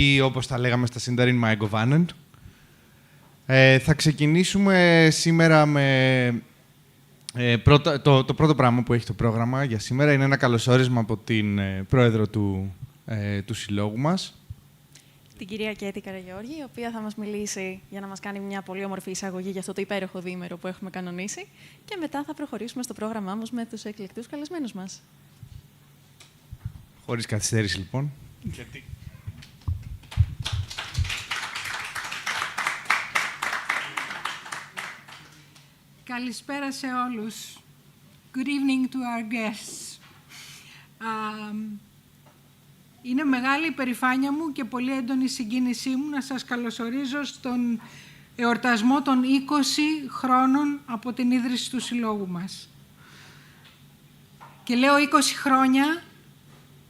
ή όπως τα λέγαμε στα Sindarin Maegovanen. Θα ξεκινήσουμε σήμερα με... το πρώτο πράγμα που έχει το πρόγραμμα για σήμερα είναι ένα καλωσόρισμα από την πρόεδρο του συλλόγου μας. Την κυρία Κέτη Καραγιώργη, η οποία θα μας μιλήσει για να μας κάνει μια πολύ όμορφη εισαγωγή για αυτό το υπέροχο διήμερο που έχουμε κανονίσει. Και μετά θα προχωρήσουμε στο πρόγραμμά μας με τους εκλεκτούς καλεσμένους μας. Χωρίς καθυστέρηση, λοιπόν. Καλησπέρα σε όλους. Good evening to our guests. Είναι μεγάλη υπερηφάνεια μου και πολύ έντονη συγκίνησή μου να σας καλωσορίζω στον εορτασμό των 20 χρόνων από την ίδρυση του Συλλόγου μας. Και λέω 20 χρόνια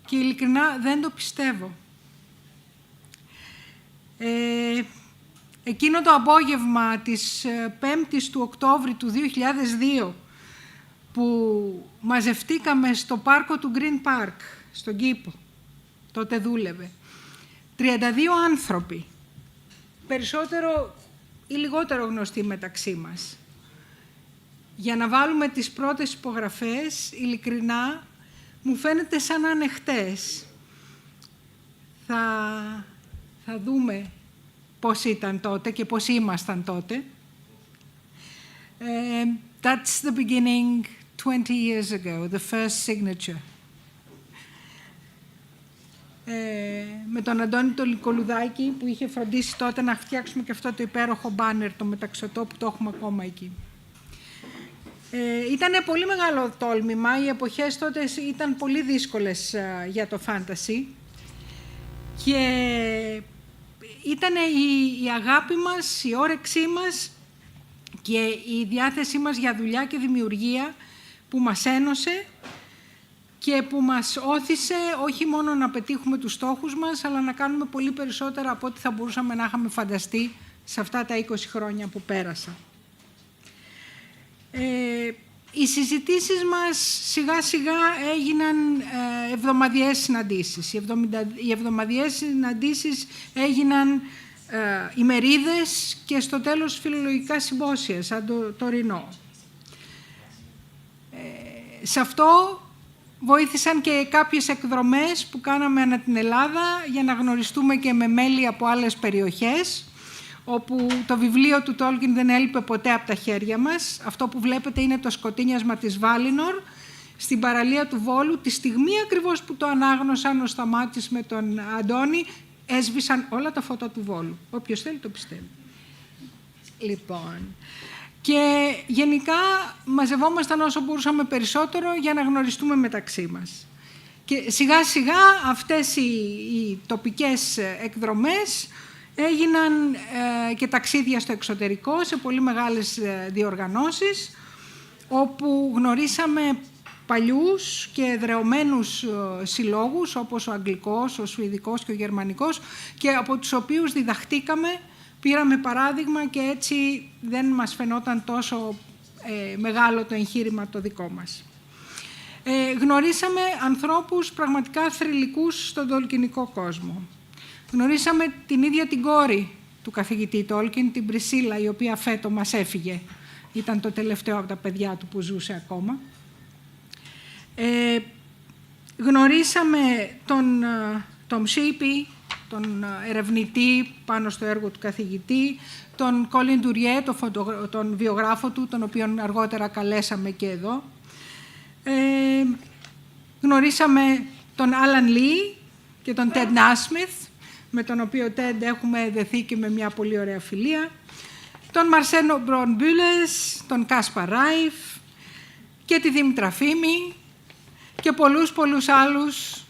και ειλικρινά δεν το πιστεύω. Εκείνο το απόγευμα της 5ης του Οκτώβρη του 2002 που μαζευτήκαμε στο πάρκο του Green Park, στον κήπο, τότε δούλευε, 32 άνθρωποι, περισσότερο ή λιγότερο γνωστοί μεταξύ μας, για να βάλουμε τις πρώτες υπογραφές, ειλικρινά, μου φαίνεται σαν να είναι χτες. Θα δούμε πώς ήταν τότε και πώς ήμασταν τότε. That's the beginning 20 years ago, the first signature. Με τον Αντώνη τον Νικολουδάκη που είχε φροντίσει τότε να φτιάξουμε και αυτό το υπέροχο μπάνερ, το μεταξωτό που το έχουμε ακόμα εκεί. Ήταν πολύ μεγάλο τόλμημα, οι εποχές τότε ήταν πολύ δύσκολες για το φάντασι και ήταν η αγάπη μας, η όρεξή μας και η διάθεσή μας για δουλειά και δημιουργία που μας ένωσε και που μας όθησε όχι μόνο να πετύχουμε τους στόχους μας, αλλά να κάνουμε πολύ περισσότερα από ό,τι θα μπορούσαμε να είχαμε φανταστεί σε αυτά τα 20 χρόνια που πέρασα. Οι συζητήσεις μας σιγά-σιγά έγιναν εβδομαδιαίες συναντήσεις. Οι εβδομαδιαίες συναντήσεις έγιναν ημερίδες και στο τέλος φιλολογικά συμπόσια, σαν το τωρινό. Σε αυτό βοήθησαν και κάποιες εκδρομές που κάναμε ανά την Ελλάδα για να γνωριστούμε και με μέλη από άλλες περιοχές, όπου το βιβλίο του Τόλκιν δεν έλειπε ποτέ από τα χέρια μας. Αυτό που βλέπετε είναι το σκοτίνιασμα της Βάλινορ στην παραλία του Βόλου. Τη στιγμή ακριβώς που το ανάγνωσαν ο Σταμάτης με τον Αντώνη, έσβησαν όλα τα φώτα του Βόλου. Όποιος θέλει το πιστεύει. Λοιπόν, και γενικά μαζευόμασταν όσο μπορούσαμε περισσότερο για να γνωριστούμε μεταξύ μας. Και σιγά σιγά αυτές οι τοπικές εκδρομές έγιναν και ταξίδια στο εξωτερικό, σε πολύ μεγάλες διοργανώσεις, όπου γνωρίσαμε παλιούς και εδραιωμένους συλλόγους, όπως ο Αγγλικός, ο Σουηδικός και ο Γερμανικός, και από τους οποίους διδαχτήκαμε, πήραμε παράδειγμα και έτσι δεν μας φαινόταν τόσο μεγάλο το εγχείρημα το δικό μας. Γνωρίσαμε ανθρώπους πραγματικά θρυλικούς στον τολκινικό κόσμο. Γνωρίσαμε την ίδια την κόρη του καθηγητή Τόλκιν, την Πρισίλα, η οποία φέτο μας έφυγε. Ήταν το τελευταίο από τα παιδιά του που ζούσε ακόμα. Γνωρίσαμε τον Τομ Σίπι, τον ερευνητή πάνω στο έργο του καθηγητή, τον Κόλιν Ντουριέ, τον βιογράφο του, τον οποίον αργότερα καλέσαμε και εδώ. Γνωρίσαμε τον Άλαν Λί και τον Τεντ Νάσμιθ, με τον οποίο Τεντ έχουμε δεθεί και με μια πολύ ωραία φιλία, τον Μαρσένο Μπρον-Μπούλες, τον Κάσπαρ Ράιφ και τη Δήμητρα Φήμη και πολλούς άλλους,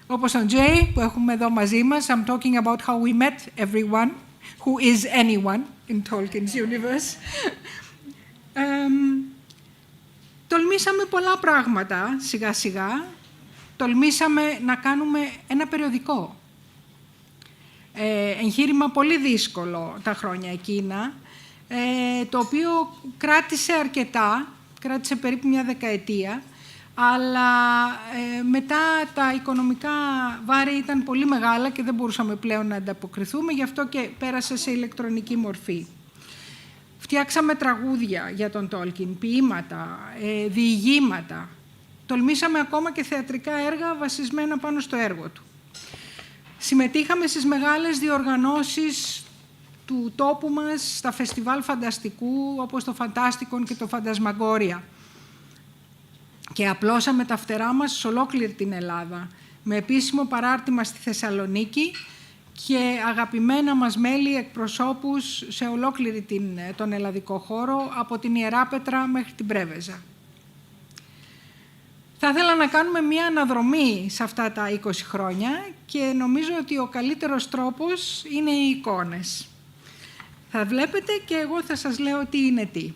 όπως τον Τζέι που έχουμε εδώ μαζί μας. I'm talking about how we met everyone, who is anyone in Tolkien's universe. Τολμήσαμε πολλά πράγματα σιγά-σιγά. Τολμήσαμε να κάνουμε ένα περιοδικό. Εγχείρημα πολύ δύσκολο τα χρόνια εκείνα, το οποίο κράτησε αρκετά, κράτησε περίπου μια δεκαετία, αλλά μετά τα οικονομικά βάρη ήταν πολύ μεγάλα και δεν μπορούσαμε πλέον να ανταποκριθούμε, γι' αυτό και πέρασε σε ηλεκτρονική μορφή. Φτιάξαμε τραγούδια για τον Τόλκιν, ποίηματα, διηγήματα. Τολμήσαμε ακόμα και θεατρικά έργα βασισμένα πάνω στο έργο του. Συμμετείχαμε στις μεγάλες διοργανώσεις του τόπου μας, στα φεστιβάλ φανταστικού, όπως το Φαντάστικον και το Φαντασμαγκόρια. Και απλώσαμε τα φτερά μας σε ολόκληρη την Ελλάδα, με επίσημο παράρτημα στη Θεσσαλονίκη και αγαπημένα μας μέλη εκπροσώπους σε ολόκληρη τον ελλαδικό χώρο, από την Ιεράπετρα μέχρι την Πρέβεζα. Θα ήθελα να κάνουμε μία αναδρομή σε αυτά τα 20 χρόνια και νομίζω ότι ο καλύτερος τρόπος είναι οι εικόνες. Θα βλέπετε και εγώ θα σας λέω τι είναι τι.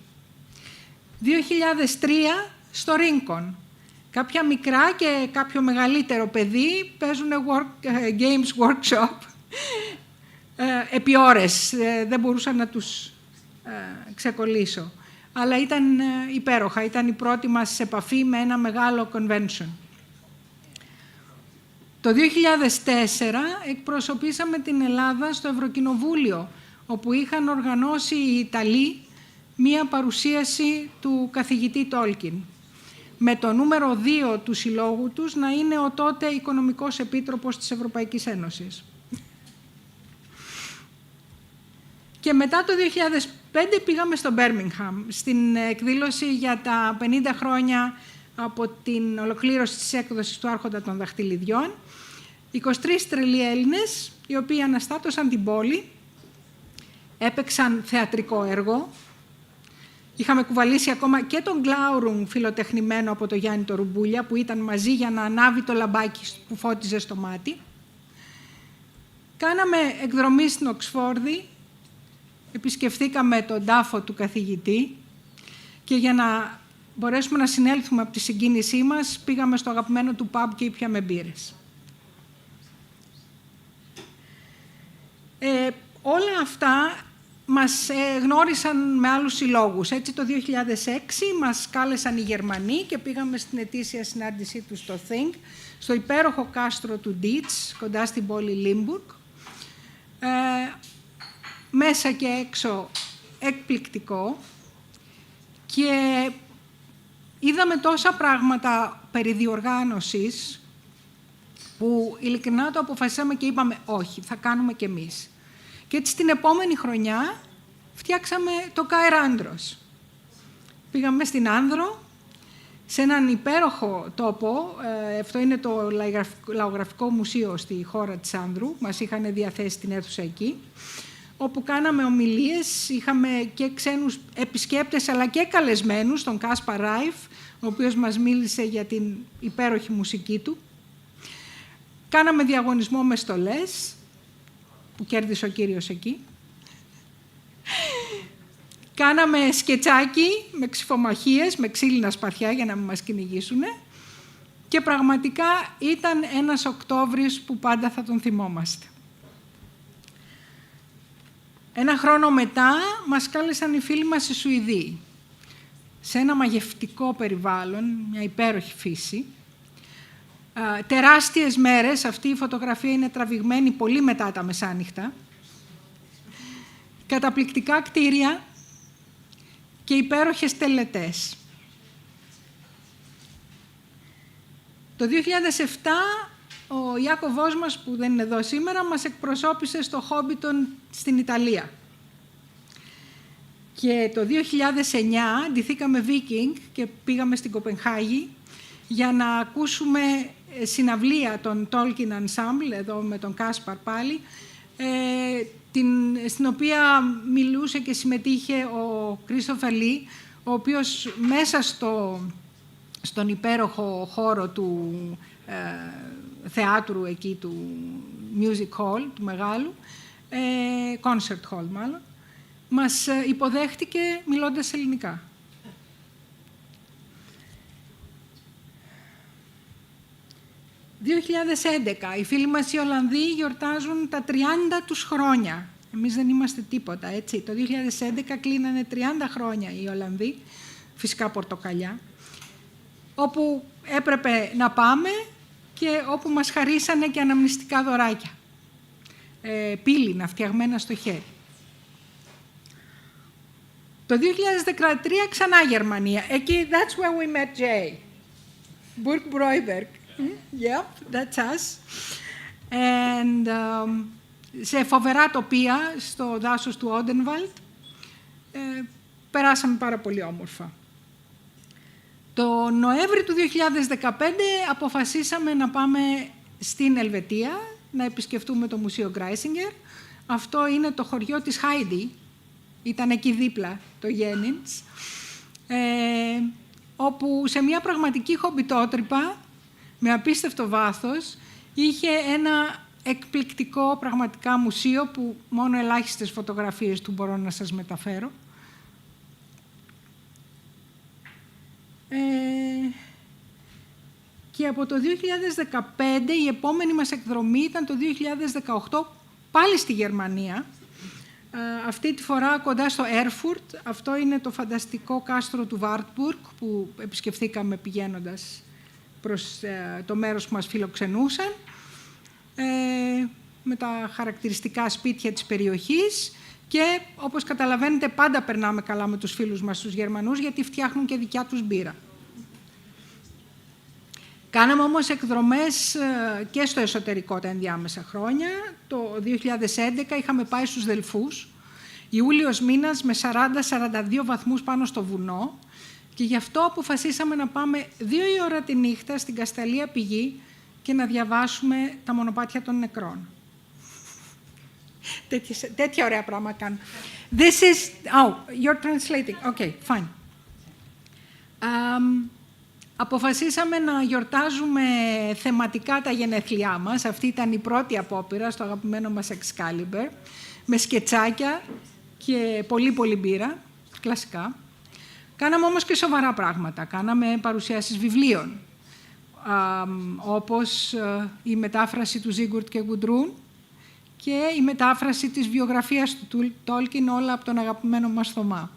2003 στο Ρίνκον. Κάποια μικρά και κάποιο μεγαλύτερο παιδί παίζουν games workshop επί ώρες. Δεν μπορούσα να τους ξεκολλήσω. Αλλά ήταν υπέροχα. Ήταν η πρώτη μας επαφή με ένα μεγάλο convention. Το 2004 εκπροσωπήσαμε την Ελλάδα στο Ευρωκοινοβούλιο, όπου είχαν οργανώσει οι Ιταλοί μία παρουσίαση του καθηγητή Τόλκιν, με το νούμερο 2 του συλλόγου τους να είναι ο τότε Οικονομικός Επίτροπος της Ευρωπαϊκής Ένωσης. Και μετά το 2005 πήγαμε στο Μπέρμιγχαμ, στην εκδήλωση για τα 50 χρόνια από την ολοκλήρωση της έκδοσης του Άρχοντα των Δαχτυλιδιών. 23 τρελοί Έλληνες, οι οποίοι αναστάτωσαν την πόλη, έπαιξαν θεατρικό έργο. Είχαμε κουβαλήσει ακόμα και τον Γκλάουρουγκ φιλοτεχνημένο από το Γιάννη το Ρουμπούλια, που ήταν μαζί για να ανάβει το λαμπάκι που φώτιζε στο μάτι. Κάναμε εκδρομή στην Οξφόρδη, επισκεφθήκαμε τον τάφο του καθηγητή και για να μπορέσουμε να συνέλθουμε από τη συγκίνησή μας, πήγαμε στο αγαπημένο του pub και ήπιαμε μπύρες. Όλα αυτά μας γνώρισαν με άλλους συλλόγους. Έτσι, το 2006 μας κάλεσαν οι Γερμανοί και πήγαμε στην ετήσια συνάντησή τους στο Think, στο υπέροχο κάστρο του Ντίτς, κοντά στην πόλη Λίμπουργκ. Μέσα και έξω εκπληκτικό και είδαμε τόσα πράγματα περί διοργάνωσης που ειλικρινά το αποφασίσαμε και είπαμε όχι, θα κάνουμε κι εμείς. Και έτσι την επόμενη χρονιά φτιάξαμε το ΚΑΕΡ Άνδρος. Πήγαμε στην Άνδρο, σε έναν υπέροχο τόπο, αυτό είναι το Λαογραφικό Μουσείο στη χώρα της Άνδρου, μας είχαν διαθέσει την αίθουσα εκεί, όπου κάναμε ομιλίες, είχαμε και ξένους επισκέπτες αλλά και καλεσμένους, τον Κάσπαρ Ράιφ, ο οποίος μας μίλησε για την υπέροχη μουσική του. Κάναμε διαγωνισμό με στολές, που κέρδισε ο κύριος εκεί. Κάναμε σκετσάκι με ξυφομαχίες, με ξύλινα σπαθιά για να μην μας κυνηγήσουν. Και πραγματικά ήταν ένας Οκτώβρης που πάντα θα τον θυμόμαστε. Ένα χρόνο μετά μας κάλεσαν οι φίλοι μας οι Σουηδοί, σε ένα μαγευτικό περιβάλλον, μια υπέροχη φύση. Τεράστιες μέρες, αυτή η φωτογραφία είναι τραβηγμένη πολύ μετά τα μεσάνυχτα. Καταπληκτικά κτίρια και υπέροχες τελετές. Το 2007 ο Ιάκωβός μας, που δεν είναι εδώ σήμερα, μας εκπροσώπησε στο Hobbiton στην Ιταλία. Και το 2009 ντυθήκαμε Viking και πήγαμε στην Κοπενχάγη για να ακούσουμε συναυλία των Tolkien Ensemble, εδώ με τον Κάσπαρ πάλι, στην οποία μιλούσε και συμμετείχε ο Κρίστοφερ Λί, ο οποίος μέσα στον υπέροχο χώρο του θεάτρου εκεί, του music hall, του μεγάλου, concert hall μάλλον, μας υποδέχτηκε μιλώντας ελληνικά. Το 2011, οι φίλοι μας οι Ολλανδοί γιορτάζουν τα 30 τους χρόνια. Εμείς δεν είμαστε τίποτα, έτσι. Το 2011 κλείνανε 30 χρόνια οι Ολλανδοί, φυσικά πορτοκαλιά. όπου έπρεπε να πάμε και όπου μας χαρίσανε και αναμνηστικά δωράκια. Πύληνα, φτιαγμένα στο χέρι. Το 2013 ξανά Γερμανία. Εκεί, that's where we met Jay. Burg-Breuberg. Yep, that's us. And, σε φοβερά τοπία, στο δάσος του Όντενβαλτ, περάσαμε πάρα πολύ όμορφα. Το Νοέμβρη του 2015 αποφασίσαμε να πάμε στην Ελβετία, να επισκεφτούμε το Μουσείο Γκράισιγκερ. Αυτό είναι το χωριό της Χάιντι, ήταν εκεί δίπλα το Γένινς, όπου σε μια πραγματική χομπιτότρυπα, με απίστευτο βάθος, είχε ένα εκπληκτικό πραγματικά μουσείο που μόνο ελάχιστες φωτογραφίες του μπορώ να σας μεταφέρω. Και από το 2015 η επόμενη μας εκδρομή ήταν το 2018, πάλι στη Γερμανία. Αυτή τη φορά κοντά στο Έρφουρτ. Αυτό είναι το φανταστικό κάστρο του Βάρτμπουργκ που επισκεφθήκαμε πηγαίνοντας προς το μέρος που μας φιλοξενούσαν, με τα χαρακτηριστικά σπίτια της περιοχής και όπως καταλαβαίνετε πάντα περνάμε καλά με τους φίλους μας τους Γερμανούς γιατί φτιάχνουν και δικιά τους μπύρα. Κάναμε όμως εκδρομές και στο εσωτερικό τα ενδιάμεσα χρόνια. Το 2011 είχαμε πάει στους Δελφούς, Ιούλιος μήνας με 40-42 βαθμούς πάνω στο βουνό και γι' αυτό αποφασίσαμε να πάμε 2 η ώρα τη νύχτα στην Κασταλία Πηγή και να διαβάσουμε τα μονοπάτια των νεκρών. Τέτοια ωραία πράγματα κάνουν. This is... Oh, you're translating. Okay, fine. Αποφασίσαμε να γιορτάζουμε θεματικά τα γενέθλιά μας. Αυτή ήταν η πρώτη απόπειρα στο αγαπημένο μας Excalibur, με σκετσάκια και πολύ μπύρα, κλασικά. Κάναμε όμως και σοβαρά πράγματα. Κάναμε παρουσιάσεις βιβλίων, όπως η μετάφραση του Ζίγκουρτ και Γκουντρούν και η μετάφραση της βιογραφίας του Τόλκιν, όλα από τον αγαπημένο μας Θωμά.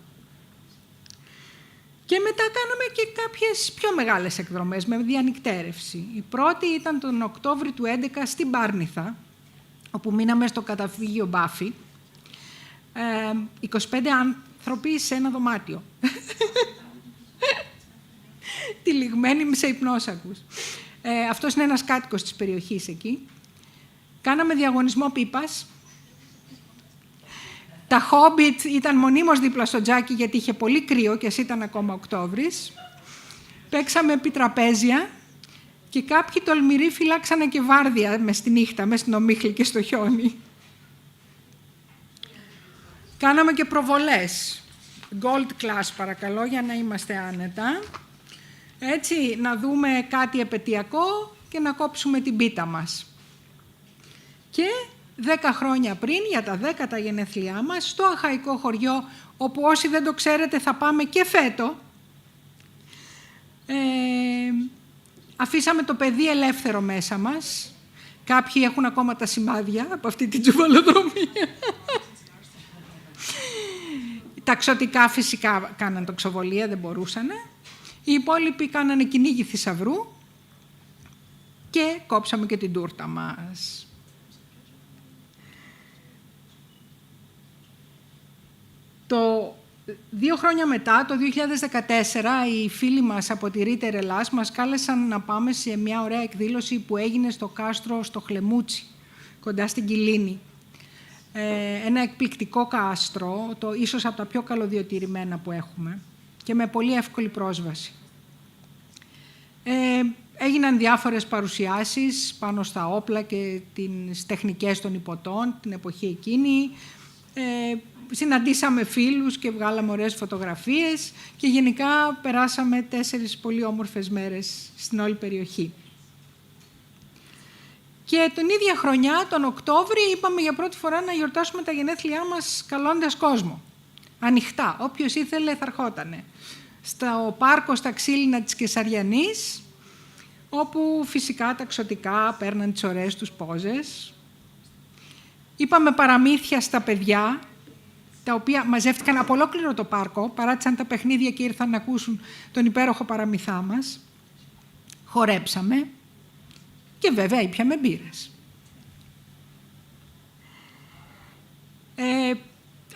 Και μετά κάναμε και κάποιες πιο μεγάλες εκδρομές με διανυκτέρευση. Η πρώτη ήταν τον Οκτώβρη του 2011 στην Πάρνηθα, όπου μείναμε στο καταφύγιο Μπάφη. 25 άνθρωποι σε ένα δωμάτιο. Τυλιγμένοι σε υπνόσακους. Αυτός είναι ένας κάτοικος της περιοχής εκεί. Κάναμε διαγωνισμό πίπας. Τα Hobbits ήταν μονίμως δίπλα στο τζάκι γιατί είχε πολύ κρύο και ας ήταν ακόμα Οκτώβρης. Παίξαμε επί τραπέζια και κάποιοι τολμηροί φυλάξανε και βάρδια μες στη νύχτα, μες στην ομίχλη και στο χιόνι. Κάναμε και προβολές. Gold class παρακαλώ για να είμαστε άνετα. Έτσι να δούμε κάτι επαιτειακό και να κόψουμε την πίτα μας. Και 10 χρόνια πριν, για τα 10τα γενέθλιά μας, στο αχαϊκό χωριό, όπου όσοι δεν το ξέρετε θα πάμε και φέτο, αφήσαμε το παιδί ελεύθερο μέσα μας. Κάποιοι έχουν ακόμα τα σημάδια από αυτή την τζουβαλοδρομία. Τα ξωτικά φυσικά κάναν τοξοβολία, δεν μπορούσανε. Οι υπόλοιποι κάνανε κυνήγι θησαυρού και κόψαμε και την τούρτα μας. Το 2 χρόνια μετά, το 2014, οι φίλοι μας από τη J.R.R μας κάλεσαν να πάμε σε μια ωραία εκδήλωση που έγινε στο κάστρο στο Χλεμούτσι, κοντά στην Κιλίνη. Ένα εκπληκτικό κάστρο, ίσως από τα πιο καλοδιοτηρημένα που έχουμε και με πολύ εύκολη πρόσβαση. Έγιναν διάφορες παρουσιάσεις πάνω στα όπλα και τις τεχνικές των υποτών την εποχή εκείνη. Συναντήσαμε φίλους και βγάλαμε ωραίες φωτογραφίες και γενικά περάσαμε 4 πολύ όμορφες μέρες στην όλη περιοχή. Και την ίδια χρονιά, τον Οκτώβρη, είπαμε για πρώτη φορά να γιορτάσουμε τα γενέθλιά μας καλώντας κόσμο. Ανοιχτά, όποιος ήθελε θα ερχότανε. Στο πάρκο στα ξύλινα της Κεσαριανής, όπου φυσικά τα ξωτικά παίρναν τις ωραίες τους πόζες. Είπαμε παραμύθια στα παιδιά, τα οποία μαζεύτηκαν από ολόκληρο το πάρκο, παράτησαν τα παιχνίδια και ήρθαν να ακούσουν τον υπέροχο παραμυθά μας. χορέψαμε και βέβαια ήπιαμε μπύρες.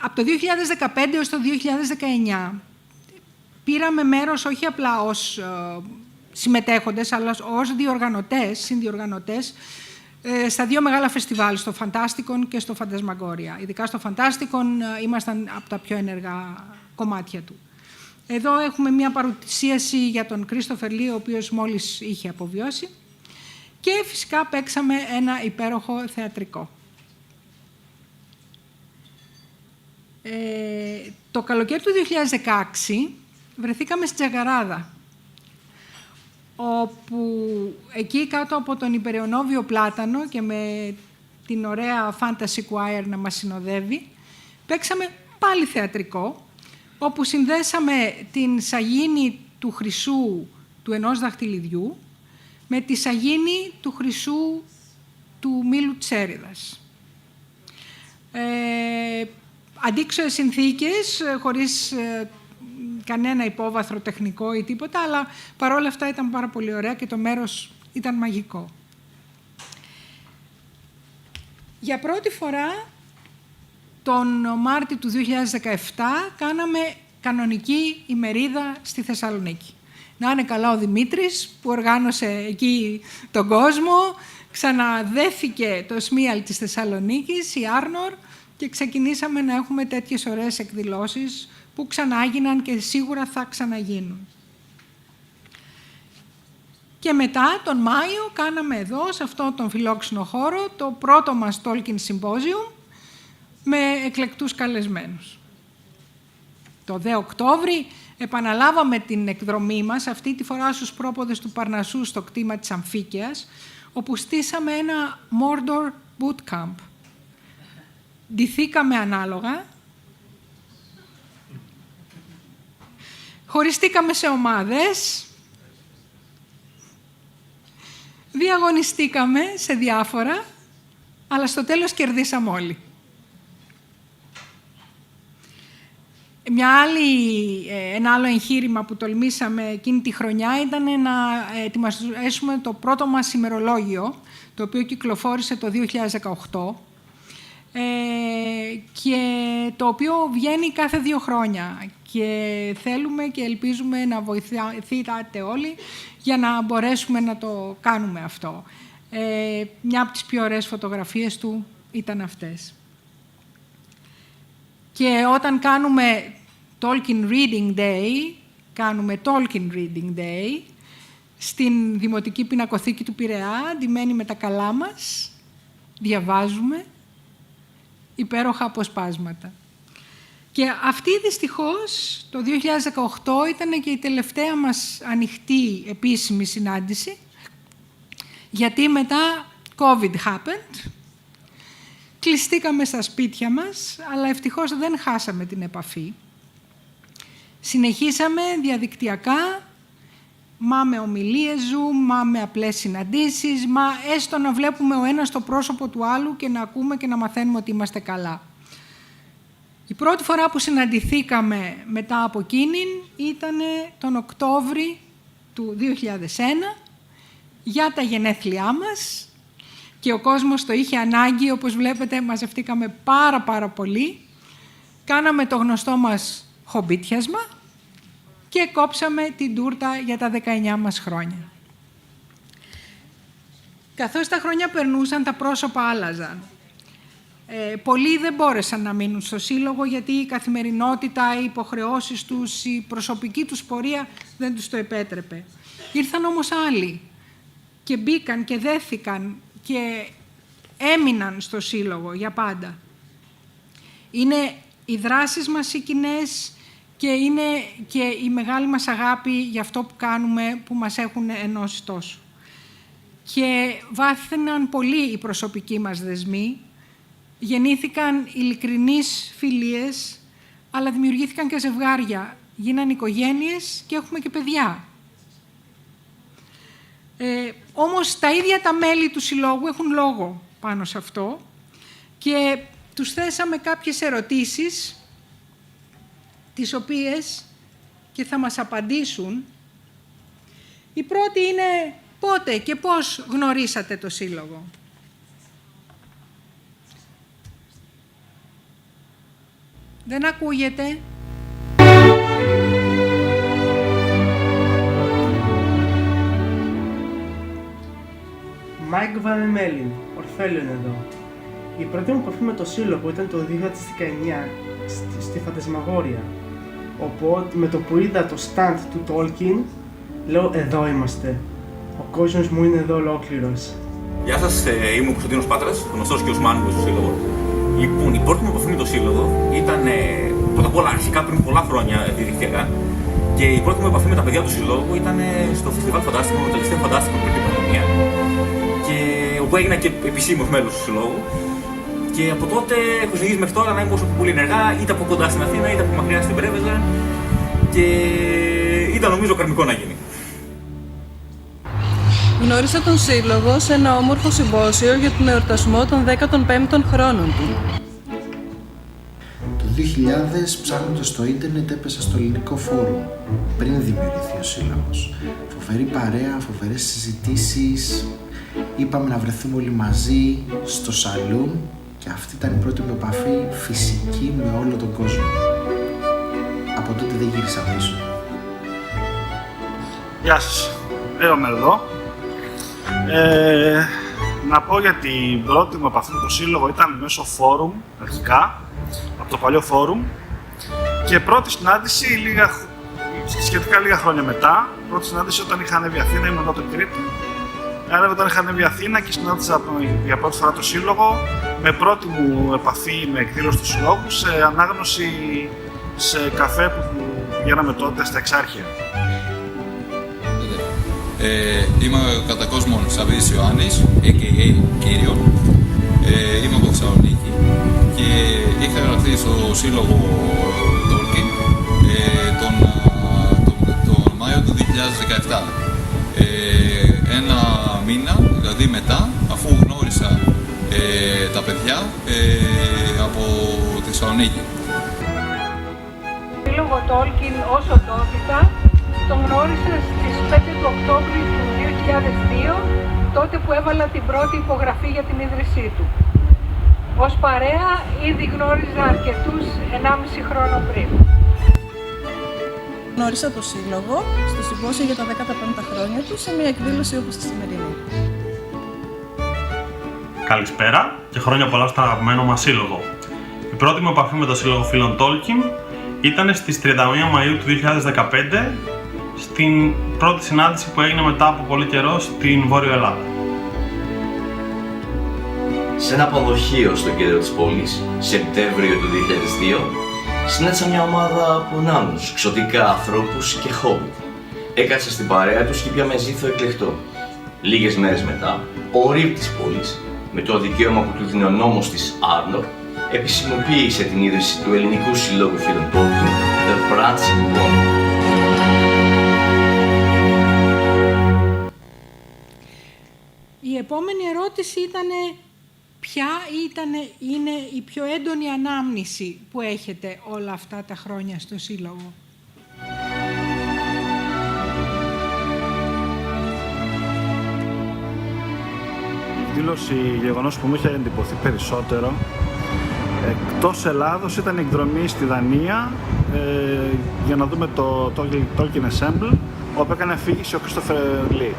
Από το 2015 έως το 2019 πήραμε μέρος όχι απλά ως συμμετέχοντες, αλλά ως συνδιοργανωτές, στα δύο μεγάλα φεστιβάλ, στο Φαντάστικον και στο Φαντασμαγκόρια. Ειδικά στο Φαντάστικον ήμασταν από τα πιο ενεργά κομμάτια του. Εδώ έχουμε μια παρουσίαση για τον Κρίστοφερ Λί, ο οποίος μόλις είχε αποβιώσει. Και φυσικά παίξαμε ένα υπέροχο θεατρικό. Το καλοκαίρι του 2016 βρεθήκαμε στην Τζαγαράδα, όπου εκεί κάτω από τον υπεραιωνόβιο πλάτανο και με την ωραία fantasy choir να μας συνοδεύει, παίξαμε πάλι θεατρικό, όπου συνδέσαμε την σαγίνη του χρυσού του ενός δαχτυλιδιού με τη σαγίνη του χρυσού του μήλου τσέριδας. Αντίξωες συνθήκες, χωρίς κανένα υπόβαθρο τεχνικό ή τίποτα, αλλά παρόλα αυτά ήταν πάρα πολύ ωραία και το μέρος ήταν μαγικό. Για πρώτη φορά, τον Μάρτιο του 2017, κάναμε κανονική ημερίδα στη Θεσσαλονίκη. Να είναι καλά ο Δημήτρης που οργάνωσε εκεί τον κόσμο, ξαναδέθηκε το ΣΜΙΑΛ της Θεσσαλονίκης, η ΆΡΝΟΡ, και ξεκινήσαμε να έχουμε τέτοιες ωραίες εκδηλώσεις που ξανάγιναν και σίγουρα θα ξαναγίνουν. Και μετά, τον Μάιο, κάναμε εδώ, σε αυτόν τον φιλόξενο χώρο, το πρώτο μας Tolkien Συμπόσιο, με εκλεκτούς καλεσμένους. Το 2 Οκτώβρη επαναλάβαμε την εκδρομή μας, αυτή τη φορά στους πρόποδες του Παρνασσού, στο κτήμα της Αμφίκαιας, όπου στήσαμε ένα Mordor Bootcamp. Ντυθήκαμε ανάλογα, χωριστήκαμε σε ομάδες, διαγωνιστήκαμε σε διάφορα, αλλά στο τέλος κερδίσαμε όλοι. Ένα άλλο εγχείρημα που τολμήσαμε εκείνη τη χρονιά ήταν να ετοιμάσουμε το πρώτο μας ημερολόγιο, το οποίο κυκλοφόρησε το 2018, και το οποίο βγαίνει κάθε 2 χρόνια. Και θέλουμε και ελπίζουμε να βοηθήσετε όλοι για να μπορέσουμε να το κάνουμε αυτό. Μια από τις πιο ωραίες φωτογραφίες του ήταν αυτές. Και όταν κάνουμε Tolkien Reading Day, κάνουμε Tolkien Reading Day στην Δημοτική Πινακοθήκη του Πειραιά, ντυμένοι με τα καλά μας, διαβάζουμε υπέροχα αποσπάσματα. Και αυτή δυστυχώς το 2018 ήταν και η τελευταία μας ανοιχτή επίσημη συνάντηση, γιατί μετά COVID happened, κλειστήκαμε στα σπίτια μας, αλλά ευτυχώς δεν χάσαμε την επαφή. Συνεχίσαμε διαδικτυακά, μα με ομιλίες Zoom, μα με απλές συναντήσεις, μα έστω να βλέπουμε ο ένας το πρόσωπο του άλλου και να ακούμε και να μαθαίνουμε ότι είμαστε καλά. Η πρώτη φορά που συναντηθήκαμε μετά από εκείνην ήταν τον Οκτώβρη του 2001 για τα γενέθλιά μας και ο κόσμος το είχε ανάγκη, όπως βλέπετε μαζευτήκαμε πάρα πολύ. Κάναμε το γνωστό μας χομπίτιασμα και κόψαμε την τούρτα για τα 19 μας χρόνια. Καθώς τα χρόνια περνούσαν, τα πρόσωπα άλλαζαν. Πολλοί δεν μπόρεσαν να μείνουν στο Σύλλογο γιατί η καθημερινότητα, οι υποχρεώσεις τους, η προσωπική τους πορεία δεν τους το επέτρεπε. Ήρθαν όμως άλλοι και μπήκαν και δέθηκαν και έμειναν στο Σύλλογο για πάντα. Είναι οι δράσεις μας οι κοινές και είναι και η μεγάλη μας αγάπη για αυτό που κάνουμε που μας έχουν ενώσει τόσο. Και βάθυναν πολύ οι προσωπικοί μας δεσμοί, γεννήθηκαν ειλικρινείς φιλίες, αλλά δημιουργήθηκαν και ζευγάρια, γίναν οικογένειες και έχουμε και παιδιά. Όμως τα ίδια τα μέλη του Συλλόγου έχουν λόγο πάνω σε αυτό και τους θέσαμε κάποιες ερωτήσεις, τις οποίες και θα μας απαντήσουν Η πρώτη είναι πότε και πώς γνωρίσατε το Σύλλογο. Δεν ακούγεται. Μάικ Βανεμέλιν, Ορφέλιον εδώ. Η πρώτη μου επαφή με το Σύλλογο ήταν το 2019 στη Φαντασμαγόρια. Οπότε με το που είδα το stand του Τόλκιν, λέω εδώ είμαστε. Ο κόσμος μου είναι εδώ ολόκληρος. Γεια σας, είμαι ο Κωνσταντίνος Πάτρας, γνωστός και ως Μάνγκος στο Σύλλογο. Λοιπόν, η πρώτη μου επαφή με το Σύλλογο ήταν πρώτα απ' όλα αρχικά πριν πολλά χρόνια διδυκτυακά. Και η πρώτη μου επαφή με τα παιδιά του Συλλόγου ήταν στο φεστιβάλ Φαντάστικο, το τελευταίο Φαντάστικο πριν την πανδημία. Και όπου έγινα και επισήμως μέλος του Συλλόγου. Και από τότε έχω συνεχίσει μέχρι τώρα να είμαι όσο πολύ ενεργά, είτε από κοντά στην Αθήνα, είτε από μακριά στην Πρέβεζα. Και ήταν νομίζω καρμικό να γίνει. Γνώρισα τον Σύλλογο σε ένα όμορφο συμπόσιο για τον εορτασμό των 15ων χρόνων του. Το 2000, ψάχνοντας στο ίντερνετ, έπεσα στο Ελληνικό Φόρουμ, πριν δημιουργηθεί ο Σύλλογος. Φοβερή παρέα, φοβερές συζητήσεις. Είπαμε να βρεθούμε όλοι μαζί στο σαλούν και αυτή ήταν η πρώτη μου επαφή φυσική με όλο τον κόσμο. Από τότε δεν γύρισα πίσω. Γεια σας, είμαι εδώ. Να πω για την πρώτη μου επαφή με το Σύλλογο ήταν μέσω φόρουμ, αρχικά, από το παλιό φόρουμ, και πρώτη συνάντηση σχετικά λίγα χρόνια μετά. Πρώτη συνάντηση όταν είχα ανέβει Αθήνα, ήμουν τότε Κρήτη. Άρα όταν είχα ανέβει Αθήνα και συνάντησα για πρώτη φορά το Σύλλογο, με πρώτη μου επαφή με εκδήλωση του Συλλόγου σε ανάγνωση σε καφέ που πηγαίναμε τότε στα Εξάρχεια. Είμαι ο κατακόσμων Σαββίδης Ιωάννης, a.k.a. Κύριον. Είμαι από Θεσσαλονίκη και είχα γραφτεί στο Σύλλογο Τόλκιν τον Μάιο του 2017. Ένα μήνα, δηλαδή μετά, αφού γνώρισα τα παιδιά από τη Θεσσαλονίκη. Σύλλογο Τόλκιν ως οντότητα τον γνώρισα στις 5 του Οκτώβριου του 2002, τότε που έβαλα την πρώτη υπογραφή για την ίδρυσή του. Ως παρέα ήδη γνώριζα αρκετούς 1,5 χρόνο πριν. Γνώρισα το Σύλλογο στο Συμπόσιο για τα 15 χρόνια του σε μια εκδήλωση όπως τη σημερινή. Καλησπέρα και χρόνια πολλά στον αγαπημένο μας Σύλλογο. Η πρώτη μου επαφή με το Σύλλογο Φίλων Τόλκιν ήταν στις 31 Μαΐου του 2015, στην πρώτη συνάντηση που έγινε μετά από πολύ καιρό στην Βόρειο Ελλάδα. Σε ένα αποδοχείο στο κέντρο της πόλης, Σεπτέμβριο του 2002, συνάντησα μια ομάδα από νάνους, ξωτικά ανθρώπους και χόμπιτ. Έκατσα στην παρέα τους και πια με ζήθο εκλεκτό. Λίγες μέρες μετά, ο ΡΙΒ της πόλης, με το δικαίωμα που του δίνει ο νόμος της Άρνορ, επισημοποίησε την ίδρυση του Ελληνικού Συλλόγου Φίλων Τόλκιν, The Prancing Pony. Η επόμενη ερώτηση ήταν ποια είναι η πιο έντονη ανάμνηση που έχετε όλα αυτά τα χρόνια στο Σύλλογο. Η εκδήλωση γεγονός που μου είχε εντυπωθεί περισσότερο εκτός Ελλάδος ήταν η εκδρομή στη Δανία για να δούμε το Tolkien Ensemble, όπου έκανε αφήγηση ο Κρίστοφερ Τόλκιν.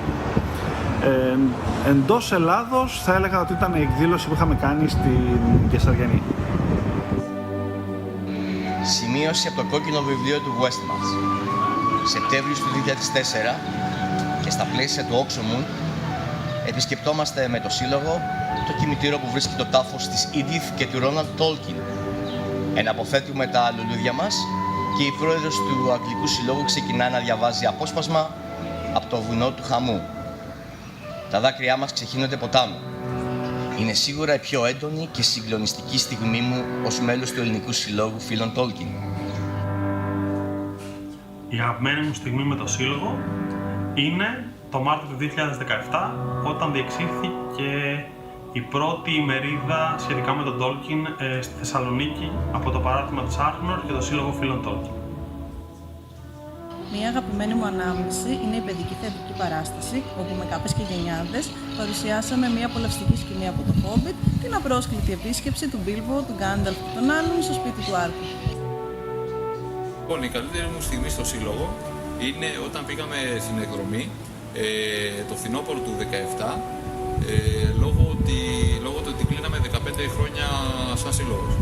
Εντός Ελλάδος θα έλεγα ότι ήταν η εκδήλωση που είχαμε κάνει στην Κεσαριανή. Σημείωση από το κόκκινο βιβλίο του Westmans. Σεπτέμβριο του 2004 και στα πλαίσια του Oxomund επισκεπτόμαστε με το Σύλλογο το κημητήριο που βρίσκει το τάφος της Edith και του Ρόναλντ Τόλκιν. Εναποθέτουμε τα λουλούδια μας και η πρόεδρος του Αγγλικού Συλλόγου ξεκινά να διαβάζει απόσπασμα από το βουνό του Χαμού. Τα δάκρυά μας ξεχύνονται ποτάμι. Είναι σίγουρα η πιο έντονη και συγκλονιστική στιγμή μου ως μέλος του Ελληνικού Συλλόγου Φίλων Τόλκιν. Η αγαπημένη μου στιγμή με το Σύλλογο είναι το Μάρτιο του 2017, όταν διεξήχθηκε η πρώτη ημερίδα σχετικά με τον Τόλκιν στη Θεσσαλονίκη από το παράρτημα της Άρνορ και το Σύλλογο Φίλων Τόλκιν. Μια αγαπημένη μου ανάμνηση είναι η παιδική θεατρική παράσταση, όπου με κάπες και γενιάδες παρουσιάσαμε μια απολαυστική σκηνή από το Hobbit, την απρόσκλητη επίσκεψη του Bilbo, του Gandalf και των άλλων στο σπίτι του Άρκου. Λοιπόν, η καλύτερη μου στιγμή στο Σύλλογο είναι όταν πήγαμε στην εκδρομή το φθινόπωρο του 2017, λόγω του ότι κλείναμε 15 χρόνια σαν σύλλογος.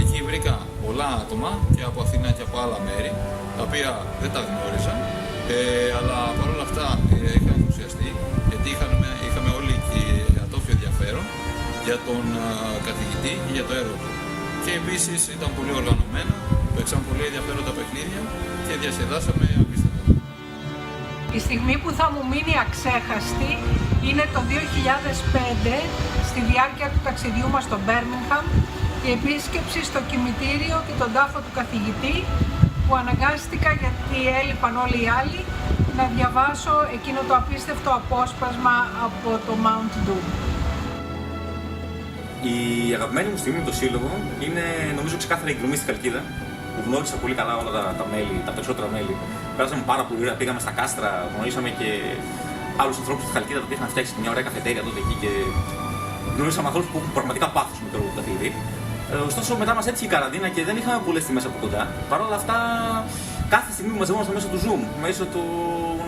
Εκεί βρήκα πολλά άτομα και από Αθήνα και από άλλα μέρη, τα οποία δεν τα γνώριζα, αλλά παρόλα αυτά είχα ενθουσιαστεί, γιατί είχαμε όλοι και ατόφιο ενδιαφέρον για τον καθηγητή και για το έργο του. Και επίσης ήταν πολύ οργανωμένο, παίξαν πολύ ενδιαφέροντα παιχνίδια και διασκεδάσαμε απίστευτα. Η στιγμή που θα μου μείνει αξέχαστη είναι το 2005, στη διάρκεια του ταξιδιού μας στο Μπέρμιγχαμ, η επίσκεψη στο κημητήριο και τον τάφο του καθηγητή, που αναγκάστηκα, γιατί έλειπαν όλοι οι άλλοι, να διαβάσω εκείνο το απίστευτο απόσπασμα από το Mount Doom. Η αγαπημένη μου στιγμή με το Σύλλογο είναι, νομίζω, ξεκάθαρα η εκδρομή στη Χαλκίδα, που γνώρισα πολύ καλά όλα τα μέλη, τα περισσότερα μέλη. Πέρασαμε πάρα πολύ ωραία, πήγαμε στα κάστρα, γνωρίσαμε και άλλους ανθρώπους στη Χαλκίδα, που είχαν φτιάξει μια ωραία καφετέρια τότε εκεί και γνωρίσαμε ανθρώπους που έχουν πραγματικά πάθος με το έργο του καθηγητή. Ωστόσο, μετά μας έτυχε η καραντίνα και δεν είχαμε πολλές στιγμές από κοντά. Παρ' όλα αυτά, κάθε στιγμή που μαζευόμαστε μέσω του Zoom, μέσω των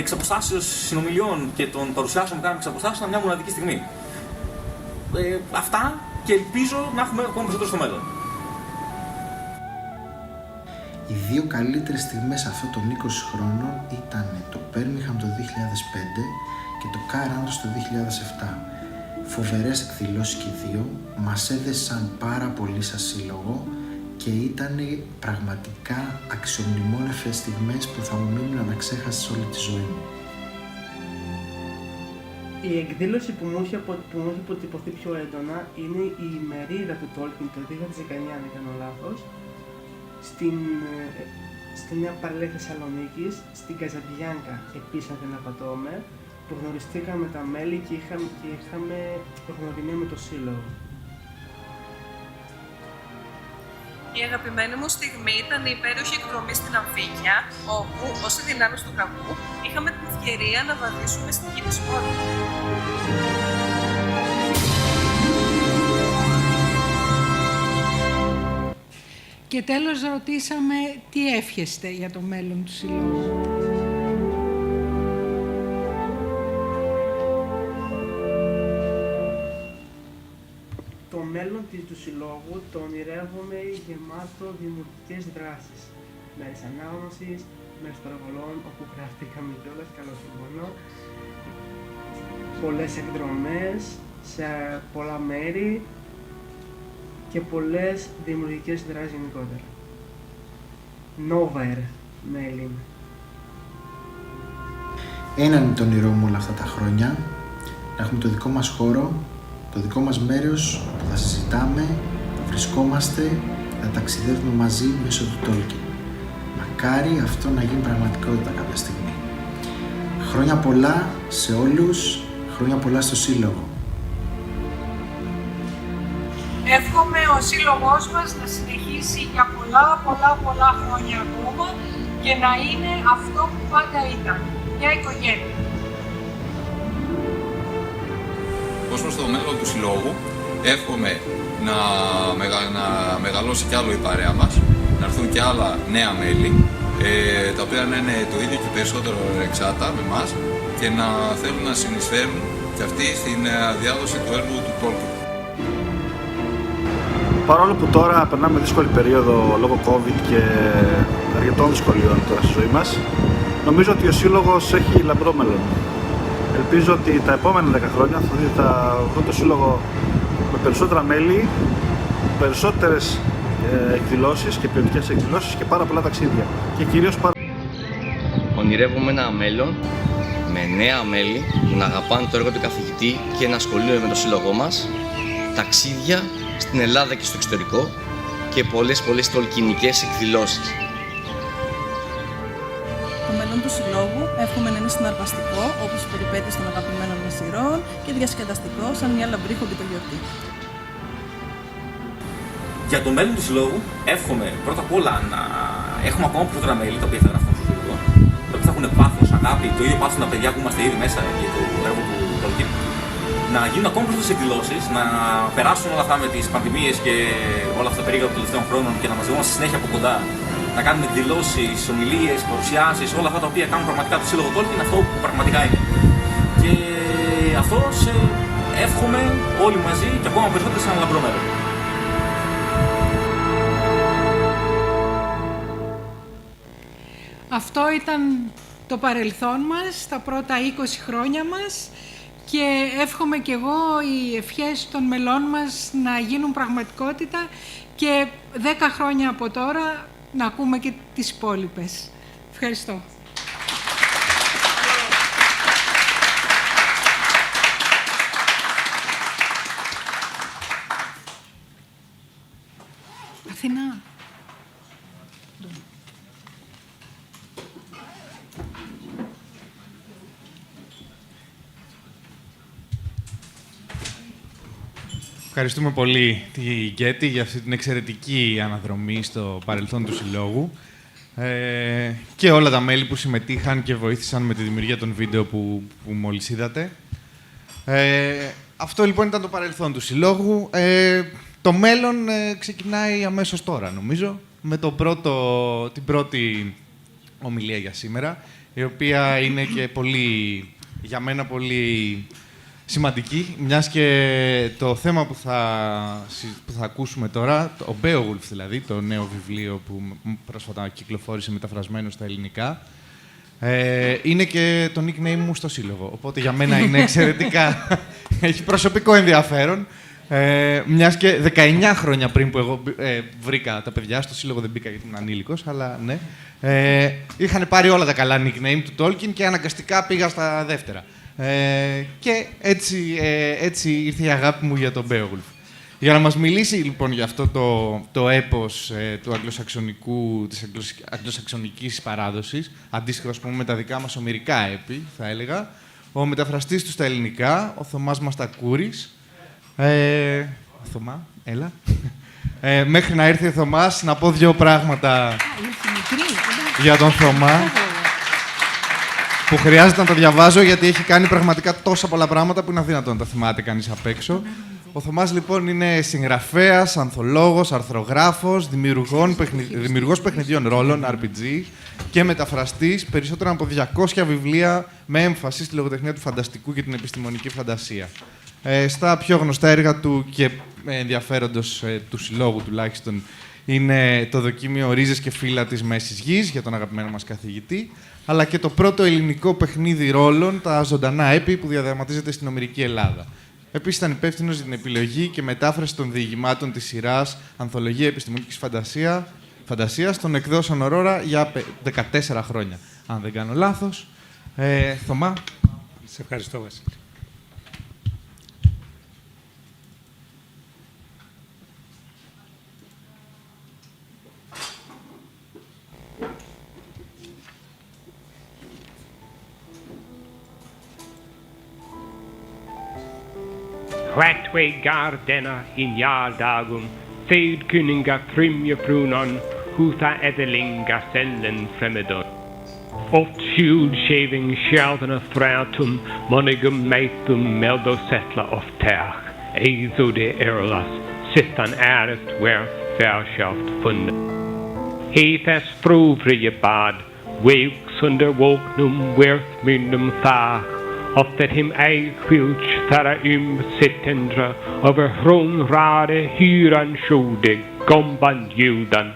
εξαποστάσεως συνομιλιών και των παρουσιάσεων που κάναμε εξαποστάσεως, ήταν μια μοναδική στιγμή. Αυτά και ελπίζω να έχουμε ακόμα περισσότερο στο μέλλον. Οι δύο καλύτερες στιγμές αυτών των 20 χρόνων ήταν το Birmingham το 2005 και το Car-Randos το 2007. Φοβερές εκδηλώσεις και οι δύο, μας έδεσαν πάρα πολύ σαν σύλλογο και ήταν πραγματικά αξιομνημόνευτες στιγμές που θα μου μείνουν αναξέχαστες όλη τη ζωή μου. Η εκδήλωση που μου έχει αποτυπωθεί πιο έντονα είναι η ημερίδα του Τόλκιν το 2019, αν δεν κάνω λάθος, στην μια παραλία Θεσσαλονίκης, στην Καζαμπιάνκα, επίσης αν δεν απατώμε, που γνωριστήκαμε τα μέλη και είχαμε γνωριμία με το Σύλλογο. Η αγαπημένη μου στιγμή ήταν η υπέροχη εκδρομή στην Αμφίκια, όπου, ως οι δυνάμεις του κακού, είχαμε την ευκαιρία να βαδίσουμε στην γη της πόλης. Και τέλος ρωτήσαμε τι εύχεστε για το μέλλον του Συλλόγου. Το μέλλον του Συλλόγου το ονειρεύομαι γεμάτο δημιουργικές δράσεις. Μέρες ανάγνωσης, μέρες παραβολών, όπου γραφτήκαμε κιόλας, καλό συμφωνώ. Πολλές εκδρομές σε πολλά μέρη και πολλές δημιουργικές δράσεις γενικότερα. Νόβαερ, μέλη. Έναν είναι το όνειρό μου όλα αυτά τα χρόνια, να έχουμε το δικό μας χώρο, το δικό μας μέρος που θα συζητάμε, θα βρισκόμαστε, θα ταξιδεύουμε μαζί μέσω του Τόλκιν. Μακάρι αυτό να γίνει πραγματικότητα κάποια στιγμή. Χρόνια πολλά σε όλους, χρόνια πολλά στο Σύλλογο. Εύχομαι ο Σύλλογός μας να συνεχίσει για πολλά χρόνια ακόμα και να είναι αυτό που πάντα ήταν, μια οικογένεια. Ως προς το μέλλον του Συλλόγου, εύχομαι να μεγαλώσει κι άλλο η παρέα μας, να έρθουν κι άλλα νέα μέλη, τα οποία να είναι το ίδιο και περισσότερο εξάτα με εμάς και να θέλουν να συνεισφέρουν κι αυτοί στην διάδοση του έργου του Τόλκιν. Παρόλο που τώρα περνάμε δύσκολη περίοδο λόγω COVID και αρκετών δυσκολιών τώρα στη ζωή μας, νομίζω ότι ο Σύλλογος έχει λαμπρό μέλλον. Ελπίζω ότι τα επόμενα 10 χρόνια θα βρουν το Σύλλογο με περισσότερα μέλη, περισσότερες εκδηλώσεις και ποιοτικές εκδηλώσεις και πάρα πολλά ταξίδια. Και κυρίως Ονειρεύομαι ένα μέλλον με νέα μέλη που να αγαπάνε το έργο του καθηγητή και να ασχολούνται με το Σύλλογό μας, ταξίδια στην Ελλάδα και στο εξωτερικό και πολλές τολκινικές εκδηλώσεις. Το μέλλον του Συλλόγου εύχομαι να είναι συναρπαστικό, όπως οι περιπέτειες των αγαπημένων μας ηρώων, και διασκεδαστικό, σαν μια λαμπρή χωμπιτογιορτή. Για το μέλλον του Συλλόγου εύχομαι πρώτα απ' όλα να έχουμε ακόμα περισσότερα μέλη τα οποία θα γραφτούν στο Σύλλογο. λοιπόν, τα οποία θα έχουν πάθος, αγάπη, το ίδιο πάθος τα παιδιά που είμαστε ήδη μέσα για το έργο του Τόλκιν, να γίνουν ακόμα περισσότερες εκδηλώσεις, να περάσουν όλα αυτά με τις πανδημίες και όλα αυτά τα περίεργα των τελευταίων χρόνων και να μαζευόμαστε συνέχεια από κοντά, να κάνουμε εκδηλώσεις, ομιλίες, παρουσιάσεις, όλα αυτά τα οποία κάνουν πραγματικά το Σύλλογο Τόλκιν, αυτό που πραγματικά είναι. Και αυτό εύχομαι όλοι μαζί και ακόμα περισσότερο σε ένα λαμπρό μέλλον. Αυτό ήταν το παρελθόν μας, τα πρώτα 20 χρόνια μας και εύχομαι κι εγώ οι ευχές των μελών μας να γίνουν πραγματικότητα και 10 χρόνια από τώρα να ακούμε και τις υπόλοιπες. Ευχαριστώ. Αθηνά. Ευχαριστούμε πολύ τη Γκέτη για αυτή την εξαιρετική αναδρομή στο παρελθόν του Συλλόγου και όλα τα μέλη που συμμετείχαν και βοήθησαν με τη δημιουργία των βίντεο που μόλις είδατε. Αυτό λοιπόν ήταν το παρελθόν του Συλλόγου. Το μέλλον ξεκινάει αμέσως τώρα, νομίζω, με την πρώτη ομιλία για σήμερα, η οποία είναι και για μένα πολύ σημαντική, μιας και το θέμα που θα ακούσουμε τώρα, ο Μπέογουλφ δηλαδή, το νέο βιβλίο που πρόσφατα κυκλοφόρησε μεταφρασμένο στα ελληνικά, είναι και το nickname μου στο Σύλλογο, οπότε για μένα είναι εξαιρετικά, έχει προσωπικό ενδιαφέρον, μιας και 19 χρόνια πριν που εγώ βρήκα τα παιδιά, στο Σύλλογο δεν μπήκα γιατί ήμουν ανήλικος, αλλά ναι, είχαν πάρει όλα τα καλά nickname του Tolkien και αναγκαστικά πήγα στα δεύτερα. Και έτσι ήρθε η αγάπη μου για τον Μπέογουλφ. Για να μας μιλήσει λοιπόν για αυτό το έπος της αγγλοσαξονικής παράδοσης, αντίστοιχο ας πούμε με τα δικά μας ομηρικά έπι, θα έλεγα, ο μεταφραστής του στα ελληνικά, ο Θωμάς Μαστακούρης. Θωμά, έλα. Μέχρι να έρθει ο Θωμάς, να πω δύο πράγματα για τον Θωμά, που χρειάζεται να τα διαβάζω γιατί έχει κάνει πραγματικά τόσα πολλά πράγματα που είναι αδύνατο να τα θυμάται κανείς απ' έξω. Ο Θωμάς λοιπόν είναι συγγραφέας, ανθολόγος, αρθρογράφος, δημιουργός παιχνιδιών ρόλων, RPG και μεταφραστής περισσότερων από 200 βιβλία με έμφαση στη λογοτεχνία του φανταστικού και την επιστημονική φαντασία. Στα πιο γνωστά έργα του και ενδιαφέροντος του Συλλόγου τουλάχιστον είναι το δοκίμιο «Ρίζες και φύλλα της Μέσης Γης» για τον αγαπημένο μας καθηγητή, αλλά και το πρώτο ελληνικό παιχνίδι ρόλων, τα ζωντανά έπι, που διαδραματίζεται στην ομηρική Ελλάδα. Επίσης, ήταν υπεύθυνος για την επιλογή και μετάφραση των διηγημάτων της σειράς «Ανθολογία Επιστημονικής Φαντασίας» των εκδόσεων J.R.R για 14 χρόνια. Αν δεν κάνω λάθος. Θωμά. Σε ευχαριστώ, Βασίλη. Hvatwe gardena in jardagun, feud kunninga frymje frunon, hutha edelinga sellen fremmedon. Oft skjul shaving sjaldana thratum, monigum meitum meldo settla of teach, eizo de erlas, sittan ärest where färschaft funden. Heithas frovrige bad, wakes under woknum werth myndum thach, ofta him ej skylch thara sittendra över hron rade hyran sjode gomban judan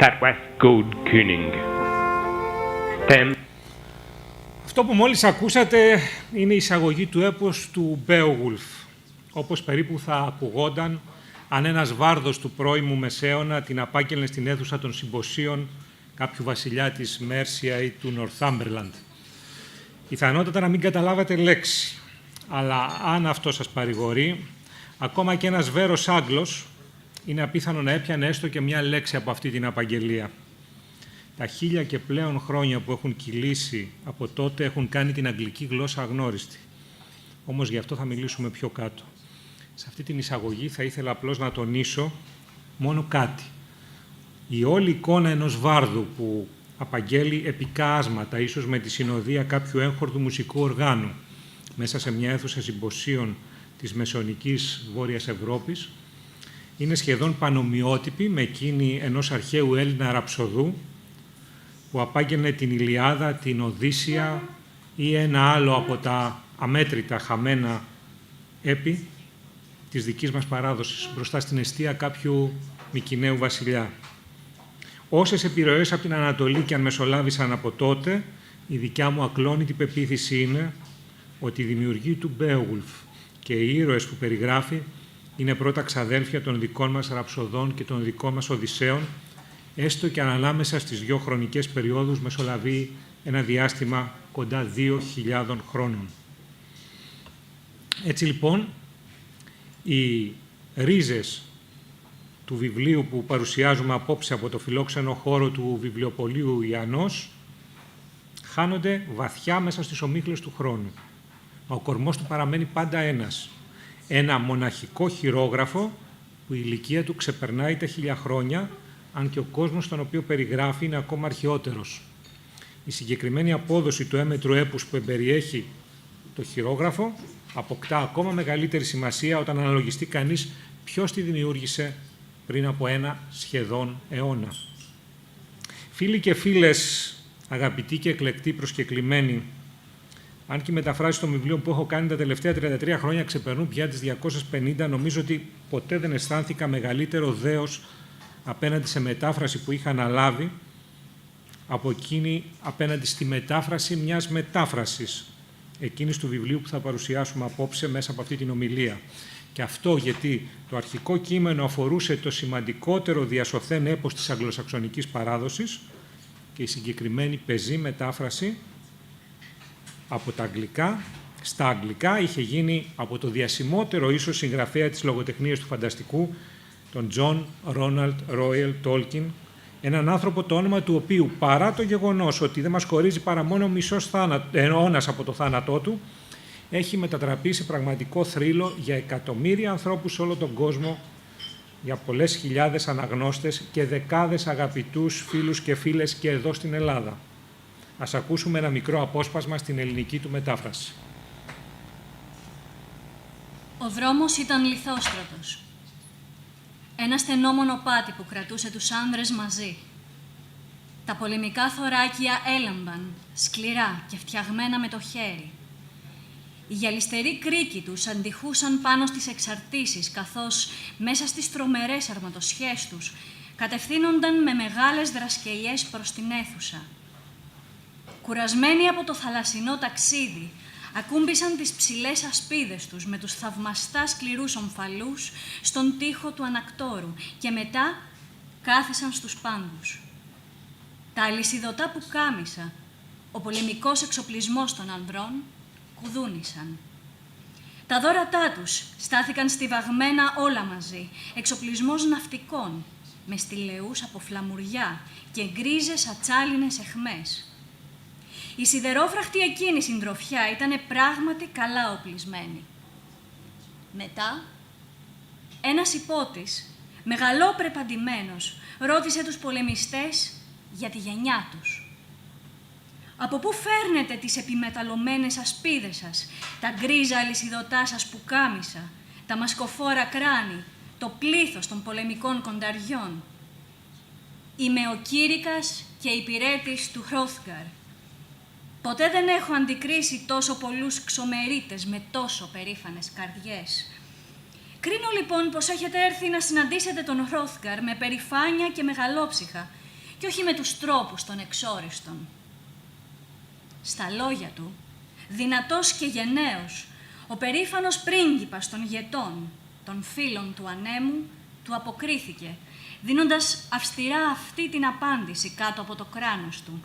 that was good kunning. Αυτό που μόλις ακούσατε είναι η εισαγωγή του έπος του Μπέογουλφ, όπως περίπου θα ακουγόταν αν ένας βάρδος του πρώιμου Μεσαίωνα την απάκελνε στην αίθουσα των Συμποσίων κάποιου βασιλιά της Μέρσια ή του Νορθάμπερλαντ. Πιθανότατα να μην καταλάβατε λέξη, αλλά αν αυτό σας παρηγορεί, ακόμα και ένας βέρος Άγγλος είναι απίθανο να έπιανε έστω και μια λέξη από αυτή την απαγγελία. Τα 1000 και πλέον χρόνια που έχουν κυλήσει από τότε έχουν κάνει την αγγλική γλώσσα αγνώριστη. Όμως γι' αυτό θα μιλήσουμε πιο κάτω. Σε αυτή την εισαγωγή θα ήθελα απλώς να τονίσω μόνο κάτι. Η όλη εικόνα ενός βάρδου που απαγγέλει επικά άσματα, ίσως με τη συνοδεία κάποιου έγχορδου μουσικού οργάνου, μέσα σε μια αίθουσα συμποσίων της μεσαιωνικής Βόρειας Ευρώπης, είναι σχεδόν πανομοιότυπη με εκείνη ενός αρχαίου Έλληνα ραψοδού που απάγγελνε την Ηλιάδα, την Οδύσσια ή ένα άλλο από τα αμέτρητα χαμένα έπι της δικής μας παράδοσης μπροστά στην εστία κάποιου Μικηναίου βασιλιά. Όσες επιρροές από την Ανατολή και αν μεσολάβησαν από τότε, η δικιά μου ακλόνητη πεποίθηση είναι ότι οι δημιουργοί του Μπέογουλφ και οι ήρωες που περιγράφει είναι πρώτα ξαδέλφια των δικών μας ραψοδών και των δικών μας Οδυσσέων, έστω και αν ανάμεσα στις δύο χρονικές περιόδους μεσολαβεί ένα διάστημα κοντά 2.000 χρόνων. Έτσι λοιπόν, οι ρίζες του βιβλίου που παρουσιάζουμε απόψε από το φιλόξενο χώρο του βιβλιοπωλείου IANOS χάνονται βαθιά μέσα στις ομίχλες του χρόνου. Ο κορμός του παραμένει πάντα ένας. Ένα μοναχικό χειρόγραφο που η ηλικία του ξεπερνάει τα 1.000 χρόνια, αν και ο κόσμος στον οποίο περιγράφει είναι ακόμα αρχαιότερος. Η συγκεκριμένη απόδοση του έμετρου έπους που εμπεριέχει το χειρόγραφο αποκτά ακόμα μεγαλύτερη σημασία όταν αναλογιστεί κανείς ποιος τη δημιούργησε πριν από ένα σχεδόν αιώνα. Φίλοι και φίλες, αγαπητοί και εκλεκτοί προσκεκλημένοι, αν και οι μεταφράσεις των βιβλίων που έχω κάνει τα τελευταία 33 χρόνια ξεπερνούν πια τις 250, νομίζω ότι ποτέ δεν αισθάνθηκα μεγαλύτερο δέος απέναντι σε μετάφραση που είχα αναλάβει από εκείνη απέναντι στη μετάφραση μιας μετάφρασης εκείνης του βιβλίου που θα παρουσιάσουμε απόψε μέσα από αυτή την ομιλία. Και αυτό γιατί το αρχικό κείμενο αφορούσε το σημαντικότερο διασωθέν έπος της αγγλοσαξονικής παράδοσης και η συγκεκριμένη πεζή μετάφραση από τα αγγλικά στα αγγλικά είχε γίνει από το διασημότερο ίσως συγγραφέα της λογοτεχνίας του φανταστικού, τον J.R.R Τόλκιν, έναν άνθρωπο το όνομα του οποίου, παρά το γεγονός ότι δεν μας χωρίζει παρά μόνο μισός αιώνας από το θάνατό του, έχει μετατραπεί σε πραγματικό θρύλο για εκατομμύρια ανθρώπους σε όλο τον κόσμο, για πολλές χιλιάδες αναγνώστες και δεκάδες αγαπητούς φίλους και φίλες και εδώ στην Ελλάδα. Ας ακούσουμε ένα μικρό απόσπασμα στην ελληνική του μετάφραση. Ο δρόμος ήταν λιθόστρωτος. Ένα στενό μονοπάτι που κρατούσε τους άνδρες μαζί. Τα πολεμικά θωράκια έλαμπαν, σκληρά και φτιαγμένα με το χέρι. Οι γυαλιστεροί κρίκοι τους αντιχούσαν πάνω στις εξαρτήσεις, καθώς μέσα στις τρομερές αρματοσιές τους κατευθύνονταν με μεγάλες δρασκελιές προς την αίθουσα. Κουρασμένοι από το θαλασσινό ταξίδι, ακούμπησαν τις ψηλές ασπίδες τους με τους θαυμαστά σκληρούς ομφαλούς στον τοίχο του ανακτόρου και μετά κάθισαν στους πάγκους. Τα αλυσιδωτά πουκάμισα, ο πολεμικός εξοπλισμός των ανδρών, κουδούνισαν. Τα δώρατά τους στάθηκαν στιβαγμένα όλα μαζί, εξοπλισμός ναυτικών, με στυλαιούς από φλαμουριά και γκρίζες ατσάλινες αιχμές. Η σιδερόφραχτη εκείνη συντροφιά ήταν πράγματι καλά οπλισμένη. Μετά, ένας υπότης, μεγαλόπρεπαντημένος, ρώτησε τους πολεμιστές για τη γενιά τους. «Από πού φέρνετε τις επιμεταλλωμένες ασπίδες σας, τα γκρίζα αλυσιδωτά σας πουκάμισα, τα μασκοφόρα κράνη, το πλήθος των πολεμικών κονταριών?» «Είμαι ο Κήρυκας και υπηρέτης του Χρώθγκαρ. Ποτέ δεν έχω αντικρίσει τόσο πολλούς ξομερίτες με τόσο περήφανες καρδιές. Κρίνω λοιπόν πως έχετε έρθει να συναντήσετε τον Χρώθγκαρ με περηφάνεια και μεγαλόψυχα και όχι με τους τρόπους των εξόριστων». Στα λόγια του, δυνατός και γενναίος, ο περήφανος πρίγκιπας των γετών, των φίλων του ανέμου, του αποκρίθηκε, δίνοντας αυστηρά αυτή την απάντηση κάτω από το κράνος του.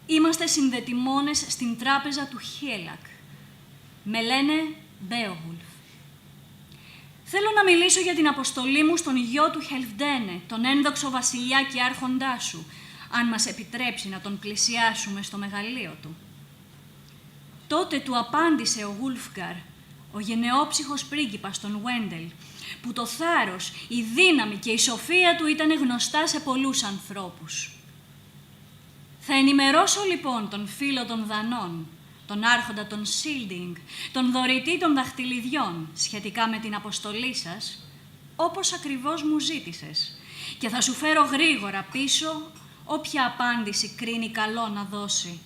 «Είμαστε συνδετημόνες στην τράπεζα του Χέλακ. Με λένε Μπέογουλφ. Θέλω να μιλήσω για την αποστολή μου στον γιο του Χελφντένε, τον ένδοξο βασιλιά και άρχοντά σου, αν μας επιτρέψει να τον πλησιάσουμε στο μεγαλείο του». Τότε του απάντησε ο Γουλφγκαρ, ο γενναιόψυχος πρίγκιπας των Βέντελ, που το θάρρος, η δύναμη και η σοφία του ήταν γνωστά σε πολλούς ανθρώπους. Θα ενημερώσω λοιπόν τον φίλο των Δανών, τον άρχοντα των Σίλντινγκ, τον δωρητή των δαχτυλιδιών, σχετικά με την αποστολή σας, όπως ακριβώς μου ζήτησες, και θα σου φέρω γρήγορα πίσω όποια απάντηση κρίνει καλό να δώσει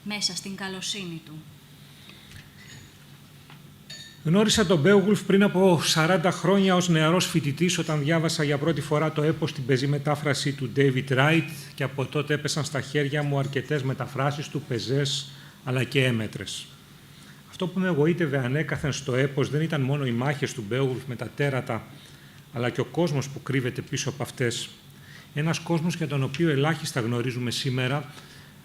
μέσα στην καλοσύνη του. Γνώρισα τον Μπέογουλφ πριν από 40 χρόνια ως νεαρός φοιτητής, όταν διάβασα για πρώτη φορά το έπος στην πεζή μετάφραση του J.R.R. και από τότε έπεσαν στα χέρια μου αρκετές μεταφράσεις του, πεζές αλλά και έμετρες. Αυτό που με εγωίτευε ανέκαθεν στο έπος δεν ήταν μόνο οι μάχες του Μπέογουλφ με τα τέρατα, αλλά και ο κόσμος που κρύβεται πίσω από αυτές. Ένας κόσμος για τον οποίο ελάχιστα γνωρίζουμε σήμερα,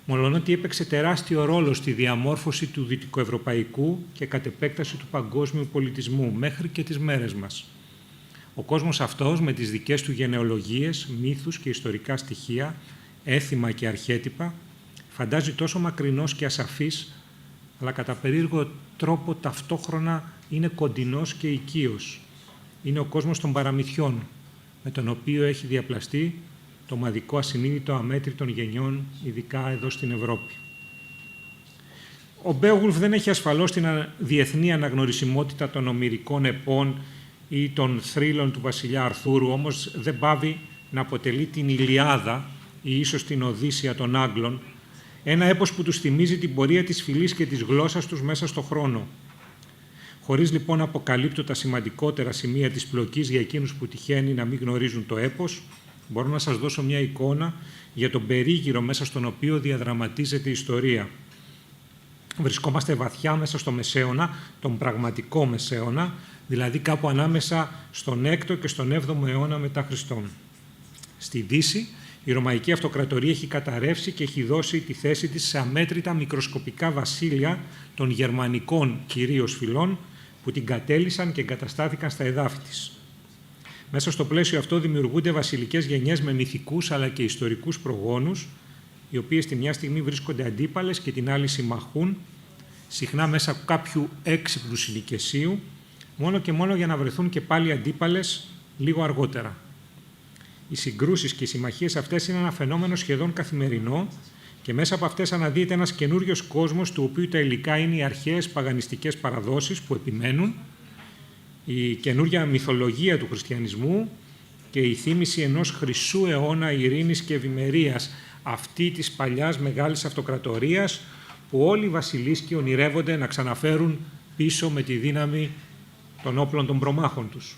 μολονότι έπαιξε τεράστιο ρόλο στη διαμόρφωση του δυτικοευρωπαϊκού και κατ' επέκταση του παγκόσμιου πολιτισμού μέχρι και τις μέρες μας. Ο κόσμος αυτός, με τις δικές του γενεολογίες, μύθους και ιστορικά στοιχεία, έθιμα και αρχέτυπα, φαντάζει τόσο μακρινός και ασαφής, αλλά κατά περίεργο τρόπο ταυτόχρονα είναι κοντινός και οικείος. Είναι ο κόσμος των παραμυθιών, με τον οποίο έχει διαπλαστεί το ομαδικό ασυνείδητο αμέτρητων γενιών, ειδικά εδώ στην Ευρώπη. Ο Μπέογουλφ δεν έχει ασφαλώς την διεθνή αναγνωρισιμότητα των ομηρικών επών ή των θρύλων του βασιλιά Αρθούρου, όμως δεν πάβει να αποτελεί την Ιλιάδα ή ίσως την Οδύσσεια των Άγγλων, ένα έπος που τους θυμίζει την πορεία της φυλής και της γλώσσας τους μέσα στο χρόνο. Χωρίς λοιπόν να αποκαλύπτω τα σημαντικότερα σημεία της πλοκής για εκείνους που τυχαίνει να μην γνωρίζουν το έπος, μπορώ να σας δώσω μια εικόνα για τον περίγυρο μέσα στον οποίο διαδραματίζεται η ιστορία. Βρισκόμαστε βαθιά μέσα στο Μεσαίωνα, τον πραγματικό Μεσαίωνα, δηλαδή κάπου ανάμεσα στον 6ο και στον 7ο αιώνα μετά Χριστόν. Στη Δύση, η Ρωμαϊκή Αυτοκρατορία έχει καταρρεύσει και έχει δώσει τη θέση της σε αμέτρητα μικροσκοπικά βασίλεια των γερμανικών κυρίως φυλών που την κατέλυσαν και εγκαταστάθηκαν στα εδάφη της. Μέσα στο πλαίσιο αυτό δημιουργούνται βασιλικές γενιές με μυθικούς αλλά και ιστορικούς προγόνους, οι οποίες τη μια στιγμή βρίσκονται αντίπαλες και την άλλη συμμαχούν, συχνά μέσα κάποιου έξυπνου συνοικεσίου, μόνο και μόνο για να βρεθούν και πάλι αντίπαλες λίγο αργότερα. Οι συγκρούσεις και οι συμμαχίες αυτές είναι ένα φαινόμενο σχεδόν καθημερινό και μέσα από αυτές αναδύεται ένας καινούριος κόσμος, του οποίου τα υλικά είναι οι αρχαίες παγανιστικές παραδόσεις που επιμένουν, η καινούρια μυθολογία του χριστιανισμού και η θύμηση ενός χρυσού αιώνα ειρήνης και ευημερίας, αυτή της παλιάς μεγάλης αυτοκρατορίας που όλοι οι βασιλίσκοι ονειρεύονται να ξαναφέρουν πίσω με τη δύναμη των όπλων των προμάχων τους.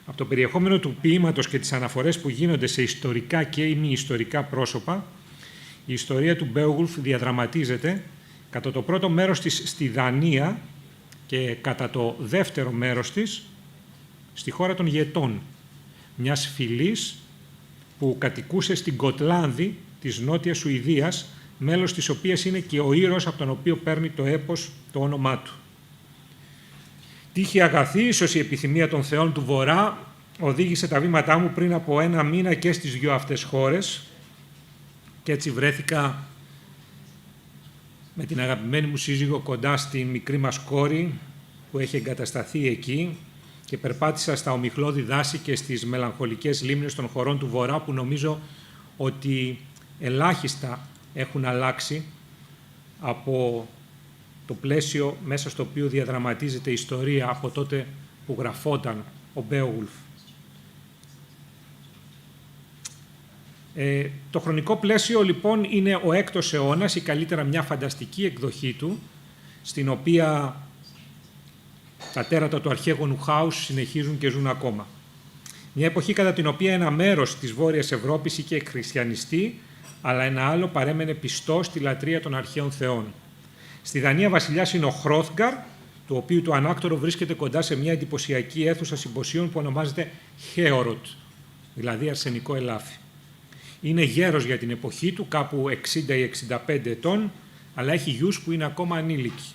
Από το περιεχόμενο του ποίηματος και τις αναφορές που γίνονται σε ιστορικά και ημι-ιστορικά πρόσωπα, η ιστορία του Μπέογουλφ διαδραματίζεται κατά το πρώτο μέρος της στη Δανία και κατά το δεύτερο μέρος της στη χώρα των Γετών, μιας φυλής που κατοικούσε στην Γκοτλάνδη της Νότιας Σουηδίας, μέλος της οποίας είναι και ο ήρωας από τον οποίο παίρνει το έπος το όνομά του. Τύχη αγαθή, ίσως η επιθυμία των θεών του Βορρά, οδήγησε τα βήματά μου πριν από 1 μήνα και στις 2 αυτές χώρες και έτσι βρέθηκα με την αγαπημένη μου σύζυγο κοντά στη μικρή μας κόρη που έχει εγκατασταθεί εκεί και περπάτησα στα ομιχλώδη δάση και στις μελαγχολικές λίμνες των χωρών του Βορρά που νομίζω ότι ελάχιστα έχουν αλλάξει από το πλαίσιο μέσα στο οποίο διαδραματίζεται η ιστορία από τότε που γραφόταν ο Μπέογουλφ. Το χρονικό πλαίσιο λοιπόν είναι ο 6ος αιώνας ή καλύτερα μια φανταστική εκδοχή του, στην οποία τα τέρατα του αρχαίγονου χάους συνεχίζουν και ζουν ακόμα. Μια εποχή κατά την οποία ένα μέρος της Βόρειας Ευρώπης είχε χριστιανιστεί, αλλά ένα άλλο παρέμενε πιστό στη λατρεία των αρχαίων θεών. Στη Δανία βασιλιάς είναι ο Χρώθγκαρ, του οποίου το ανάκτορο βρίσκεται κοντά σε μια εντυπωσιακή αίθουσα συμποσίων που ονομάζεται Χέοροτ, δηλαδή αρσενικό ελάφι. Είναι γέρος για την εποχή του, κάπου 60 ή 65 ετών, αλλά έχει γιους που είναι ακόμα ανήλικοι.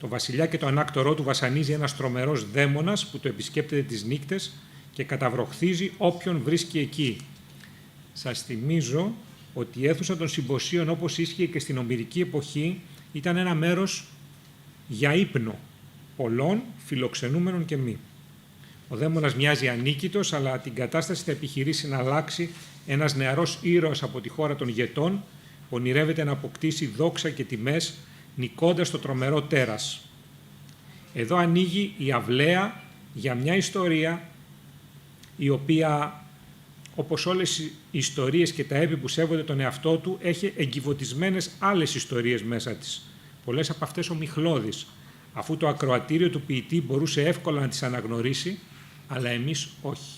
Το βασιλιά και το ανάκτορό του βασανίζει ένας τρομερός δαίμονας που το επισκέπτεται τις νύκτες και καταβροχθίζει όποιον βρίσκει εκεί. Σας θυμίζω ότι η αίθουσα των συμποσίων, όπως ίσχυε και στην ομηρική εποχή, ήταν ένα μέρος για ύπνο πολλών φιλοξενούμενων και μη. Ο δαίμονας μοιάζει ανίκητος, αλλά την κατάσταση θα επιχειρήσει να αλλάξει ένας νεαρός ήρωας από τη χώρα των Γετών, ονειρεύεται να αποκτήσει δόξα και τιμές, νικώντας το τρομερό τέρας. Εδώ ανοίγει η αυλαία για μια ιστορία η οποία, όπως όλες οι ιστορίες και τα έπι που σέβονται τον εαυτό του, έχει εγκυβωτισμένες άλλες ιστορίες μέσα της. Πολλές από αυτές ομιχλώδεις, αφού το ακροατήριο του ποιητή μπορούσε εύκολα να τις αναγνωρίσει, αλλά εμείς όχι.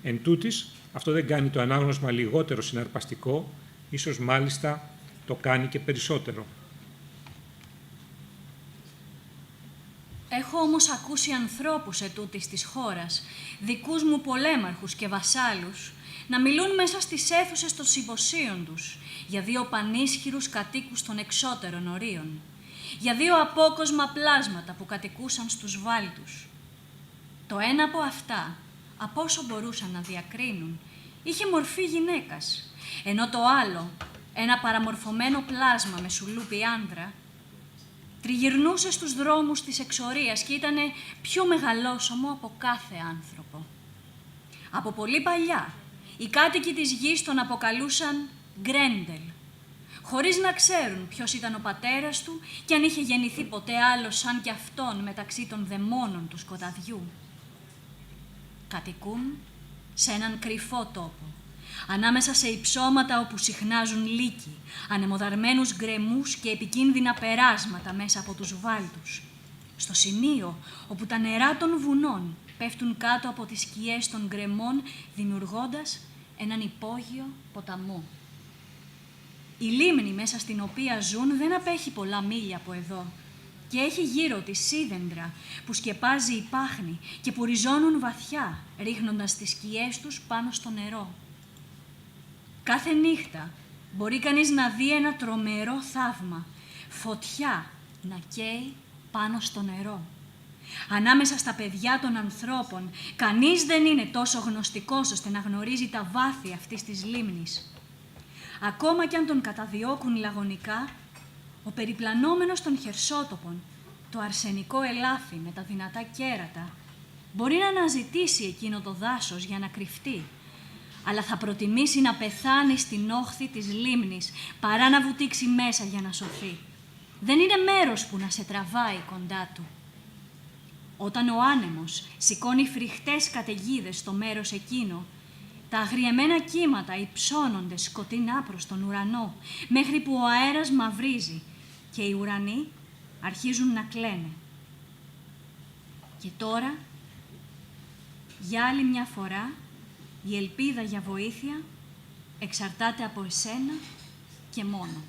Εν τούτης, αυτό δεν κάνει το ανάγνωσμα λιγότερο συναρπαστικό, ίσως μάλιστα το κάνει και περισσότερο. Έχω όμως ακούσει ανθρώπους ετούτης της χώρας, δικούς μου πολέμαρχους και βασάλους, να μιλούν μέσα στις αίθουσες των συμποσίων τους για δύο πανίσχυρους κατοίκους των εξώτερων ορίων, για δύο απόκοσμα πλάσματα που κατοικούσαν στους βάλτους. Το ένα από αυτά, από όσο μπορούσαν να διακρίνουν, είχε μορφή γυναίκας, ενώ το άλλο, ένα παραμορφωμένο πλάσμα με σουλούπι άνδρα, τριγυρνούσε στους δρόμους της εξορίας και ήταν πιο μεγαλόσωμο από κάθε άνθρωπο. Από πολύ παλιά, οι κάτοικοι της γης τον αποκαλούσαν Γκρέντελ, χωρίς να ξέρουν ποιος ήταν ο πατέρας του και αν είχε γεννηθεί ποτέ άλλος σαν κι αυτόν μεταξύ των δαιμόνων του σκοταδιού. Κατοικούν σε έναν κρυφό τόπο, ανάμεσα σε υψώματα όπου συχνάζουν λύκοι, ανεμοδαρμένους γκρεμούς και επικίνδυνα περάσματα μέσα από τους βάλτους, στο σημείο όπου τα νερά των βουνών πέφτουν κάτω από τις σκιές των γκρεμών, δημιουργώντας έναν υπόγειο ποταμό. Η λίμνη μέσα στην οποία ζουν δεν απέχει πολλά μίλια από εδώ και έχει γύρω της σίδεντρα που σκεπάζει η πάχνη και που ριζώνουν βαθιά, ρίχνοντας τις σκιές τους πάνω στο νερό. Κάθε νύχτα μπορεί κανείς να δει ένα τρομερό θαύμα, φωτιά να καίει πάνω στο νερό. Ανάμεσα στα παιδιά των ανθρώπων, κανείς δεν είναι τόσο γνωστικός ώστε να γνωρίζει τα βάθη αυτής της λίμνης. Ακόμα κι αν τον καταδιώκουν λαγωνικά, ο περιπλανόμενος των χερσότοπων, το αρσενικό ελάφι με τα δυνατά κέρατα, μπορεί να αναζητήσει εκείνο το δάσος για να κρυφτεί, αλλά θα προτιμήσει να πεθάνει στην όχθη της λίμνης παρά να βουτήξει μέσα για να σωθεί. Δεν είναι μέρος που να σε τραβάει κοντά του. Όταν ο άνεμος σηκώνει φρικτές καταιγίδες στο μέρος εκείνο, τα αγριεμένα κύματα υψώνονται σκοτεινά προς τον ουρανό, μέχρι που ο αέρας μαυρίζει και οι ουρανοί αρχίζουν να κλαίνε. Και τώρα, για άλλη μια φορά, η ελπίδα για βοήθεια εξαρτάται από εσένα και μόνο.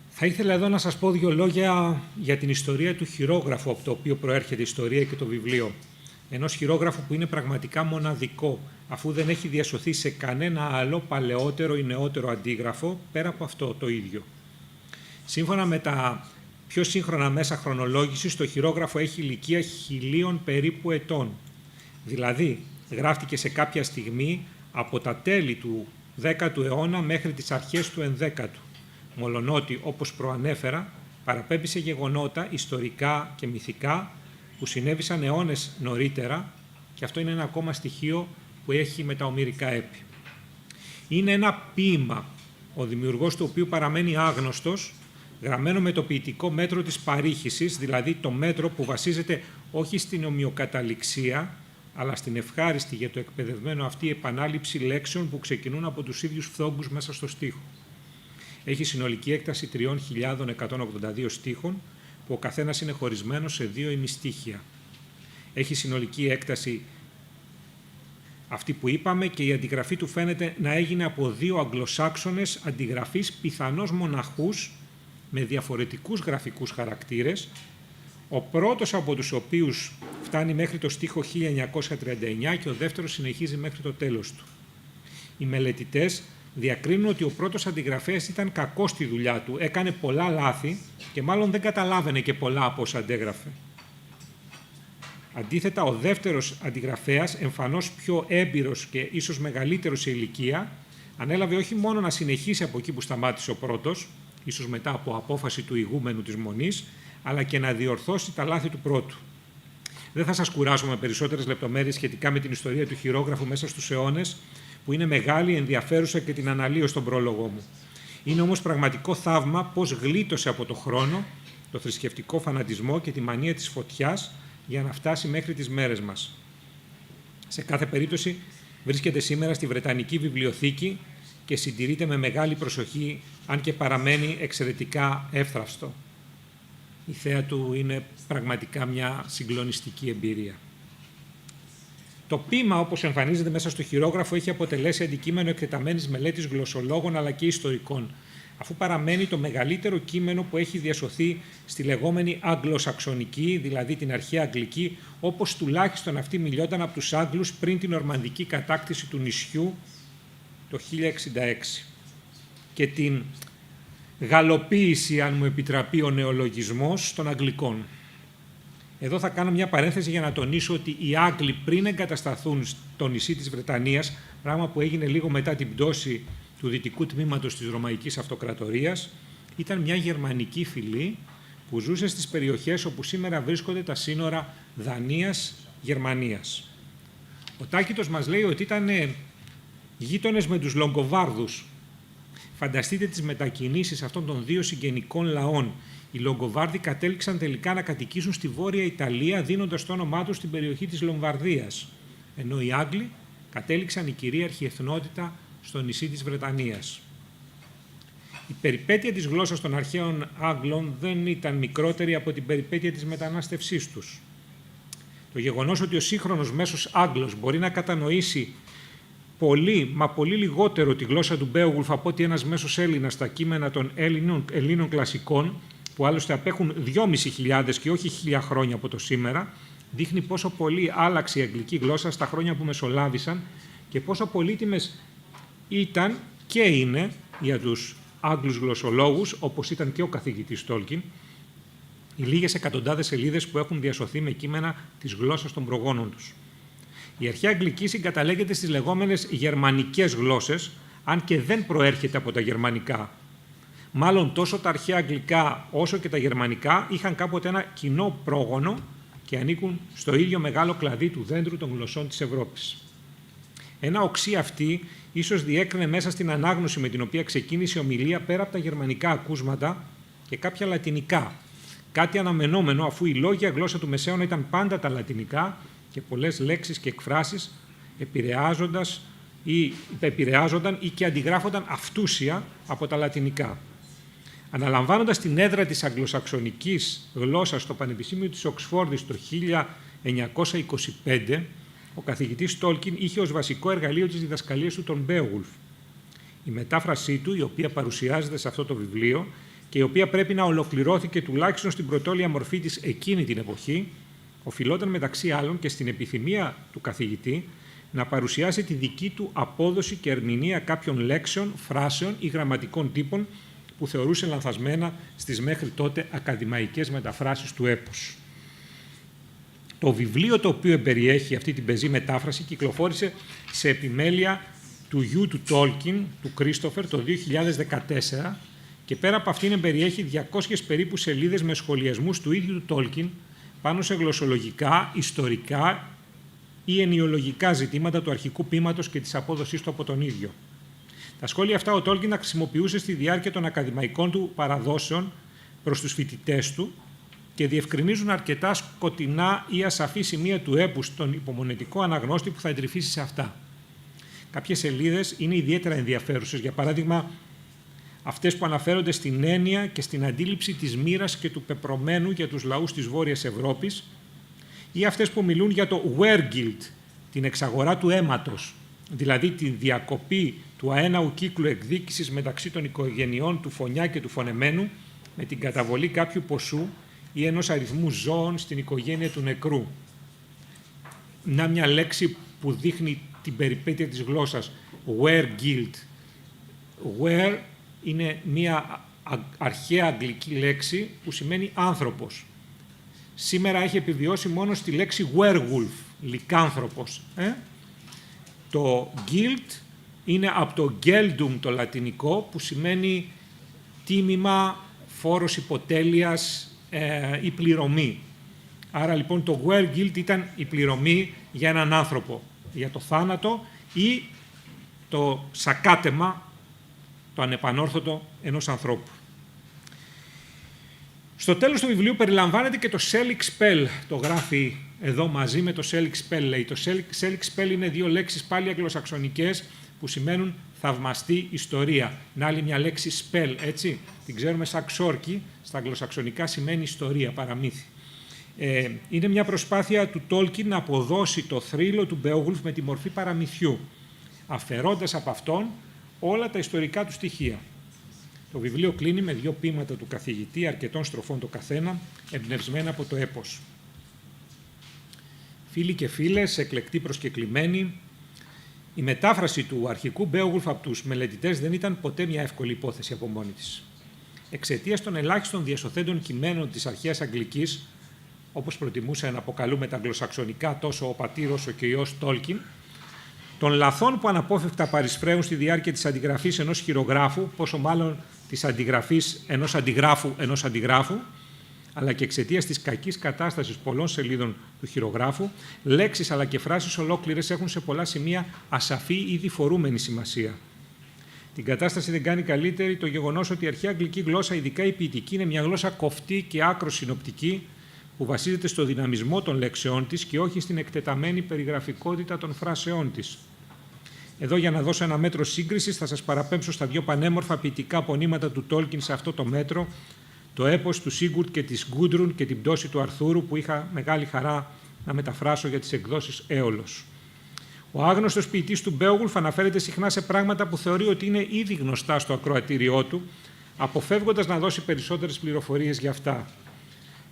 Θα ήθελα εδώ να σας πω δύο λόγια για την ιστορία του χειρόγραφου από το οποίο προέρχεται η ιστορία και το βιβλίο. Ενός χειρόγραφου που είναι πραγματικά μοναδικό, αφού δεν έχει διασωθεί σε κανένα άλλο παλαιότερο ή νεότερο αντίγραφο, πέρα από αυτό το ίδιο. Σύμφωνα με τα πιο σύγχρονα μέσα χρονολόγησης, το χειρόγραφο έχει ηλικία 1000 περίπου ετών. Δηλαδή, γράφτηκε σε κάποια στιγμή από τα τέλη του 10ου αιώνα μέχρι τις αρχές του 11ου. Μολονότι, όπως προανέφερα, παραπέμπει σε γεγονότα ιστορικά και μυθικά που συνέβησαν αιώνες νωρίτερα και αυτό είναι ένα ακόμα στοιχείο που έχει με τα ομηρικά έπι. Είναι ένα ποίημα, ο δημιουργός του οποίου παραμένει άγνωστος, γραμμένο με το ποιητικό μέτρο της παρήχησης, δηλαδή το μέτρο που βασίζεται όχι στην ομοιοκαταληξία, αλλά στην ευχάριστη για το εκπαιδευμένο αυτή επανάληψη λέξεων που ξεκινούν από τους ίδιους φθόγκους μέσα στο στίχο. Έχει συνολική έκταση 3.182 στίχων, που ο καθένας είναι χωρισμένος σε 2 ημιστίχια. Έχει συνολική έκταση αυτή που είπαμε και η αντιγραφή του φαίνεται να έγινε από 2 Αγγλοσάξονες αντιγραφείς, πιθανώς μοναχούς, με διαφορετικούς γραφικούς χαρακτήρες, ο πρώτος από τους οποίους φτάνει μέχρι το στίχο 1939 και ο δεύτερος συνεχίζει μέχρι το τέλος του. Οι μελετητές διακρίνουν ότι ο πρώτος αντιγραφέας ήταν κακός στη δουλειά του, έκανε πολλά λάθη και μάλλον δεν καταλάβαινε και πολλά από όσα αντέγραφε. Αντίθετα, ο δεύτερος αντιγραφέας, εμφανώς πιο έμπειρος και ίσως μεγαλύτερος σε ηλικία, ανέλαβε όχι μόνο να συνεχίσει από εκεί που σταμάτησε ο πρώτος, ίσως μετά από απόφαση του ηγούμενου της Μονής, αλλά και να διορθώσει τα λάθη του πρώτου. Δεν θα σας κουράσω με περισσότερες λεπτομέρειες σχετικά με την ιστορία του χειρόγραφου μέσα στους αιώνες, που είναι μεγάλη, ενδιαφέρουσα και την αναλύω στον πρόλογό μου. Είναι όμως πραγματικό θαύμα πώς γλίτωσε από το χρόνο, το θρησκευτικό φανατισμό και τη μανία της φωτιάς για να φτάσει μέχρι τις μέρες μας. Σε κάθε περίπτωση βρίσκεται σήμερα στη Βρετανική Βιβλιοθήκη και συντηρείται με μεγάλη προσοχή, αν και παραμένει εξαιρετικά εύθραυστο. Η θέα του είναι πραγματικά μια συγκλονιστική εμπειρία. Το ποίημα, όπως εμφανίζεται μέσα στο χειρόγραφο, έχει αποτελέσει αντικείμενο εκτεταμένης μελέτης γλωσσολόγων αλλά και ιστορικών, αφού παραμένει το μεγαλύτερο κείμενο που έχει διασωθεί στη λεγόμενη αγγλοσαξονική, δηλαδή την αρχαία αγγλική, όπως τουλάχιστον αυτή μιλιόταν από τους Άγγλους πριν την ορμανδική κατάκτηση του νησιού το 1066 και την γαλλοποίηση, αν μου επιτραπεί ο νεολογισμός, των Αγγλικών. Εδώ θα κάνω μια παρένθεση για να τονίσω ότι οι Άγγλοι πριν εγκατασταθούν στο νησί της Βρετανίας, πράγμα που έγινε λίγο μετά την πτώση του δυτικού τμήματος της Ρωμαϊκής Αυτοκρατορίας, ήταν μια γερμανική φυλή που ζούσε στις περιοχές όπου σήμερα βρίσκονται τα σύνορα Δανίας-Γερμανίας. Ο Τάκητος μας λέει ότι ήταν γείτονες με τους Λογκοβάρδους. Φανταστείτε τις μετακινήσεις αυτών των δύο συγγενικών λαών. Οι Λογκοβάρδοι κατέληξαν τελικά να κατοικήσουν στη Βόρεια Ιταλία, δίνοντας το όνομά τους στην περιοχή της Λομβαρδίας, ενώ οι Άγγλοι κατέληξαν η κυρίαρχη εθνότητα στο νησί της Βρετανίας. Η περιπέτεια της γλώσσας των αρχαίων Άγγλων δεν ήταν μικρότερη από την περιπέτεια της μετανάστευσής τους. Το γεγονός ότι ο σύγχρονος μέσος Άγγλος μπορεί να κατανοήσει πολύ, μα πολύ λιγότερο τη γλώσσα του Μπέογουλφ από ότι ένας μέσος Έλληνας στα κείμενα των Ελλήνων κλασικών, που άλλωστε απέχουν 2.500 και όχι 1.000 χρόνια από το σήμερα, δείχνει πόσο πολύ άλλαξε η αγγλική γλώσσα στα χρόνια που μεσολάβησαν και πόσο πολύτιμες ήταν και είναι για τους Άγγλους γλωσσολόγους, όπως ήταν και ο καθηγητής Τόλκιν, οι λίγες εκατοντάδες σελίδες που έχουν διασωθεί με κείμενα της γλώσσας των προγόνων τους. Η αρχαία αγγλική συγκαταλέγεται στις λεγόμενες γερμανικές γλώσσες, αν και δεν προέρχεται από τα γερμανικά. Μάλλον τόσο τα αρχαία αγγλικά όσο και τα γερμανικά είχαν κάποτε ένα κοινό πρόγονο και ανήκουν στο ίδιο μεγάλο κλαδί του δέντρου των γλωσσών της Ευρώπης. Ένα οξύ αυτή ίσως διέκρινε μέσα στην ανάγνωση με την οποία ξεκίνησε η ομιλία πέρα από τα γερμανικά ακούσματα και κάποια λατινικά. Κάτι αναμενόμενο, αφού η λόγια γλώσσα του Μεσαίωνα ήταν πάντα τα λατινικά και πολλές λέξεις και εκφράσεις επηρεάζονταν ή και αντιγράφονταν αυτούσια από τα λατινικά. Αναλαμβάνοντας την έδρα της αγγλοσαξονικής γλώσσας στο Πανεπιστήμιο της Οξφόρδης το 1925, ο καθηγητής Τόλκιν είχε ως βασικό εργαλείο της διδασκαλίας του τον Μπέογουλφ. Η μετάφρασή του, η οποία παρουσιάζεται σε αυτό το βιβλίο και η οποία πρέπει να ολοκληρώθηκε τουλάχιστον στην πρωτόλια μορφή της εκείνη την εποχή, οφειλόταν μεταξύ άλλων και στην επιθυμία του καθηγητή να παρουσιάσει τη δική του απόδοση και ερμηνεία κάποιων λέξεων, φράσεων ή γραμματικών τύπων που θεωρούσε λανθασμένα στις μέχρι τότε ακαδημαϊκές μεταφράσεις του έπους. Το βιβλίο το οποίο περιέχει αυτή την πεζή μετάφραση κυκλοφόρησε σε επιμέλεια του γιου του Τόλκιν, του Κρίστοφερ, το 2014 και πέρα από αυτήν περιέχει 200 περίπου σελίδες με σχολιασμούς του ίδιου του Τόλκιν πάνω σε γλωσσολογικά, ιστορικά ή ενιολογικά ζητήματα του αρχικού ποίηματος και της απόδοσής του από τον ίδιο. Τα σχόλια αυτά ο Τόλκιν τα χρησιμοποιούσε στη διάρκεια των ακαδημαϊκών του παραδόσεων προς τους φοιτητές του και διευκρινίζουν αρκετά σκοτεινά ή ασαφή σημεία του έπους στον υπομονετικό αναγνώστη που θα εντρυφήσει σε αυτά. Κάποιες σελίδες είναι ιδιαίτερα ενδιαφέρουσες, για παράδειγμα αυτές που αναφέρονται στην έννοια και στην αντίληψη της μοίρας και του πεπρωμένου για τους λαούς της Βόρειας Ευρώπης ή αυτές που μιλούν για το wergild, την εξαγορά του αίματος, δηλαδή τη διακοπή του αέναου κύκλου εκδίκησης μεταξύ των οικογενειών του φωνιά και του φωνεμένου με την καταβολή κάποιου ποσού ή ενός αριθμού ζώων στην οικογένεια του νεκρού. Να μια λέξη που δείχνει την περιπέτεια της γλώσσας, wergild. Were είναι μια αρχαία αγγλική λέξη που σημαίνει άνθρωπος. Σήμερα έχει επιβιώσει μόνο στη λέξη werewolf, λυκάνθρωπος. Το guild είναι από το geldum το λατινικό, που σημαίνει τίμημα, φόρος υποτέλειας ή πληρωμή. Άρα λοιπόν το wergild ήταν η πληρωμή για έναν άνθρωπο, για το θάνατο ή το σακάτεμα, το ανεπανόρθωτο ενός ανθρώπου. Στο τέλος του βιβλίου περιλαμβάνεται και το Selic Spell, το γράφει εδώ μαζί με το Selic Spell, λέει. Το Selic Spell είναι δύο λέξεις πάλι αγγλοσαξονικές που σημαίνουν θαυμαστή ιστορία. Είναι άλλη μια λέξη spell, έτσι, την ξέρουμε σαν ξόρκι, στα αγγλοσαξονικά σημαίνει ιστορία, παραμύθι. Είναι μια προσπάθεια του Τόλκιν να αποδώσει το θρύλο του Μπέογουλφ με τη μορφή παραμυθιού, αφαιρώντας από αυτόν όλα τα ιστορικά του στοιχεία. Το βιβλίο κλείνει με δύο ποίηματα του καθηγητή, αρκετών στροφών το καθένα, εμπνευσμένα από το έπος. Φίλοι και φίλες, εκλεκτοί προσκεκλημένοι, η μετάφραση του αρχικού Μπέογουλφ από τους μελετητές δεν ήταν ποτέ μια εύκολη υπόθεση από μόνη της. Εξαιτίας των ελάχιστων διασωθέντων κειμένων της αρχαίας Αγγλικής, όπως προτιμούσα να αποκαλούμε τα αγγλοσαξονικά τόσο ο πατήρ όσο και ο ιός Τόλκιν, των λαθών που αναπόφευκτα παρισφραίουν στη διάρκεια της αντιγραφής ενός χειρογράφου, πόσο μάλλον της αντιγραφής ενός αντιγράφου, αλλά και εξαιτίας της κακής κατάστασης πολλών σελίδων του χειρογράφου, λέξεις αλλά και φράσεις ολόκληρες έχουν σε πολλά σημεία ασαφή ή διφορούμενη σημασία. Την κατάσταση δεν κάνει καλύτερη το γεγονός ότι η αρχαία αγγλική γλώσσα, ειδικά η ποιητική, είναι μια γλώσσα κοφτή και άκρως συνοπτική, που βασίζεται στο δυναμισμό των λέξεών της και όχι στην εκτεταμένη περιγραφικότητα των φράσεών της. Εδώ, για να δώσω ένα μέτρο σύγκρισης, θα σας παραπέμψω στα δύο πανέμορφα ποιητικά απονήματα του Τόλκιν σε αυτό το μέτρο, το έπος του Σίγκουρτ και της Γκούντρουν και την πτώση του Αρθούρου, που είχα μεγάλη χαρά να μεταφράσω για τις εκδόσεις Αίολος. Ο άγνωστος ποιητής του Μπέογουλφ αναφέρεται συχνά σε πράγματα που θεωρεί ότι είναι ήδη γνωστά στο ακροατήριό του, αποφεύγοντας να δώσει περισσότερες πληροφορίες για αυτά.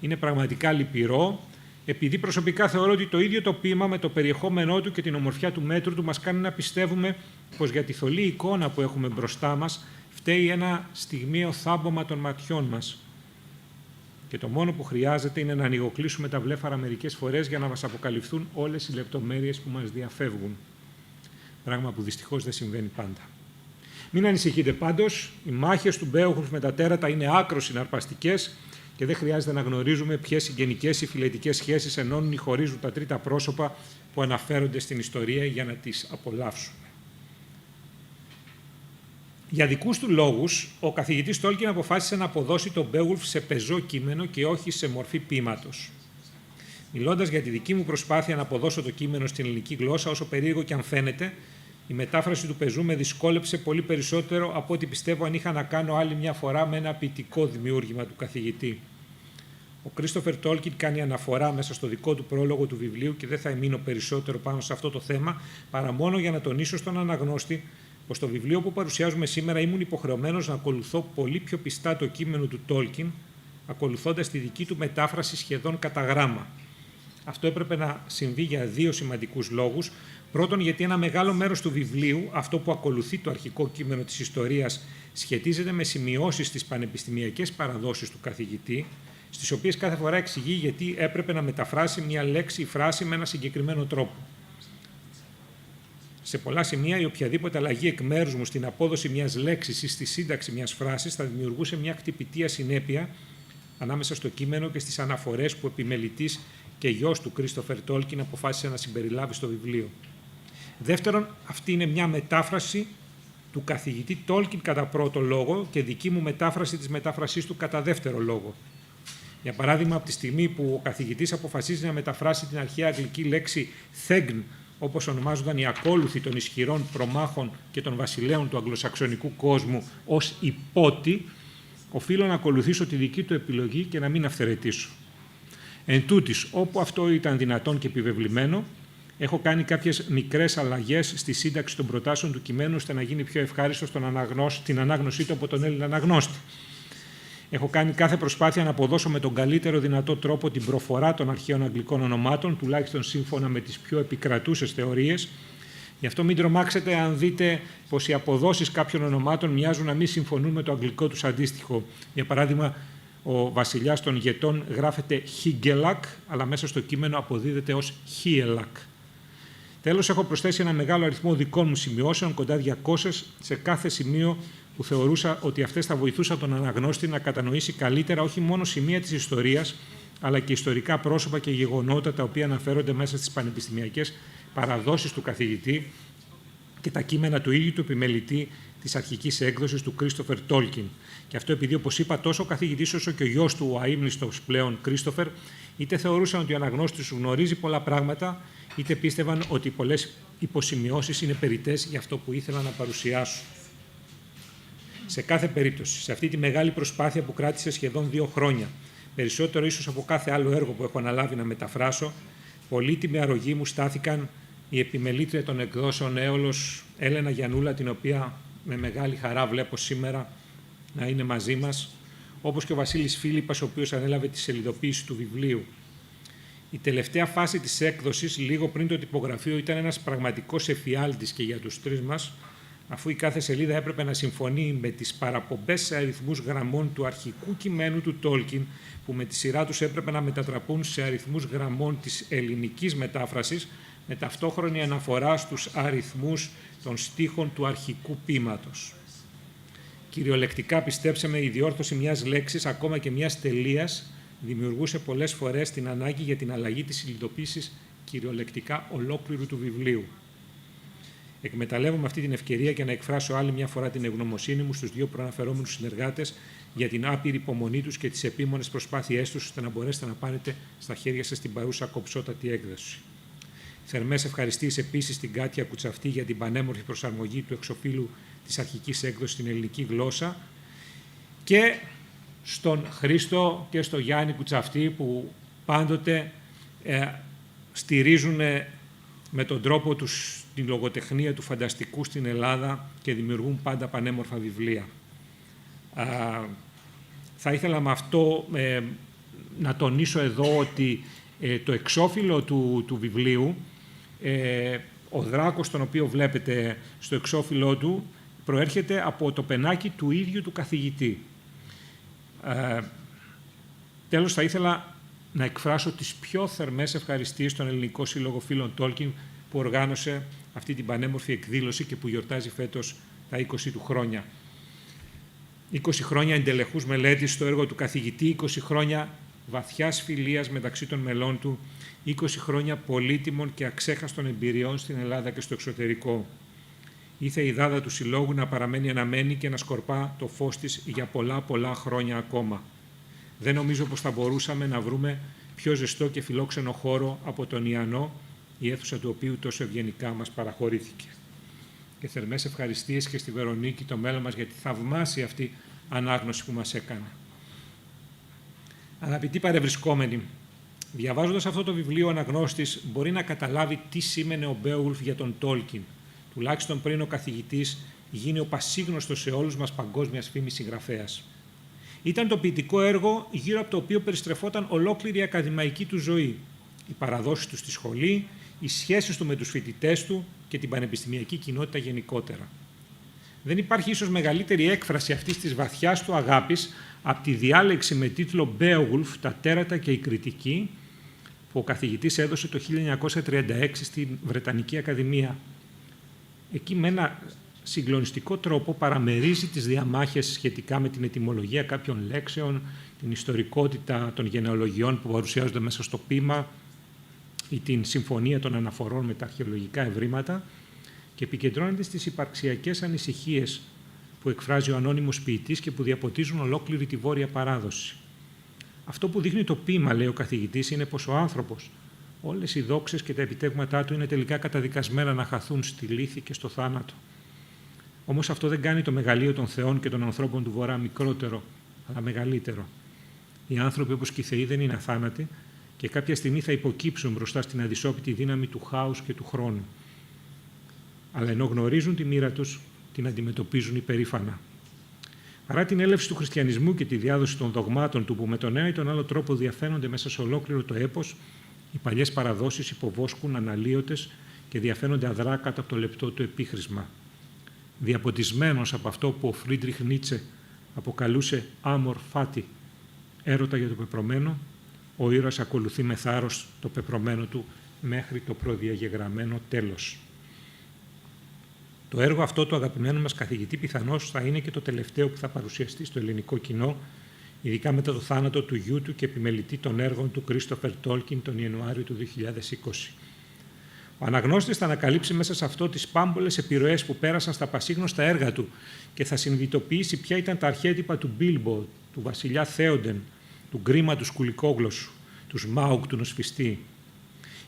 Είναι πραγματικά λυπηρό, επειδή προσωπικά θεωρώ ότι το ίδιο το ποίημα με το περιεχόμενό του και την ομορφιά του μέτρου του μας κάνει να πιστεύουμε πως για τη θολή εικόνα που έχουμε μπροστά μας φταίει ένα στιγμίο θάμπομα των ματιών μας. Και το μόνο που χρειάζεται είναι να ανοιγοκλείσουμε τα βλέφαρα μερικές φορές για να μας αποκαλυφθούν όλες οι λεπτομέρειες που μας διαφεύγουν. Πράγμα που δυστυχώς δεν συμβαίνει πάντα. Μην ανησυχείτε πάντως, οι μάχες του Μπέογουλφ με τα τέρατα είναι άκρως συναρπαστικές και δεν χρειάζεται να γνωρίζουμε ποιες συγγενικές ή φιλετικές σχέσεις ενώνουν ή χωρίζουν τα τρίτα πρόσωπα που αναφέρονται στην ιστορία για να τις απολαύσουμε. Για δικούς του λόγους, ο καθηγητής Τόλκιν αποφάσισε να αποδώσει τον Μπέογουλφ σε πεζό κείμενο και όχι σε μορφή ποίηματος. Μιλώντας για τη δική μου προσπάθεια να αποδώσω το κείμενο στην ελληνική γλώσσα, όσο περίεργο και αν φαίνεται, η μετάφραση του πεζού με δυσκόλεψε πολύ περισσότερο από ό,τι πιστεύω αν είχα να κάνω άλλη μια φορά με ένα ποιητικό δημιούργημα του καθηγητή. Ο Κρίστοφερ Τόλκιν κάνει αναφορά μέσα στο δικό του πρόλογο του βιβλίου και δεν θα εμείνω περισσότερο πάνω σε αυτό το θέμα, παρά μόνο για να τονίσω στον αναγνώστη πως στο βιβλίο που παρουσιάζουμε σήμερα ήμουν υποχρεωμένος να ακολουθώ πολύ πιο πιστά το κείμενο του Τόλκιν, ακολουθώντας τη δική του μετάφραση σχεδόν κατά γράμμα. Αυτό έπρεπε να συμβεί για δύο σημαντικούς λόγους. Πρώτον, γιατί ένα μεγάλο μέρος του βιβλίου, αυτό που ακολουθεί το αρχικό κείμενο της ιστορίας, σχετίζεται με σημειώσεις στις πανεπιστημιακές παραδόσεις του καθηγητή, στις οποίες κάθε φορά εξηγεί γιατί έπρεπε να μεταφράσει μια λέξη ή φράση με ένα συγκεκριμένο τρόπο. Σε πολλά σημεία, η οποιαδήποτε αλλαγή εκ μέρους μου στην απόδοση μιας λέξης ή στη σύνταξη μιας φράσης θα δημιουργούσε μια χτυπητή ασυνέπεια ανάμεσα στο κείμενο και στις αναφορές που επιμελητής και γιος του Κρίστοφερ Τόλκιν αποφάσισε να συμπεριλάβει στο βιβλίο. Δεύτερον, αυτή είναι μια μετάφραση του καθηγητή Τόλκιν κατά πρώτο λόγο και δική μου μετάφραση της μετάφρασής του κατά δεύτερο λόγο. Για παράδειγμα, από τη στιγμή που ο καθηγητής αποφασίζει να μεταφράσει την αρχαία αγγλική λέξη «θέγν», όπως ονομάζονταν οι ακόλουθοι των ισχυρών προμάχων και των βασιλέων του αγγλοσαξονικού κόσμου, ως υπότι, οφείλω να ακολουθήσω τη δική του επιλογή και να μην αυθαιρετήσω. Εν τούτης, όπου αυτό ήταν δυνατόν και επιβεβλημένο, έχω κάνει κάποιες μικρές αλλαγές στη σύνταξη των προτάσεων του κειμένου, ώστε να γίνει πιο ευχάριστο στην ανάγνωσή του από τον Έλληνα αναγνώστη. Έχω κάνει κάθε προσπάθεια να αποδώσω με τον καλύτερο δυνατό τρόπο την προφορά των αρχαίων αγγλικών ονομάτων, τουλάχιστον σύμφωνα με τις πιο επικρατούσες θεωρίες. Γι' αυτό μην τρομάξετε αν δείτε πως οι αποδόσεις κάποιων ονομάτων μοιάζουν να μην συμφωνούν με το αγγλικό τους αντίστοιχο. Για παράδειγμα, ο βασιλιάς των Γετών γράφεται Χίγκελακ, αλλά μέσα στο κείμενο αποδίδεται ως Χίελακ. Τέλος, έχω προσθέσει ένα μεγάλο αριθμό δικών μου σημειώσεων, κοντά 200, σε κάθε σημείο που θεωρούσα ότι αυτές θα βοηθούσαν τον αναγνώστη να κατανοήσει καλύτερα όχι μόνο σημεία της ιστορίας, αλλά και ιστορικά πρόσωπα και γεγονότα τα οποία αναφέρονται μέσα στις πανεπιστημιακές παραδόσεις του καθηγητή και τα κείμενα του ίδιου του επιμελητή της αρχικής έκδοσης του Κρίστοφερ Τόλκιν. Και αυτό επειδή, όπως είπα, τόσο ο καθηγητής όσο και ο γιος του, ο αείμνηστος πλέον Κρίστοφερ, είτε θεωρούσαν ότι ο αναγνώστης του γνωρίζει πολλά πράγματα, είτε πίστευαν ότι πολλές υποσημειώσεις είναι περιττές για αυτό που ήθελαν να παρουσιάσουν. Σε κάθε περίπτωση, σε αυτή τη μεγάλη προσπάθεια που κράτησε σχεδόν 2 χρόνια, περισσότερο ίσως από κάθε άλλο έργο που έχω αναλάβει να μεταφράσω, πολύτιμη αρρωγή μου στάθηκαν η επιμελήτρια των εκδόσεων Αίολος, Έλενα Γιαννούλα, την οποία με μεγάλη χαρά βλέπω σήμερα να είναι μαζί μας, όπως και ο Βασίλης Φίλιππας, ο οποίος ανέλαβε τη σελιδοποίηση του βιβλίου. Η τελευταία φάση της έκδοσης, λίγο πριν το τυπογραφείο, ήταν ένας πραγματικός εφιάλτης και για τους τρεις μας, αφού η κάθε σελίδα έπρεπε να συμφωνεί με τις παραπομπές σε αριθμούς γραμμών του αρχικού κειμένου του Τόλκιν, που με τη σειρά τους έπρεπε να μετατραπούν σε αριθμούς γραμμών της ελληνικής μετάφρασης, με ταυτόχρονη αναφορά στους αριθμούς των στίχων του αρχικού ποίηματος. Κυριολεκτικά, πιστέψτε με, η διόρθωση μιας λέξης, ακόμα και μιας τελείας, δημιουργούσε πολλές φορές την ανάγκη για την αλλαγή της συνειδητοποίησης κυριολεκτικά ολόκληρου του βιβλίου. Εκμεταλλεύομαι αυτή την ευκαιρία για να εκφράσω άλλη μια φορά την ευγνωμοσύνη μου στους 2 προαναφερόμενους συνεργάτες για την άπειρη υπομονή τους και τις επίμονες προσπάθειές τους, ώστε να μπορέσετε να πάρετε στα χέρια σας την παρούσα κομψότατη έκδοση. Θερμές ευχαριστίες επίσης στην Κάτια Κουτσαυτή για την πανέμορφη προσαρμογή του εξωφύλου της αρχικής έκδοσης στην ελληνική γλώσσα και στον Χρήστο και στο Γιάννη Κουτσαυτή, που πάντοτε στηρίζουν με τον τρόπο τους την λογοτεχνία του φανταστικού στην Ελλάδα και δημιουργούν πάντα πανέμορφα βιβλία. Θα ήθελα με αυτό να τονίσω εδώ ότι το εξώφυλλο του βιβλίου, ο δράκος τον οποίο βλέπετε στο εξώφυλλό του, προέρχεται από το πενάκι του ίδιου του καθηγητή. Τέλος, θα ήθελα να εκφράσω τις πιο θερμές ευχαριστίες στον Ελληνικό Σύλλογο Φίλων Τόλκιν, που οργάνωσε αυτή την πανέμορφη εκδήλωση και που γιορτάζει φέτος τα 20 του χρόνια. 20 χρόνια εντελεχούς μελέτης στο έργο του καθηγητή, 20 χρόνια βαθιάς φιλίας μεταξύ των μελών του, 20 χρόνια πολύτιμων και αξέχαστων εμπειριών στην Ελλάδα και στο εξωτερικό. Ήθε η δάδα του Συλλόγου να παραμένει αναμένη και να σκορπά το φως της για πολλά χρόνια ακόμα. Δεν νομίζω πως θα μπορούσαμε να βρούμε πιο ζεστό και φιλόξενο χώρο από τον ΙΑΝΟ, η αίθουσα του οποίου τόσο ευγενικά μας παραχωρήθηκε. Και θερμές ευχαριστίες και στη Βερονίκη, το μέλλον μας, για τη θαυμάσια αυτή ανάγνωση που μας έκανε. Αγαπητοί παρευρισκόμενοι, διαβάζοντας αυτό το βιβλίο, ο αναγνώστης μπορεί να καταλάβει τι σήμαινε ο Μπέογουλφ για τον Τόλκιν, τουλάχιστον πριν ο καθηγητής γίνει ο πασίγνωστος σε όλους μας παγκόσμιας φήμης συγγραφέας. Ήταν το ποιητικό έργο γύρω από το οποίο περιστρεφόταν ολόκληρη η ακαδημαϊκή του ζωή, οι παραδόσεις του στη σχολή, οι σχέσεις του με τους φοιτητές του και την πανεπιστημιακή κοινότητα γενικότερα. Δεν υπάρχει ίσως μεγαλύτερη έκφραση αυτής της βαθιάς του αγάπης από τη διάλεξη με τίτλο «Μπέογουλφ, τα τέρατα και η κριτική», που ο καθηγητής έδωσε το 1936 στην Βρετανική Ακαδημία. Εκεί με ένα συγκλονιστικό τρόπο παραμερίζει τις διαμάχες σχετικά με την ετυμολογία κάποιων λέξεων, την ιστορικότητα των γενεολογιών που παρουσιάζονται μέσα στο ποίημα ή την συμφωνία των αναφορών με τα αρχαιολογικά ευρήματα, και επικεντρώνεται στις υπαρξιακές ανησυχίες που εκφράζει ο ανώνυμος ποιητής και που διαποτίζουν ολόκληρη τη βόρεια παράδοση. Αυτό που δείχνει το ποίημα, λέει ο καθηγητής, είναι πως ο άνθρωπος, όλες οι δόξες και τα επιτεύγματά του είναι τελικά καταδικασμένα να χαθούν στη λύθη και στο θάνατο. Όμως αυτό δεν κάνει το μεγαλείο των θεών και των ανθρώπων του Βορρά μικρότερο, αλλά μεγαλύτερο. Οι άνθρωποι, όπως και οι θεοί, δεν είναι αθάνατοι και κάποια στιγμή θα υποκύψουν μπροστά στην αδυσόπιτη δύναμη του χάους και του χρόνου. Αλλά ενώ γνωρίζουν τη μοίρα τους, την αντιμετωπίζουν υπερήφανα. Παρά την έλευση του χριστιανισμού και τη διάδοση των δογμάτων του, που με τον ένα ή τον άλλο τρόπο διαφαίνονται μέσα σε ολόκληρο το έπος, οι παλιές παραδόσεις υποβόσκουν αναλύωτες και διαφαίνονται αδρά κάτω από το λεπτό του επίχρησμα. Διαποτισμένος από αυτό που ο Φρίντριχ Νίτσε αποκαλούσε «άμορ φάτι», έρωτα για το πεπρωμένο, ο ήρωας ακολουθεί με θάρρος το πεπρωμένο του μέχρι το προδιαγεγραμμένο τέλος. Το έργο αυτό του αγαπημένου μας καθηγητή πιθανώς θα είναι και το τελευταίο που θα παρουσιαστεί στο ελληνικό κοινό, ειδικά μετά το θάνατο του γιού του και επιμελητή των έργων του Κρίστοφερ Τόλκιν τον Ιανουάριο του 2020. Ο αναγνώστης θα ανακαλύψει μέσα σε αυτό τις πάμπολες επιρροές που πέρασαν στα πασίγνωστα έργα του και θα συνειδητοποιήσει ποια ήταν τα αρχέτυπα του Μπίλμπο, του βασιλιά Θέοντεν, του Γκρίμα του Σκουλικόγλωσσου, του Σμάουκ του Νοσφιστή.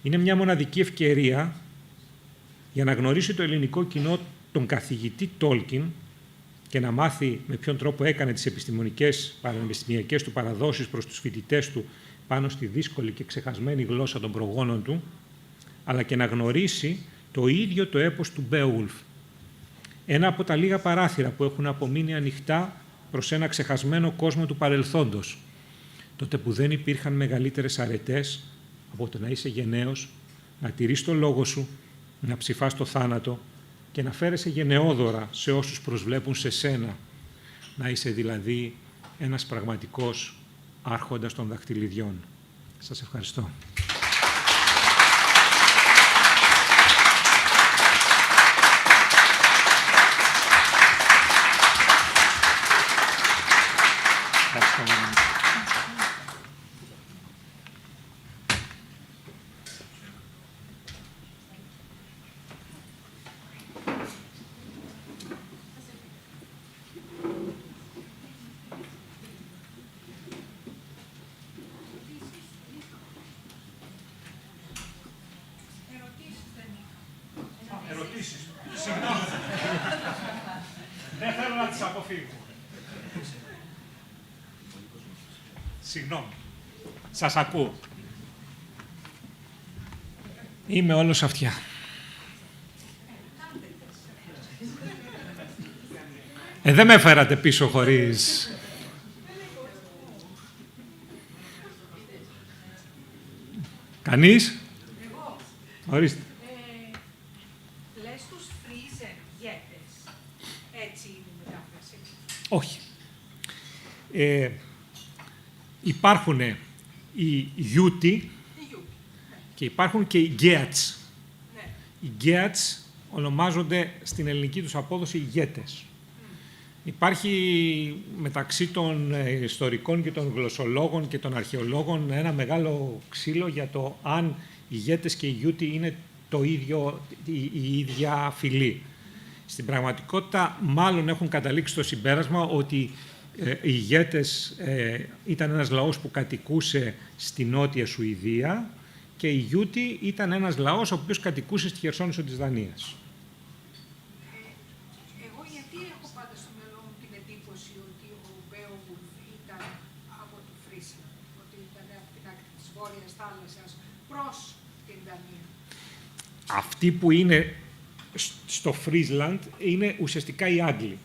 Είναι μια μοναδική ευκαιρία για να γνωρίσει το ελληνικό κοινό τον καθηγητή Τόλκιν και να μάθει με ποιον τρόπο έκανε τις επιστημονικές, πανεπιστημιακές του παραδόσεις προς τους φοιτητές του πάνω στη δύσκολη και ξεχασμένη γλώσσα των προγόνων του, αλλά και να γνωρίσει το ίδιο το έπος του Μπέογουλφ. Ένα από τα λίγα παράθυρα που έχουν απομείνει ανοιχτά προς ένα ξεχασμένο κόσμο του παρελθόντος, τότε που δεν υπήρχαν μεγαλύτερες αρετές από το να είσαι γενναίος, να τηρείς το λόγο σου, να ψηφάς το θάνατο και να φέρεσαι γενναιόδωρα σε όσους προσβλέπουν σε σένα, να είσαι δηλαδή ένας πραγματικός άρχοντας των δαχτυλιδιών. Σας ευχαριστώ. Συγγνώμη. Σας ακούω. Είμαι όλος αυτιά. Δεν με φέρατε πίσω χωρίς... Κανείς? Εγώ. Ορίστε. Λες τους φρίζερ γέτες. Έτσι είναι η μετάφραση. Όχι. Υπάρχουν οι γιούτι και υπάρχουν και οι γκέατς. Ναι. Οι γκέατς ονομάζονται στην ελληνική τους απόδοση ηγέτες. Υπάρχει μεταξύ των ιστορικών και των γλωσσολόγων και των αρχαιολόγων ένα μεγάλο ξύλο για το αν οι ηγέτες και οι γιούτι είναι το ίδιο, η ίδια φυλή. Στην πραγματικότητα, μάλλον έχουν καταλήξει στο συμπέρασμα ότι οι ηγέτες ήταν ένας λαός που κατοικούσε στη Νότια Σουηδία και οι Γιούτι ήταν ένας λαός ο οποίος κατοικούσε στη Χερσόνησο της Δανίας. Εγώ γιατί έχω πάντα στο μυαλό μου την εντύπωση ότι ο Μπέογουλφ ήταν από το Φρίσλαντ, ότι ήταν από την άκρη της Βόρειας Θάλασσας προς την Δανία. Αυτοί που είναι στο Φρίσλαντ είναι ουσιαστικά οι Άγγλοι.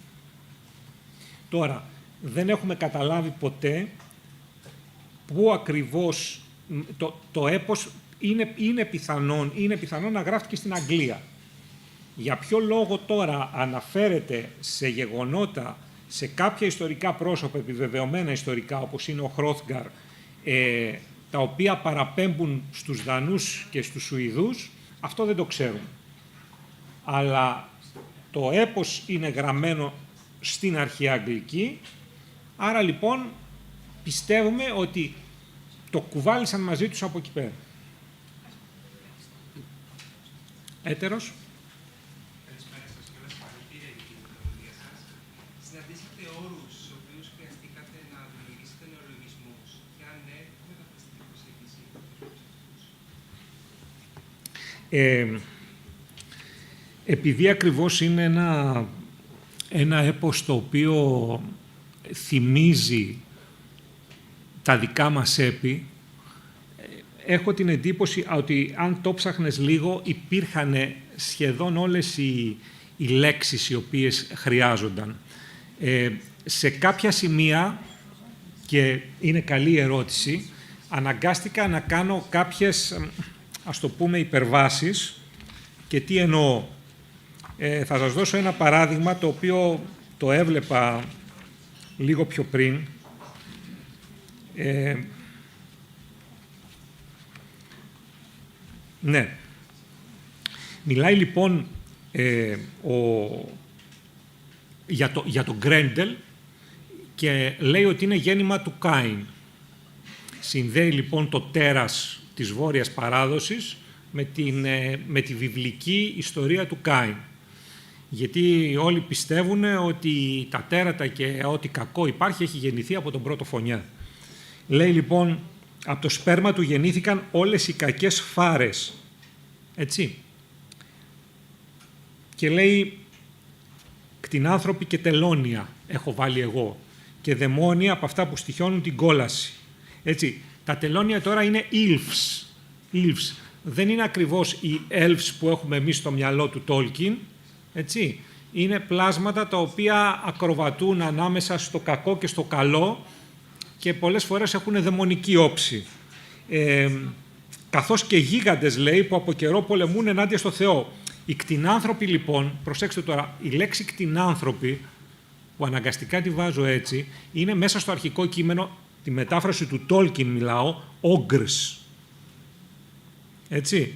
Τώρα, δεν έχουμε καταλάβει ποτέ πού ακριβώς το έπος είναι πιθανόν να γράφτηκε στην Αγγλία. Για ποιο λόγο τώρα αναφέρεται σε γεγονότα, σε κάποια ιστορικά πρόσωπα, επιβεβαιωμένα ιστορικά, όπως είναι ο Χρόθγκαρ, τα οποία παραπέμπουν στους Δανούς και στους Σουηδούς, αυτό δεν το ξέρουμε. Αλλά το έπος είναι γραμμένο στην αρχαία Αγγλική, άρα λοιπόν πιστεύουμε ότι το κουβάλισαν μαζί τους από εκεί πέρα. Έτερος. Καλησπέρα σας και όλα συγχαρητήρια για την μεθοδολογία σας. Συναντήσατε όρους στους οποίους χρειαστήκατε να δημιουργήσετε νεολογισμούς και αν ναι, πού μεταφραστική προσέγγιση επειδή ακριβώς είναι ένα έπος το οποίο θυμίζει τα δικά μας έπι, έχω την εντύπωση ότι αν το ψάχνες λίγο, υπήρχαν σχεδόν όλες οι λέξεις οι οποίες χρειάζονταν. Σε κάποια σημεία, και είναι καλή ερώτηση, αναγκάστηκα να κάνω κάποιες, ας το πούμε, υπερβάσεις. Και τι εννοώ. Θα σας δώσω ένα παράδειγμα, το οποίο το έβλεπα λίγο πιο πριν. Ναι. Μιλάει λοιπόν για τον Γκρέντελ και λέει ότι είναι γέννημα του Κάιν. Συνδέει λοιπόν το τέρας της βόρειας παράδοσης με τη βιβλική ιστορία του Κάιν. Γιατί όλοι πιστεύουν ότι τα τέρατα και ό,τι κακό υπάρχει έχει γεννηθεί από τον πρώτο φωνιά. Λέει λοιπόν, από το σπέρμα του γεννήθηκαν όλες οι κακές φάρες. Έτσι. Και λέει, κτηνάνθρωποι και τελώνια έχω βάλει εγώ. Και δαιμόνια από αυτά που στοιχιώνουν την κόλαση. Έτσι. Τα τελώνια τώρα είναι elves. Δεν είναι ακριβώς οι elves που έχουμε εμείς στο μυαλό του Τόλκιν. Έτσι. Είναι πλάσματα τα οποία ακροβατούν ανάμεσα στο κακό και στο καλό και πολλές φορές έχουν δαιμονική όψη. Καθώς και γίγαντες, λέει, που από καιρό πολεμούν ενάντια στο Θεό. Οι κτηνάνθρωποι, λοιπόν, προσέξτε τώρα, η λέξη κτηνάνθρωποι, που αναγκαστικά τη βάζω έτσι, είναι μέσα στο αρχικό κείμενο, τη μετάφραση του Τόλκιν μιλάω, ogres. Έτσι.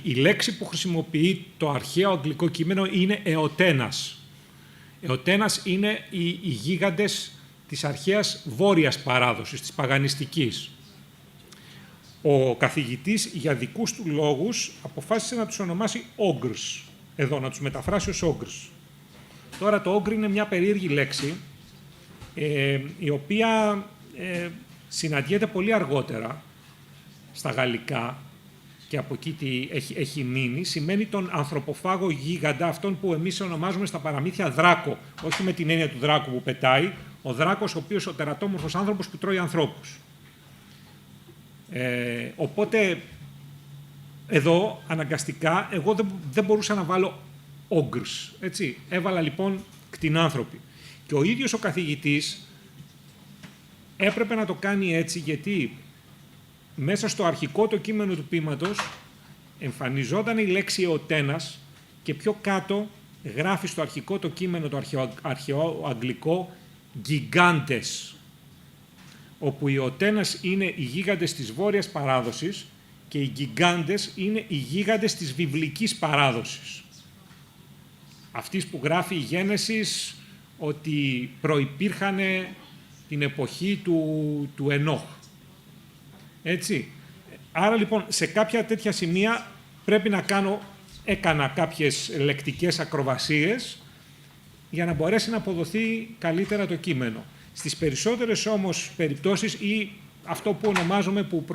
Η λέξη που χρησιμοποιεί το αρχαίο αγγλικό κείμενο είναι εωτένας. Εωτένας είναι οι γίγαντες της αρχαίας βόρειας παράδοσης, της παγανιστικής. Ο καθηγητής, για δικούς του λόγους, αποφάσισε να τους ονομάσει ogres. Εδώ, να τους μεταφράσει ως ogres. Τώρα, το ogre είναι μια περίεργη λέξη, η οποία συναντιέται πολύ αργότερα στα γαλλικά και από εκεί τι έχει μείνει. Σημαίνει τον ανθρωποφάγο γίγαντα, αυτόν που εμείς ονομάζουμε στα παραμύθια δράκο. Όχι με την έννοια του δράκου που πετάει, ο δράκος ο οποίος ο τερατόμορφος άνθρωπος που τρώει ανθρώπους. Οπότε, εδώ, αναγκαστικά, εγώ δεν μπορούσα να βάλω ogres, έτσι. Έβαλα, λοιπόν, κτηνάνθρωποι. Και ο ίδιος ο καθηγητής έπρεπε να το κάνει έτσι, γιατί μέσα στο αρχικό το κείμενο του ποίηματος εμφανιζόταν η λέξη εωτένας και πιο κάτω γράφει στο αρχικό το κείμενο, το αρχαίο αγγλικό, gigantes, όπου οι εωτένας είναι οι γίγαντες της βόρειας παράδοσης και οι gigantes είναι οι γίγαντες της βιβλικής παράδοσης. Αυτής που γράφει η Γένεσης ότι προϋπήρχαν την εποχή του Ενόχ. Έτσι. Άρα, λοιπόν, σε κάποια τέτοια σημεία πρέπει να έκανα κάποιες λεκτικές ακροβασίες για να μπορέσει να αποδοθεί καλύτερα το κείμενο. Στις περισσότερες όμως περιπτώσεις, ή αυτό που ονομάζουμε, που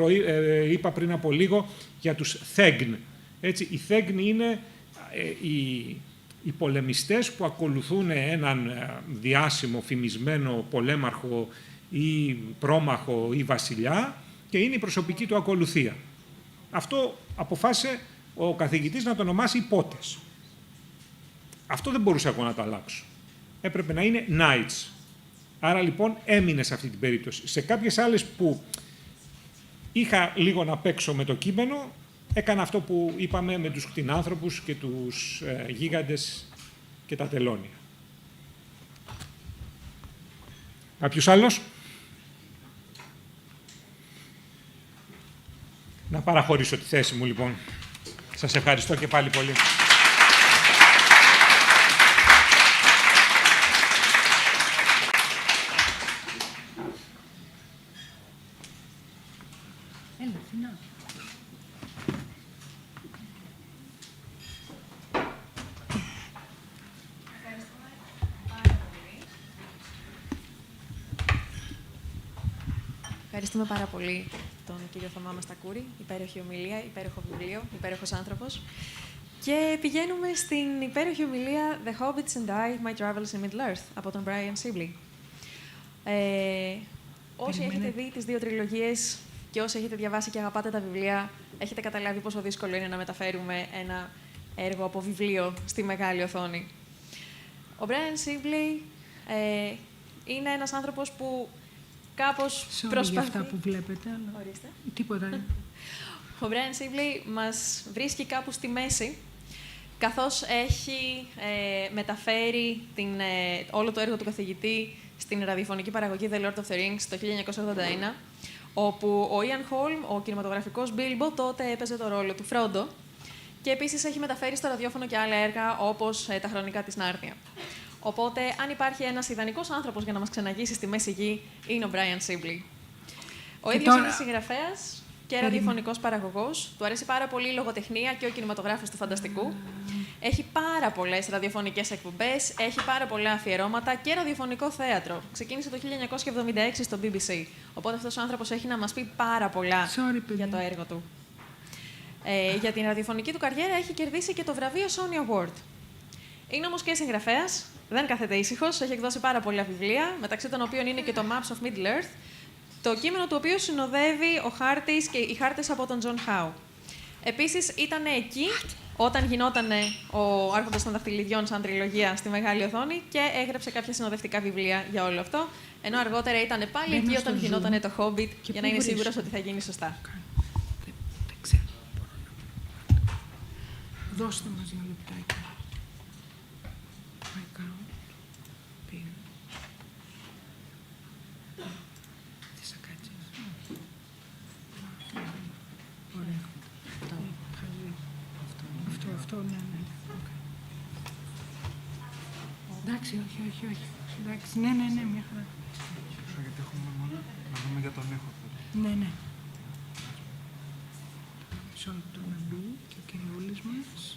είπα πριν από λίγο, για τους θέγν. Έτσι, οι θέγν είναι οι πολεμιστές που ακολουθούν έναν διάσημο, φημισμένο πολέμαρχο ή πρόμαχο ή βασιλιά και είναι η προσωπική του ακολουθία. Αυτό αποφάσισε ο καθηγητής να το ονομάσει υπότες. Αυτό δεν μπορούσα εγώ να το αλλάξω. Έπρεπε να είναι knights. Άρα, λοιπόν, έμεινε σε αυτή την περίπτωση. Σε κάποιες άλλες που είχα λίγο να παίξω με το κείμενο, έκανα αυτό που είπαμε με τους κτηνάνθρωπους και τους γίγαντες και τα τελώνια. Κάποιος άλλος? Να παραχωρήσω τη θέση μου, λοιπόν. Σας ευχαριστώ και πάλι πολύ. Ευχαριστούμε πάρα πολύ τον κύριο Θωμά Μαστακούρη. Υπέροχη ομιλία, υπέροχο βιβλίο, υπέροχος άνθρωπος. Και πηγαίνουμε στην υπέροχη ομιλία The Hobbits and I, My Travels in Middle-earth από τον Brian Sibley. Όσοι έχετε δει τις δύο τριλογίες και όσοι έχετε διαβάσει και αγαπάτε τα βιβλία, έχετε καταλάβει πόσο δύσκολο είναι να μεταφέρουμε ένα έργο από βιβλίο στη μεγάλη οθόνη. Ο Brian Sibley είναι ένας άνθρωπος που κάπως προσπαθεί... για αυτά που βλέπετε, αλλά... Ορίστε. Τίποτα. Ο Brian Sibley μας βρίσκει κάπου στη μέση, καθώς έχει μεταφέρει όλο το έργο του καθηγητή στην ραδιοφωνική παραγωγή The Lord of the Rings το 1981, όπου ο Ian Holm, ο κινηματογραφικός Bilbo, τότε έπαιζε το ρόλο του Frodo, και επίσης έχει μεταφέρει στο ραδιόφωνο και άλλα έργα, όπως τα χρονικά της Νάρνια. Οπότε, αν υπάρχει ένας ιδανικός άνθρωπος για να μας ξεναγήσει στη μέση γη, είναι ο Brian Sibley. Ο ίδιος είναι συγγραφέας. και ραδιοφωνικός παραγωγός. Του αρέσει πάρα πολύ η λογοτεχνία και ο κινηματογράφος του φανταστικού. Έχει πάρα πολλές ραδιοφωνικές εκπομπές, έχει πάρα πολλά αφιερώματα και ραδιοφωνικό θέατρο. Ξεκίνησε το 1976 στο BBC. Οπότε αυτός ο άνθρωπος έχει να μας πει πάρα πολλά για το έργο του. Για την ραδιοφωνική του καριέρα έχει κερδίσει και το βραβείο Sony Award. Είναι όμως και συγγραφέας, δεν κάθεται ήσυχος, έχει εκδώσει πάρα πολλά βιβλία, μεταξύ των οποίων είναι και το Maps of Middle-earth, το κείμενο του οποίου συνοδεύει ο χάρτης και οι χάρτες από τον John Howe. Επίσης, ήταν εκεί όταν γινόταν ο Άρχοντας των Δαχτυλιδιών σαν τριλογία στη μεγάλη οθόνη και έγραψε κάποια συνοδευτικά βιβλία για όλο αυτό, ενώ αργότερα ήταν πάλι εκεί όταν γινόταν το Hobbit, για να είναι σίγουρος ότι θα γίνει σωστά. Δεν ξέρω. Δώστε μας ένα λεπτάκι. Αυτό, ναι. Εντάξει, όχι. Εντάξει, ναι, μια χαρά. Γιατί έχουμε μόνο να δούμε για τον ήχο. Ναι. Μισό λεπτό να μπει και ο κυριούλης μας.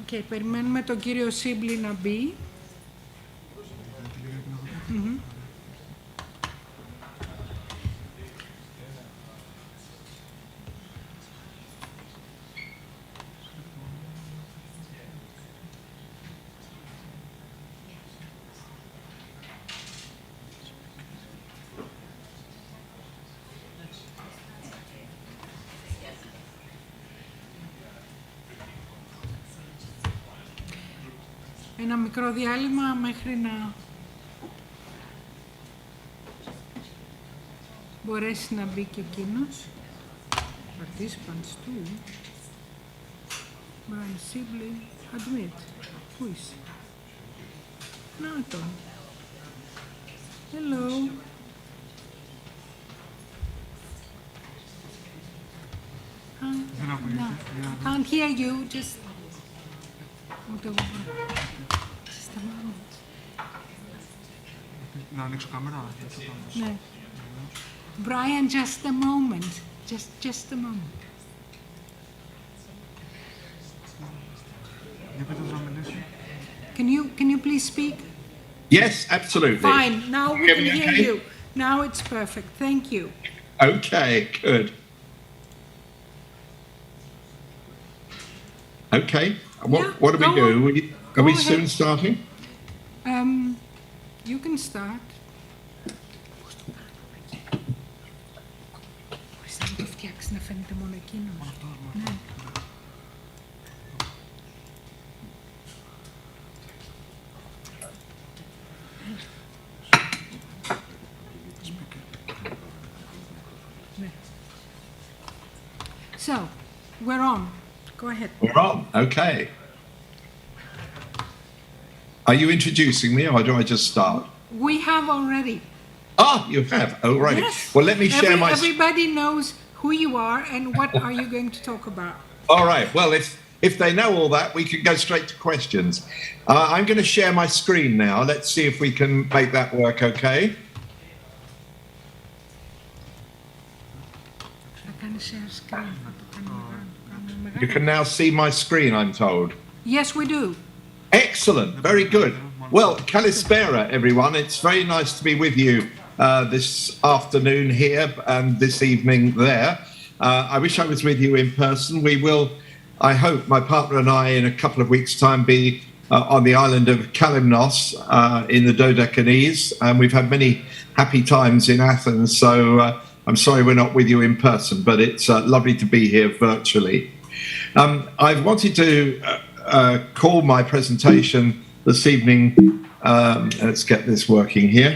Οκ, περιμένουμε τον κύριο Sibley να μπει. Ένα μικρό διάλειμμα μέχρι να μπορέσει να μπει και εκείνος. Participants too. Brian Sibley, admit. Who is? Να το. Hello. I can't hear you, just... Να ανοίξω κάμερα. Ναι. Brian, just a moment. Just a moment. Για πείτε τους να μιλήσω. Can you please speak? Yes, absolutely. Fine. Now we can hear you. Now it's perfect. Thank you. Okay, good. Okay. What do we do? Are we soon starting? You can start. Μπορείς να το φτιάξεις να φαίνεται μόνο εκείνος. Ναι. So, we're on. Go ahead. We're on. Okay. Are you introducing me, or do I just start? We have already. Ah, you have already. Yes. Well, let me share my. Everybody knows who you are and what are you going to talk about. All right. Well, if they know all that, we can go straight to questions. I'm going to share my screen now. Let's see if we can make that work. Okay. You can now see my screen, I'm told. Yes, we do. Excellent. Very good. Well, Kalispera, everyone. It's very nice to be with you this afternoon here and this evening there. I wish I was with you in person. We will, I hope, my partner and I, in a couple of weeks' time, be on the island of Kalymnos in the Dodecanese. And we've had many happy times in Athens, so I'm sorry we're not with you in person, but it's lovely to be here virtually. I've wanted to call my presentation this evening, let's get this working here.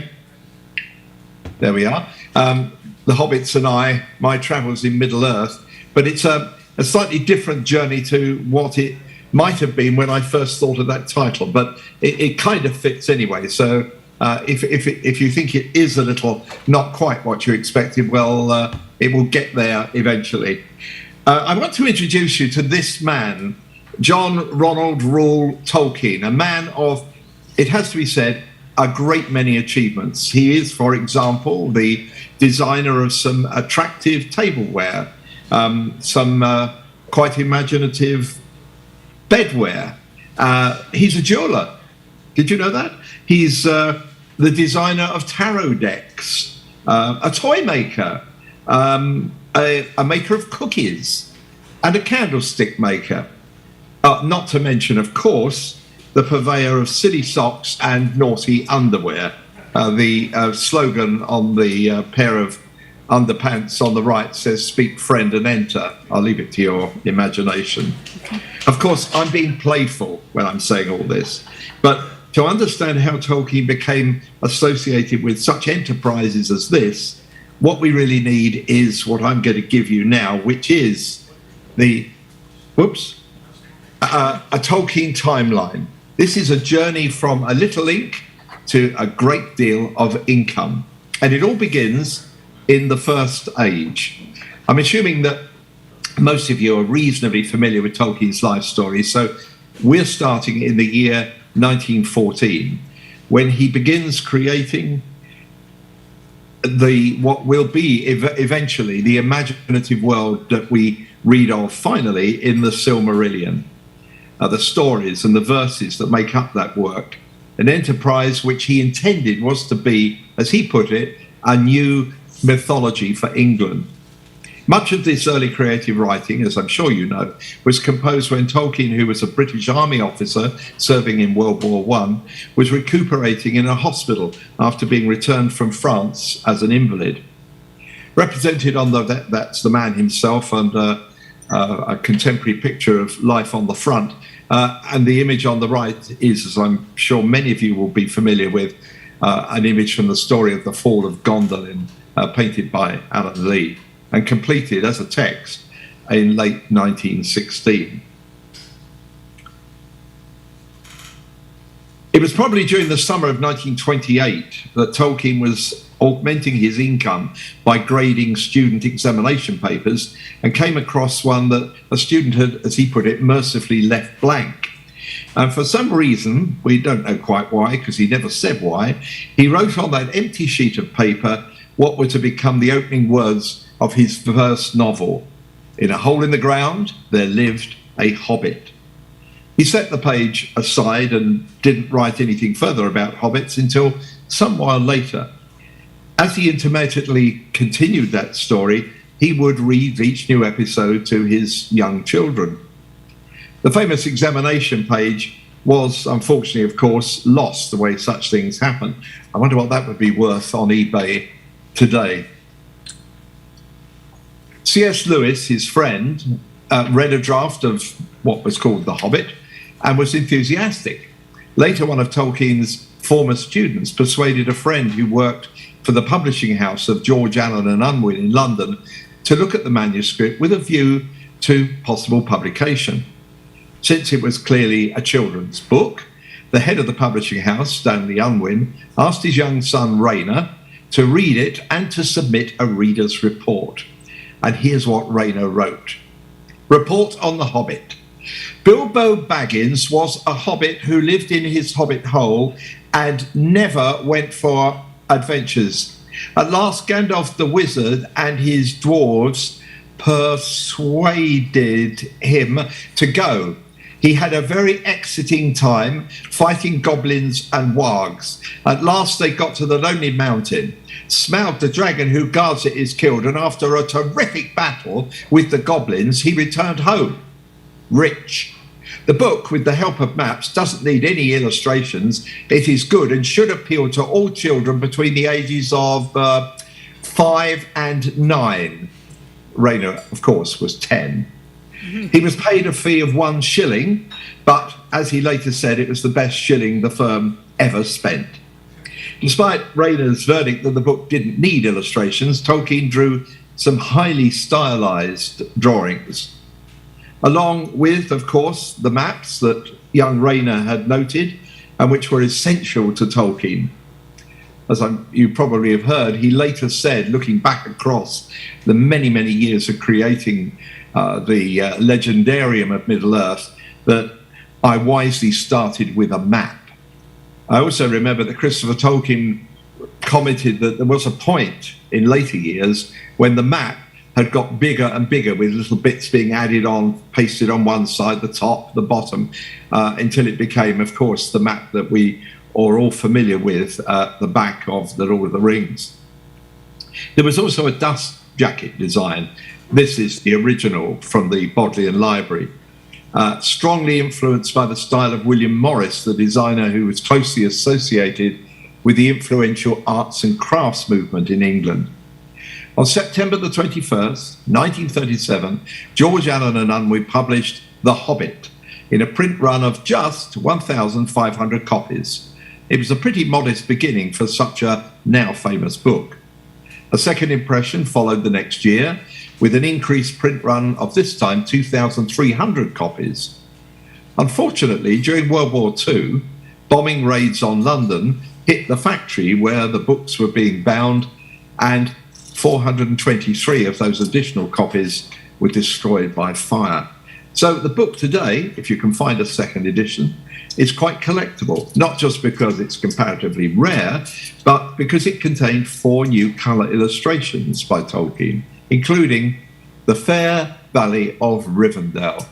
There we are. The Hobbits and I, My Travels in Middle-earth. But it's a slightly different journey to what it might have been when I first thought of that title. But it kind of fits anyway. So if you think it is a little not quite what you expected, well, it will get there eventually. I want to introduce you to this man, J.R.R Tolkin, a man of, it has to be said, a great many achievements. He is, for example, the designer of some attractive tableware, some quite imaginative bedware. He's a jeweler. Did you know that? He's the designer of tarot decks, a toy maker, a maker of cookies, and a candlestick maker. Not to mention, of course, the purveyor of silly socks and naughty underwear. The slogan on the pair of underpants on the right says, "Speak, friend, and enter." I'll leave it to your imagination. Of course, I'm being playful when I'm saying all this, but to understand how Tolkien became associated with such enterprises as this, what we really need is what I'm going to give you now, which is a Tolkien timeline. This is a journey from a little ink to a great deal of income. And it all begins in the First Age. I'm assuming that most of you are reasonably familiar with Tolkien's life story, so we're starting in the year 1914, when he begins creating what will be eventually the imaginative world that we read of finally in the Silmarillion. The stories and the verses that make up that work, an enterprise which he intended was to be, as he put it, a new mythology for England. Much of this early creative writing, as I'm sure you know, was composed when Tolkien, who was a British Army officer serving in World War I, was recuperating in a hospital after being returned from France as an invalid. Represented on that's the man himself, and a contemporary picture of life on the front. And the image on the right is, as I'm sure many of you will be familiar with, an image from the story of the fall of Gondolin, painted by Alan Lee, and completed as a text in late 1916. It was probably during the summer of 1928 that Tolkien was augmenting his income by grading student examination papers and came across one that a student had, as he put it, mercifully left blank. And for some reason, we don't know quite why, because he never said why, he wrote on that empty sheet of paper what were to become the opening words of his first novel. "In a hole in the ground, there lived a hobbit." He set the page aside and didn't write anything further about hobbits until some while later. As he intermittently continued that story, he would read each new episode to his young children. The famous examination page was, unfortunately, of course, lost the way such things happen. I wonder what that would be worth on eBay today. C.S. Lewis, his friend, read a draft of what was called The Hobbit and was enthusiastic. Later, one of Tolkien's former students persuaded a friend who worked for the publishing house of George Allen and Unwin in London to look at the manuscript with a view to possible publication. Since it was clearly a children's book, the head of the publishing house, Stanley Unwin, asked his young son Rayner to read it and to submit a reader's report. And here's what Rayner wrote. Report on the Hobbit. Bilbo Baggins was a hobbit who lived in his hobbit hole and never went for adventures. At last Gandalf the wizard and his dwarves persuaded him to go. He had a very exciting time fighting goblins and wargs. At last they got to the Lonely Mountain. Smaug the dragon who guards it is killed, and after a terrific battle with the goblins, he returned home, rich. The book, with the help of maps, doesn't need any illustrations. It is good and should appeal to all children between the ages of 5 and 9. Rayner, of course, was 10. He was paid a fee of 1 shilling, but as he later said, it was the best shilling the firm ever spent. Despite Rayner's verdict that the book didn't need illustrations, Tolkien drew some highly stylized drawings, along with, of course, the maps that young Rayner had noted and which were essential to Tolkien. As you probably have heard, he later said, looking back across the many, many years of creating the legendarium of Middle-earth, that I wisely started with a map. I also remember that Kristoffer Tolkien commented that there was a point in later years when the map had got bigger and bigger with little bits being added on, pasted on one side, the top, the bottom, until it became, of course, the map that we are all familiar with at the back of the Lord of the Rings. There was also a dust jacket design. This is the original from the Bodleian Library. Strongly influenced by the style of William Morris, the designer who was closely associated with the influential arts and crafts movement in England. On September the 21st, 1937, George Allen and Unwin published The Hobbit in a print run of just 1,500 copies. It was a pretty modest beginning for such a now famous book. A second impression followed the next year, with an increased print run of this time 2,300 copies. Unfortunately, during World War II, bombing raids on London hit the factory where the books were being bound, and 423 of those additional copies were destroyed by fire. So the book today, if you can find a second edition, is quite collectible, not just because it's comparatively rare, but because it contained 4 new colour illustrations by Tolkien, including the fair valley of Rivendell.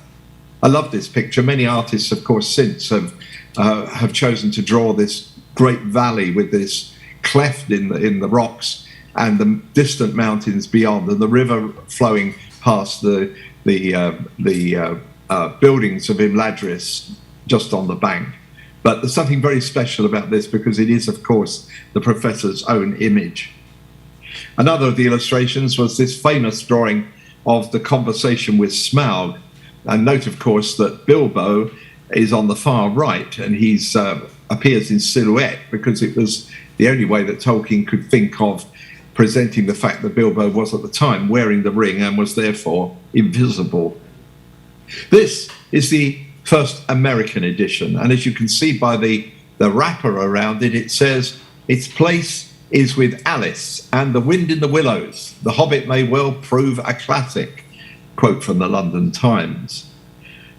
I love this picture. Many artists, of course, since have chosen to draw this great valley with this cleft in the rocks and the distant mountains beyond, and the river flowing past the buildings of Imladris just on the bank. But there's something very special about this because it is, of course, the professor's own image. Another of the illustrations was this famous drawing of the conversation with Smaug. And note, of course, that Bilbo is on the far right, and he's appears in silhouette because it was the only way that Tolkien could think of presenting the fact that Bilbo was at the time wearing the ring and was therefore invisible. This is the first American edition, and as you can see by the wrapper around it, it says, "Its place is with Alice and the wind in the willows. The Hobbit may well prove a classic," quote from the London Times.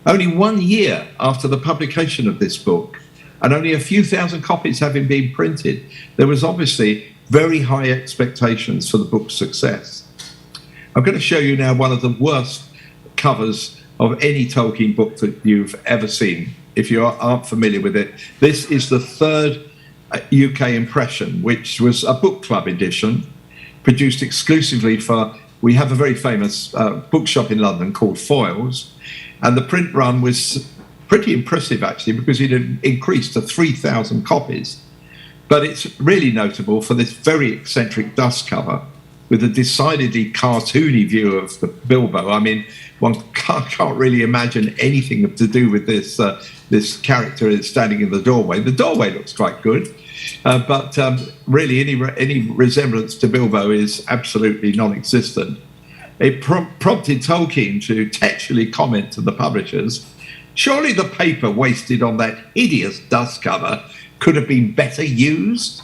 Only 1 year after the publication of this book, and only a few thousand copies having been printed, there was obviously very high expectations for the book's success. I'm going to show you now one of the worst covers of any Tolkien book that you've ever seen, if you aren't familiar with it. This is the third UK impression, which was a book club edition produced exclusively for, we have a very famous bookshop in London called Foyles, and the print run was pretty impressive actually because it had increased to 3,000 copies. But it's really notable for this very eccentric dust cover with a decidedly cartoony view of the Bilbo. I mean, one can't really imagine anything to do with this this character standing in the doorway. The doorway looks quite good, but really any resemblance to Bilbo is absolutely non-existent. It prompted Tolkien to textually comment to the publishers, "Surely the paper wasted on that hideous dust cover could have been better used."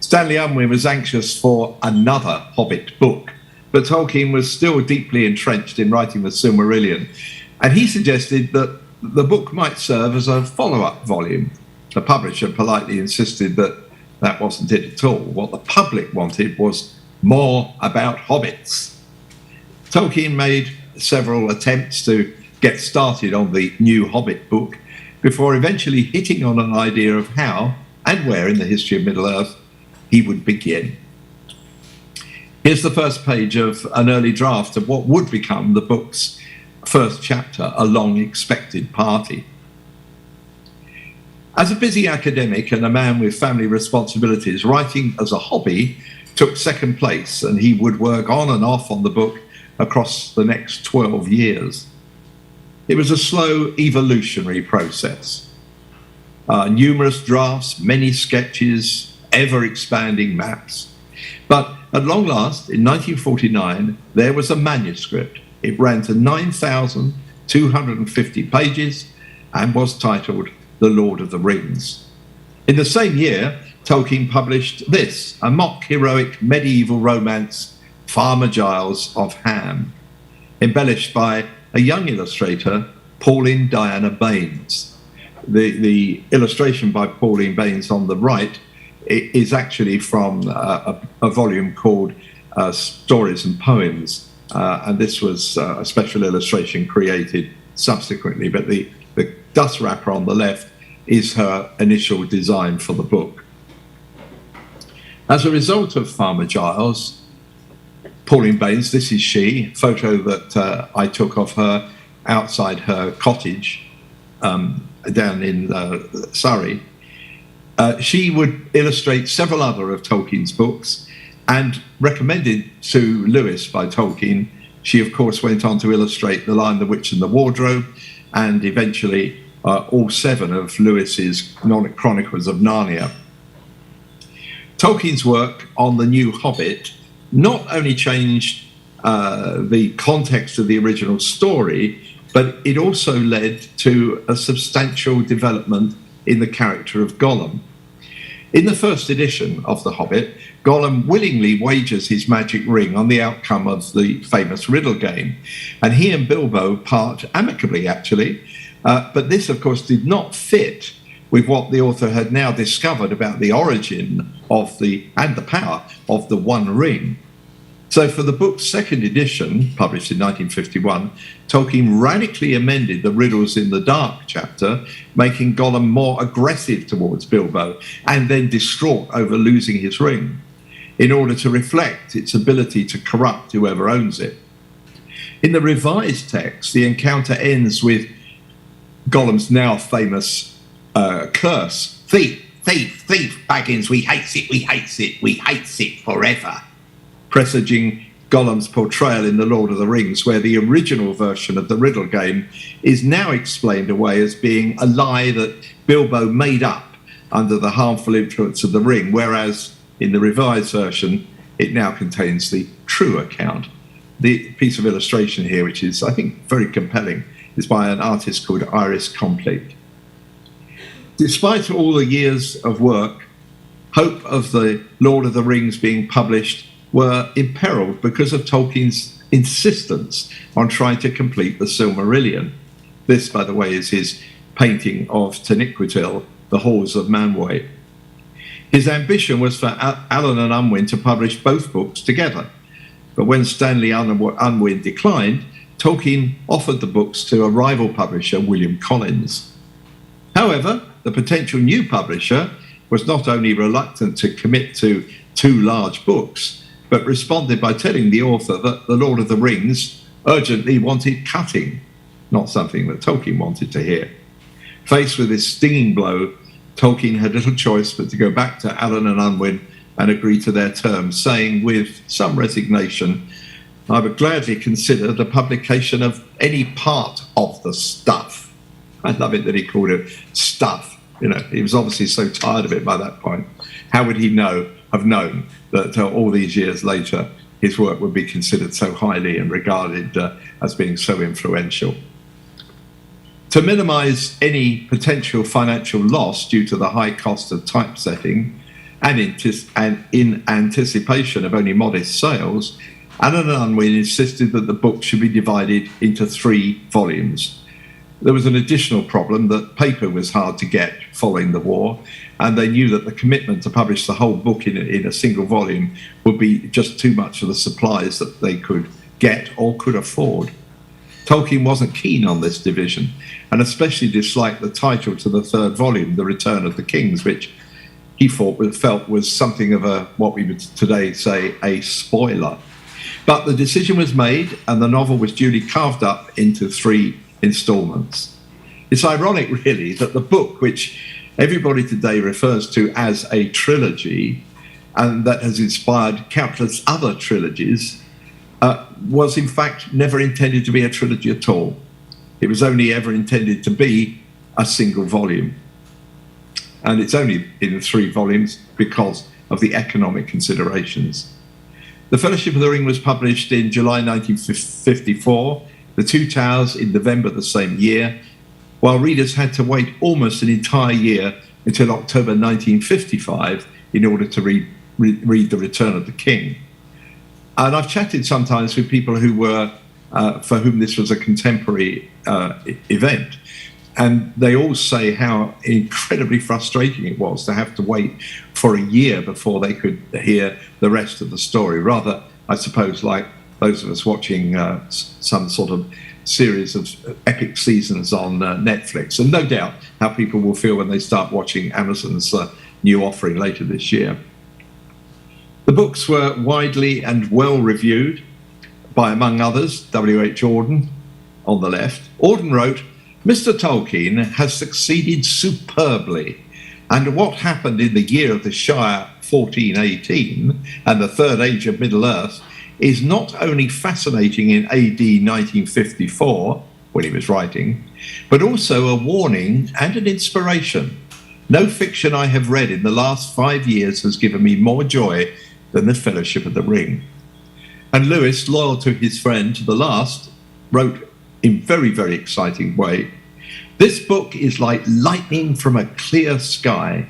Stanley Unwin was anxious for another Hobbit book, but Tolkien was still deeply entrenched in writing the Silmarillion, and he suggested that the book might serve as a follow-up volume. The publisher politely insisted that that wasn't it at all. What the public wanted was more about hobbits. Tolkien made several attempts to get started on the new Hobbit book before eventually hitting on an idea of how and where in the history of Middle-earth he would begin. Here's the first page of an early draft of what would become the book's first chapter, A Long-Expected Party. As a busy academic and a man with family responsibilities, writing as a hobby took second place, and he would work on and off on the book across the next 12 years. It was a slow evolutionary process. Numerous drafts, many sketches, ever-expanding maps. But at long last, in 1949, there was a manuscript. It ran to 9,250 pages and was titled The Lord of the Rings. In the same year, Tolkien published this, a mock-heroic medieval romance, Farmer Giles of Ham, embellished by a young illustrator, Pauline Diana Baines. the illustration by Pauline Baynes on the right is actually from a volume called Stories and Poems, and this was a special illustration created subsequently, but the dust wrapper on the left is her initial design for the book. As a result of Farmer Giles, Pauline Baynes, this is she, photo that I took of her outside her cottage down in Surrey. She would illustrate several other of Tolkien's books, and recommended to Lewis by Tolkien, she of course went on to illustrate The Lion, the Witch and the Wardrobe, and eventually all 7 of Lewis's Chronicles of Narnia. Tolkien's work on The New Hobbit not only changed the context of the original story, but it also led to a substantial development in the character of Gollum. In the first edition of The Hobbit, Gollum willingly wagers his magic ring on the outcome of the famous riddle game, and he and Bilbo part amicably, actually, but this, of course, did not fit with what the author had now discovered about the origin of and the power of the One Ring. So for the book's second edition, published in 1951, Tolkien radically amended the Riddles in the Dark chapter, making Gollum more aggressive towards Bilbo and then distraught over losing his ring, in order to reflect its ability to corrupt whoever owns it. In the revised text, the encounter ends with Gollum's now famous curse, "Thief, thief, thief, Baggins, we hates it, we hates it, we hates it forever," presaging Gollum's portrayal in The Lord of the Rings, where the original version of the riddle game is now explained away as being a lie that Bilbo made up under the harmful influence of the ring, whereas in the revised version, it now contains the true account. The piece of illustration here, which is, I think, very compelling, is by an artist called Iris Complete. Despite all the years of work, hope of The Lord of the Rings being published were imperiled because of Tolkien's insistence on trying to complete the Silmarillion. This, by the way, is his painting of Taniquetil, the Halls of Manwë. His ambition was for Allen and Unwin to publish both books together, but when Stanley Unwin declined, Tolkien offered the books to a rival publisher, William Collins. However, the potential new publisher was not only reluctant to commit to 2 large books, but responded by telling the author that The Lord of the Rings urgently wanted cutting, not something that Tolkien wanted to hear. Faced with this stinging blow, Tolkien had little choice but to go back to Allen and Unwin and agree to their terms, saying with some resignation, "I would gladly consider the publication of any part of the stuff." I love it that he called it stuff. You know, he was obviously so tired of it by that point. How would he have known that all these years later, his work would be considered so highly and regarded as being so influential? To minimize any potential financial loss due to the high cost of typesetting and in anticipation of only modest sales, Allen and Unwin insisted that the book should be divided into 3 volumes. There was an additional problem that paper was hard to get following the war, and they knew that the commitment to publish the whole book in a single volume would be just too much of the supplies that they could get or could afford. Tolkien wasn't keen on this division, and especially disliked the title to the 3rd volume, The Return of the Kings, which he felt was something of what we would today say a spoiler. But the decision was made, and the novel was duly carved up into 3 installments. It's ironic, really, that the book, which everybody today refers to as a trilogy, and that has inspired countless other trilogies, was in fact never intended to be a trilogy at all. It was only ever intended to be a single volume. And it's only in 3 volumes because of the economic considerations. The Fellowship of the Ring was published in July 1954, The Two Towers in November the same year, while readers had to wait almost an entire year until October 1955 in order to read The Return of the King. And I've chatted sometimes with people who were, for whom this was a contemporary event. And they all say how incredibly frustrating it was to have to wait for a year before they could hear the rest of the story. Rather, I suppose, like those of us watching some sort of series of epic seasons on Netflix. And no doubt how people will feel when they start watching Amazon's new offering later this year. The books were widely and well reviewed by, among others, W.H. Auden on the left. Auden wrote, "Mr. Tolkien has succeeded superbly, and what happened in the year of the Shire 1418 and the Third Age of Middle-earth is not only fascinating in AD 1954, when he was writing, but also a warning and an inspiration. No fiction I have read in the last 5 years has given me more joy than The Fellowship of the Ring." And Lewis, loyal to his friend to the last, wrote in very, very exciting way, "This book is like lightning from a clear sky.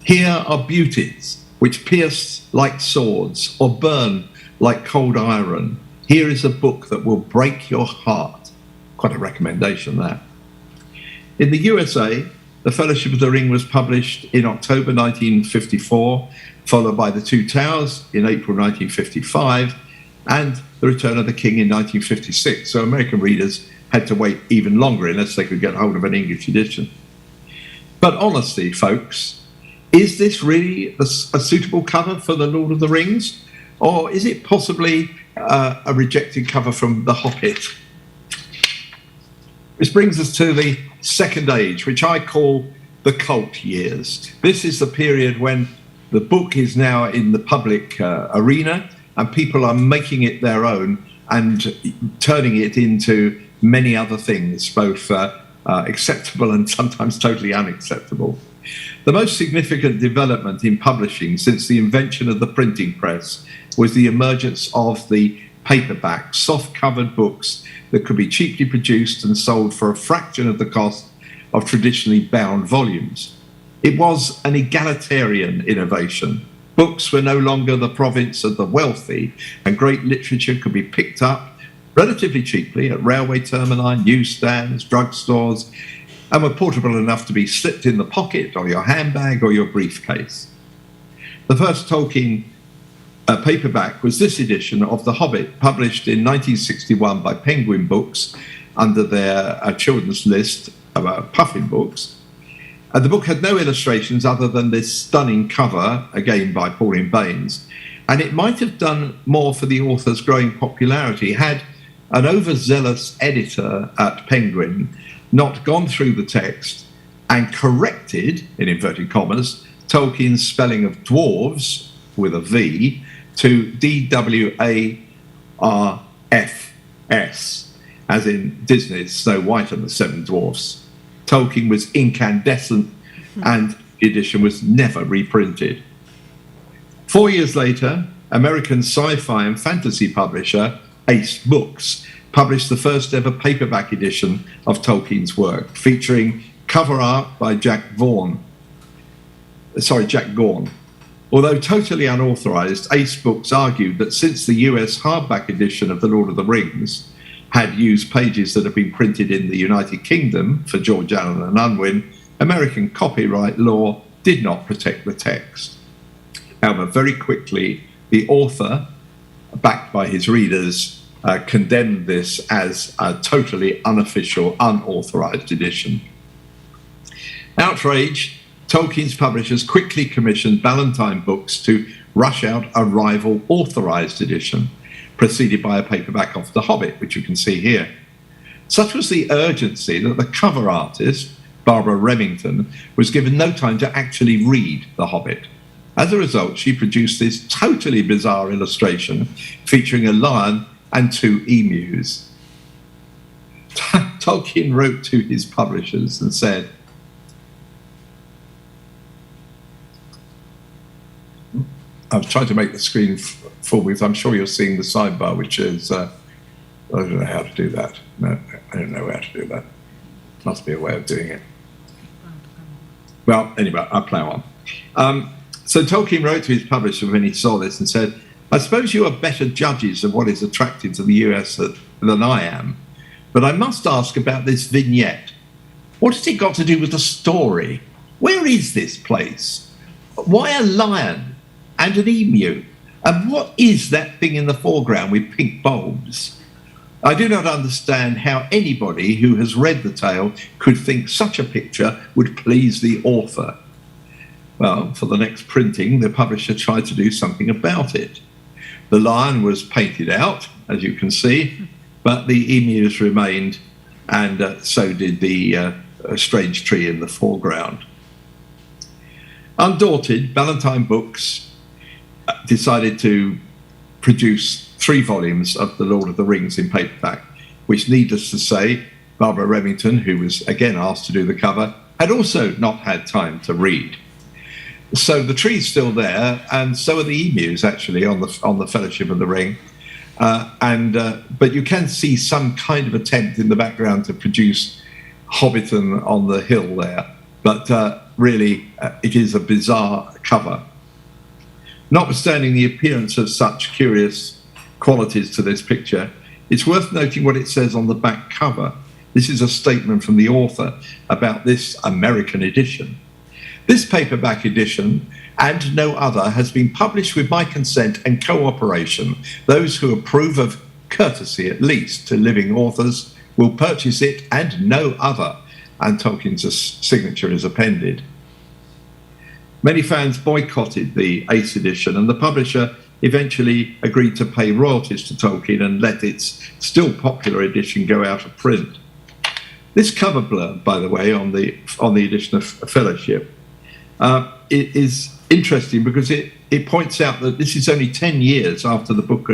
Here are beauties which pierce like swords or burn like cold iron. Here is a book that will break your heart." Quite a recommendation, that. In the USA, The Fellowship of the Ring was published in October 1954, followed by The Two Towers in April 1955, and The Return of the King in 1956. So American readers had to wait even longer unless they could get hold of an English edition. But honestly, folks, is this really a suitable cover for The Lord of the Rings? Or is it possibly a rejected cover from The Hobbit? This brings us to the second age, which I call the cult years. This is the period when the book is now in the public arena and people are making it their own and turning it into many other things, both acceptable and sometimes totally unacceptable. The most significant development in publishing since the invention of the printing press was the emergence of the paperback, soft-covered books that could be cheaply produced and sold for a fraction of the cost of traditionally bound volumes. It was an egalitarian innovation. Books were no longer the province of the wealthy, and great literature could be picked up relatively cheaply at railway termini, newsstands, drugstores, and were portable enough to be slipped in the pocket or your handbag or your briefcase. The first Tolkien paperback was this edition of The Hobbit, published in 1961 by Penguin Books under their children's list of Puffin Books. The book had no illustrations other than this stunning cover, again by Pauline Baynes, and it might have done more for the author's growing popularity had an overzealous editor at Penguin not gone through the text and corrected, in inverted commas, Tolkien's spelling of dwarves, with a V, to D-W-A-R-F-S, as in Disney's Snow White and the Seven Dwarfs. Tolkien was incandescent, and the edition was never reprinted. 4 years later, American sci-fi and fantasy publisher Ace Books published the first ever paperback edition of Tolkien's work, featuring cover art by Jack Gaughan. Although totally unauthorized, Ace Books argued that since the US hardback edition of The Lord of the Rings had used pages that had been printed in the United Kingdom for George Allen and Unwin, American copyright law did not protect the text. However, very quickly, the author, backed by his readers, condemned this as a totally unofficial, unauthorized edition. Outraged, Tolkien's publishers quickly commissioned Ballantine Books to rush out a rival authorized edition, preceded by a paperback of The Hobbit, which you can see here. Such was the urgency that the cover artist, Barbara Remington, was given no time to actually read The Hobbit. As a result, she produced this totally bizarre illustration featuring a lion and 2 emus. Tolkien wrote to his publishers and said, I've tried to make the screen full because I'm sure you're seeing the sidebar, which is, I don't know how to do that. No, I don't know how to do that. Must be a way of doing it. Well, anyway, I'll plow on. So Tolkien wrote to his publisher when he saw this and said, I suppose you are better judges of what is attractive to the US than I am, but I must ask about this vignette. What has it got to do with the story? Where is this place? Why a lion and an emu? And what is that thing in the foreground with pink bulbs? I do not understand how anybody who has read the tale could think such a picture would please the author. Well, for the next printing, the publisher tried to do something about it. The lion was painted out, as you can see, but the emus remained, and so did the strange tree in the foreground. Undaunted, Ballantine Books decided to produce 3 volumes of The Lord of the Rings in paperback, which, needless to say, Barbara Remington, who was again asked to do the cover, had also not had time to read. So the tree's still there, and so are the emus actually on the Fellowship of the Ring. But you can see some kind of attempt in the background to produce Hobbiton on the hill there. But really, it is a bizarre cover. Notwithstanding the appearance of such curious qualities to this picture, it's worth noting what it says on the back cover. This is a statement from the author about this American edition. This paperback edition, and no other, has been published with my consent and cooperation. Those who approve of courtesy, at least, to living authors, will purchase it and no other. And Tolkien's signature is appended. Many fans boycotted the Ace edition, and the publisher eventually agreed to pay royalties to Tolkien and let its still popular edition go out of print. This cover blurb, by the way, on the edition of Fellowship, it is interesting because it points out that this is only 10 years after the book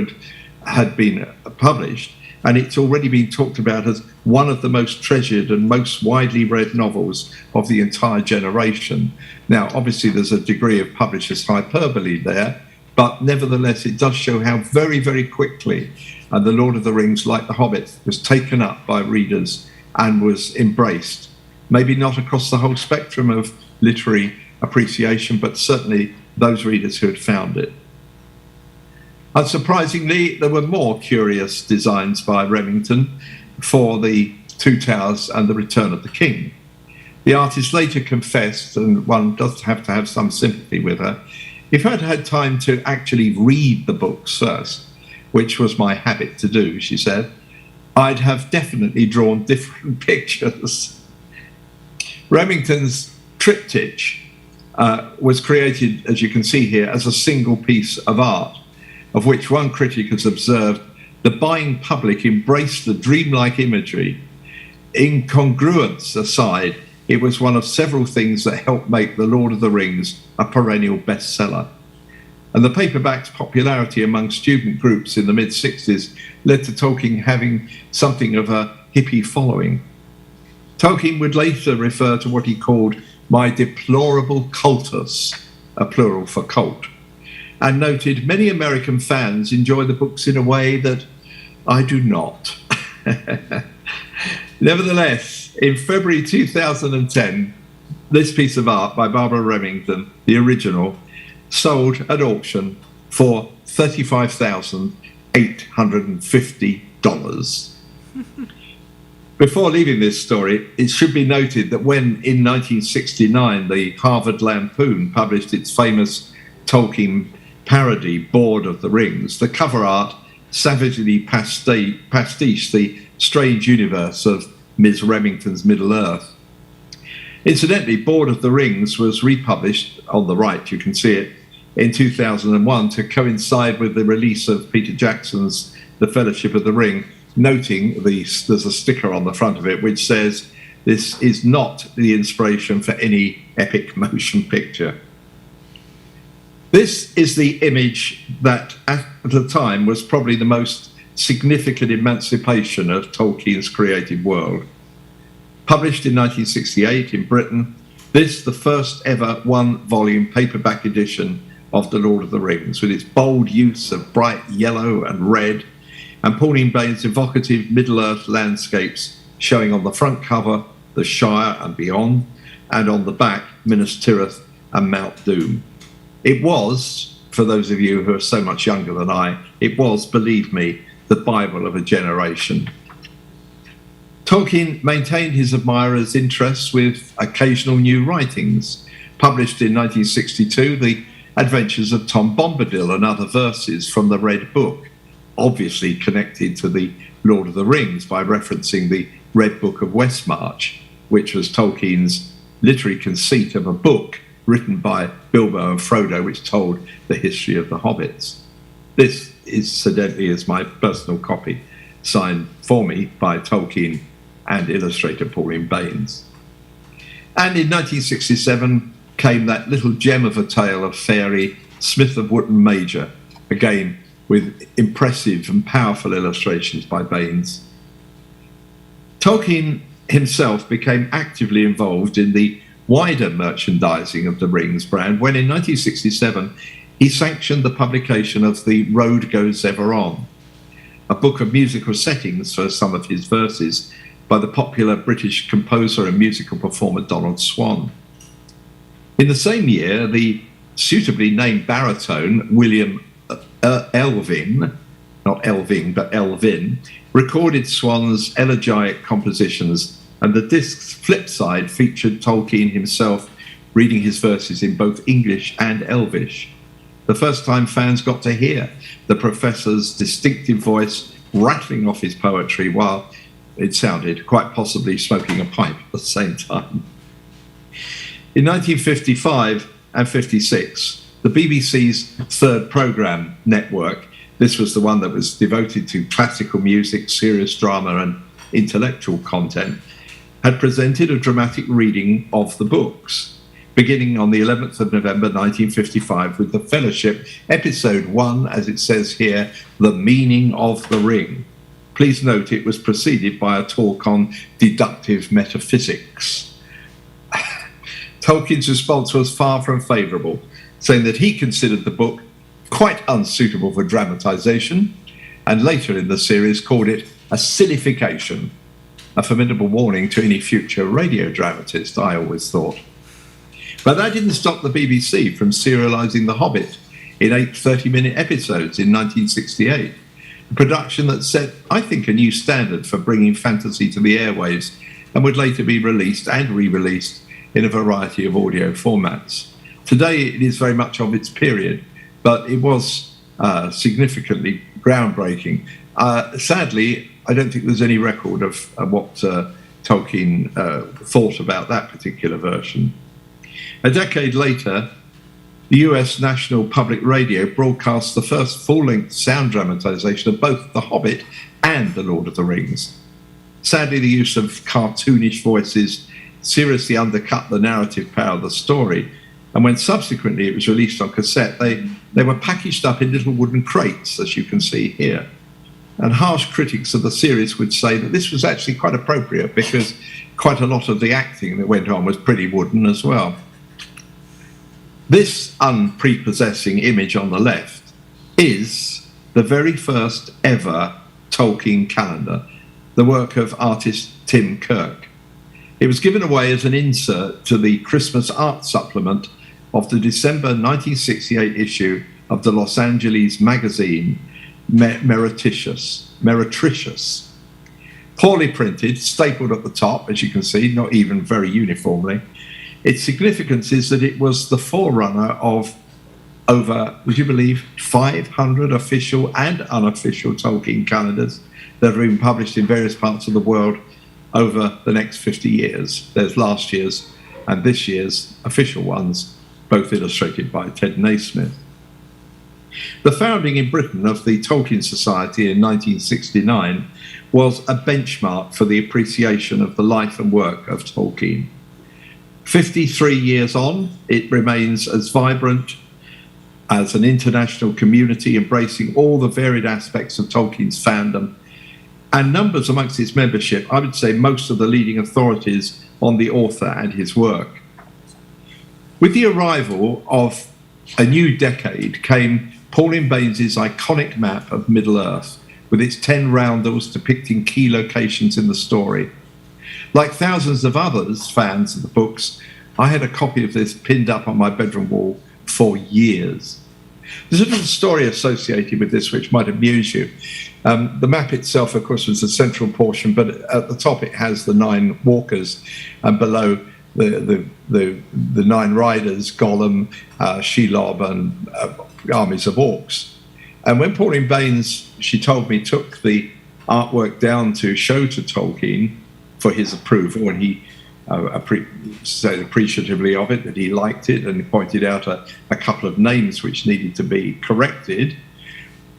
had been published, and it's already been talked about as one of the most treasured and most widely read novels of the entire generation. Now, obviously, there's a degree of publisher's hyperbole there, but nevertheless, it does show how very, very quickly The Lord of the Rings, like The Hobbit, was taken up by readers and was embraced. Maybe not across the whole spectrum of literary appreciation, but certainly those readers who had found it. Unsurprisingly, there were more curious designs by Remington for the Two Towers and the Return of the King. The artist later confessed, and one does have to have some sympathy with her, if I'd had time to actually read the books first, which was my habit to do, she said, I'd have definitely drawn different pictures. Remington's triptych was created, as you can see here, as a single piece of art, of which one critic has observed the buying public embraced the dreamlike imagery. Incongruence aside, it was one of several things that helped make The Lord of the Rings a perennial bestseller. And the paperback's popularity among student groups in the mid-60s led to Tolkien having something of a hippie following. Tolkien would later refer to what he called my deplorable cultus, a plural for cult, and noted many American fans enjoy the books in a way that I do not. Nevertheless, in February 2010, this piece of art by Barbara Remington, the original, sold at auction for $35,850. Before leaving this story, it should be noted that when in 1969 the Harvard Lampoon published its famous Tolkien parody, Board of the Rings, the cover art savagely pastiche the strange universe of Ms. Remington's Middle-earth. Incidentally, Board of the Rings was republished, on the right you can see it, in 2001 to coincide with the release of Peter Jackson's The Fellowship of the Ring, noting there's a sticker on the front of it which says this is not the inspiration for any epic motion picture. This is the image that at the time was probably the most significant emancipation of Tolkien's creative world. Published in 1968 in Britain, this the first ever one-volume paperback edition of The Lord of the Rings, with its bold use of bright yellow and red, and Pauline Bain's evocative Middle-earth landscapes showing on the front cover the Shire and beyond, and on the back Minas Tirith and Mount Doom. It was, for those of you who are so much younger than I, it was, believe me, the Bible of a generation. Tolkien maintained his admirers' interests with occasional new writings. Published in 1962, The Adventures of Tom Bombadil and Other Verses from the Red Book, obviously connected to the Lord of the Rings by referencing the Red Book of Westmarch, which was Tolkien's literary conceit of a book written by Bilbo and Frodo, which told the history of the Hobbits. This, incidentally, is my personal copy, signed for me by Tolkien and illustrator Pauline Baynes. And in 1967 came that little gem of a tale of fairy Smith of Wootton Major, again with impressive and powerful illustrations by Baynes. Tolkien himself became actively involved in the wider merchandising of the Rings brand when in 1967 he sanctioned the publication of The Road Goes Ever On, a book of musical settings for some of his verses by the popular British composer and musical performer Donald Swann. In the same year, the suitably named baritone William Elvin, not Elving, but Elvin, recorded Swann's elegiac compositions, and the disc's flip side featured Tolkien himself reading his verses in both English and Elvish. The first time fans got to hear the professor's distinctive voice rattling off his poetry while it sounded quite possibly smoking a pipe at the same time. In 1955 and 56, the BBC's third programme network, this was the one that was devoted to classical music, serious drama and intellectual content, had presented a dramatic reading of the books, beginning on the 11th of November 1955 with the Fellowship, Episode 1, as it says here, The Meaning of the Ring. Please note it was preceded by a talk on deductive metaphysics. Tolkien's response was far from favourable, saying that he considered the book quite unsuitable for dramatisation, and later in the series called it a sillification, a formidable warning to any future radio dramatist, I always thought. But that didn't stop the BBC from serialising The Hobbit in 8 30-minute episodes in 1968, a production that set, I think, a new standard for bringing fantasy to the airwaves and would later be released and re-released in a variety of audio formats. Today it is very much of its period, but it was significantly groundbreaking. Sadly, I don't think there's any record of what Tolkien thought about that particular version. A decade later, the US National Public Radio broadcast the first full-length sound dramatisation of both The Hobbit and The Lord of the Rings. Sadly, the use of cartoonish voices seriously undercut the narrative power of the story, and when subsequently it was released on cassette, they were packaged up in little wooden crates, as you can see here. And harsh critics of the series would say that this was actually quite appropriate because quite a lot of the acting that went on was pretty wooden as well. This unprepossessing image on the left is the very first ever Tolkien calendar, the work of artist Tim Kirk. It was given away as an insert to the Christmas art supplement of the December 1968 issue of the Los Angeles magazine Meretricious. Poorly printed, stapled at the top, as you can see, not even very uniformly. Its significance is that it was the forerunner of over, would you believe, 500 official and unofficial Tolkien calendars that have been published in various parts of the world over the next 50 years. There's last year's and this year's official ones, both illustrated by Ted Naismith. The founding in Britain of the Tolkien Society in 1969 was a benchmark for the appreciation of the life and work of Tolkien. 53 years on, it remains as vibrant as an international community embracing all the varied aspects of Tolkien's fandom, and numbers amongst its membership, I would say most of the leading authorities on the author and his work. With the arrival of a new decade came Pauline Baynes' iconic map of Middle-earth, with its 10 roundels depicting key locations in the story. Like thousands of others, fans of the books, I had a copy of this pinned up on my bedroom wall for years. There's a little story associated with this which might amuse you. The map itself, of course, was the central portion, but at the top it has the 9 walkers, and below the 9 riders, Gollum, Shelob, and armies of orcs. And when Pauline Baynes, she told me, took the artwork down to show to Tolkien for his approval, and he said appreciatively of it, that he liked it, and he pointed out a couple of names which needed to be corrected.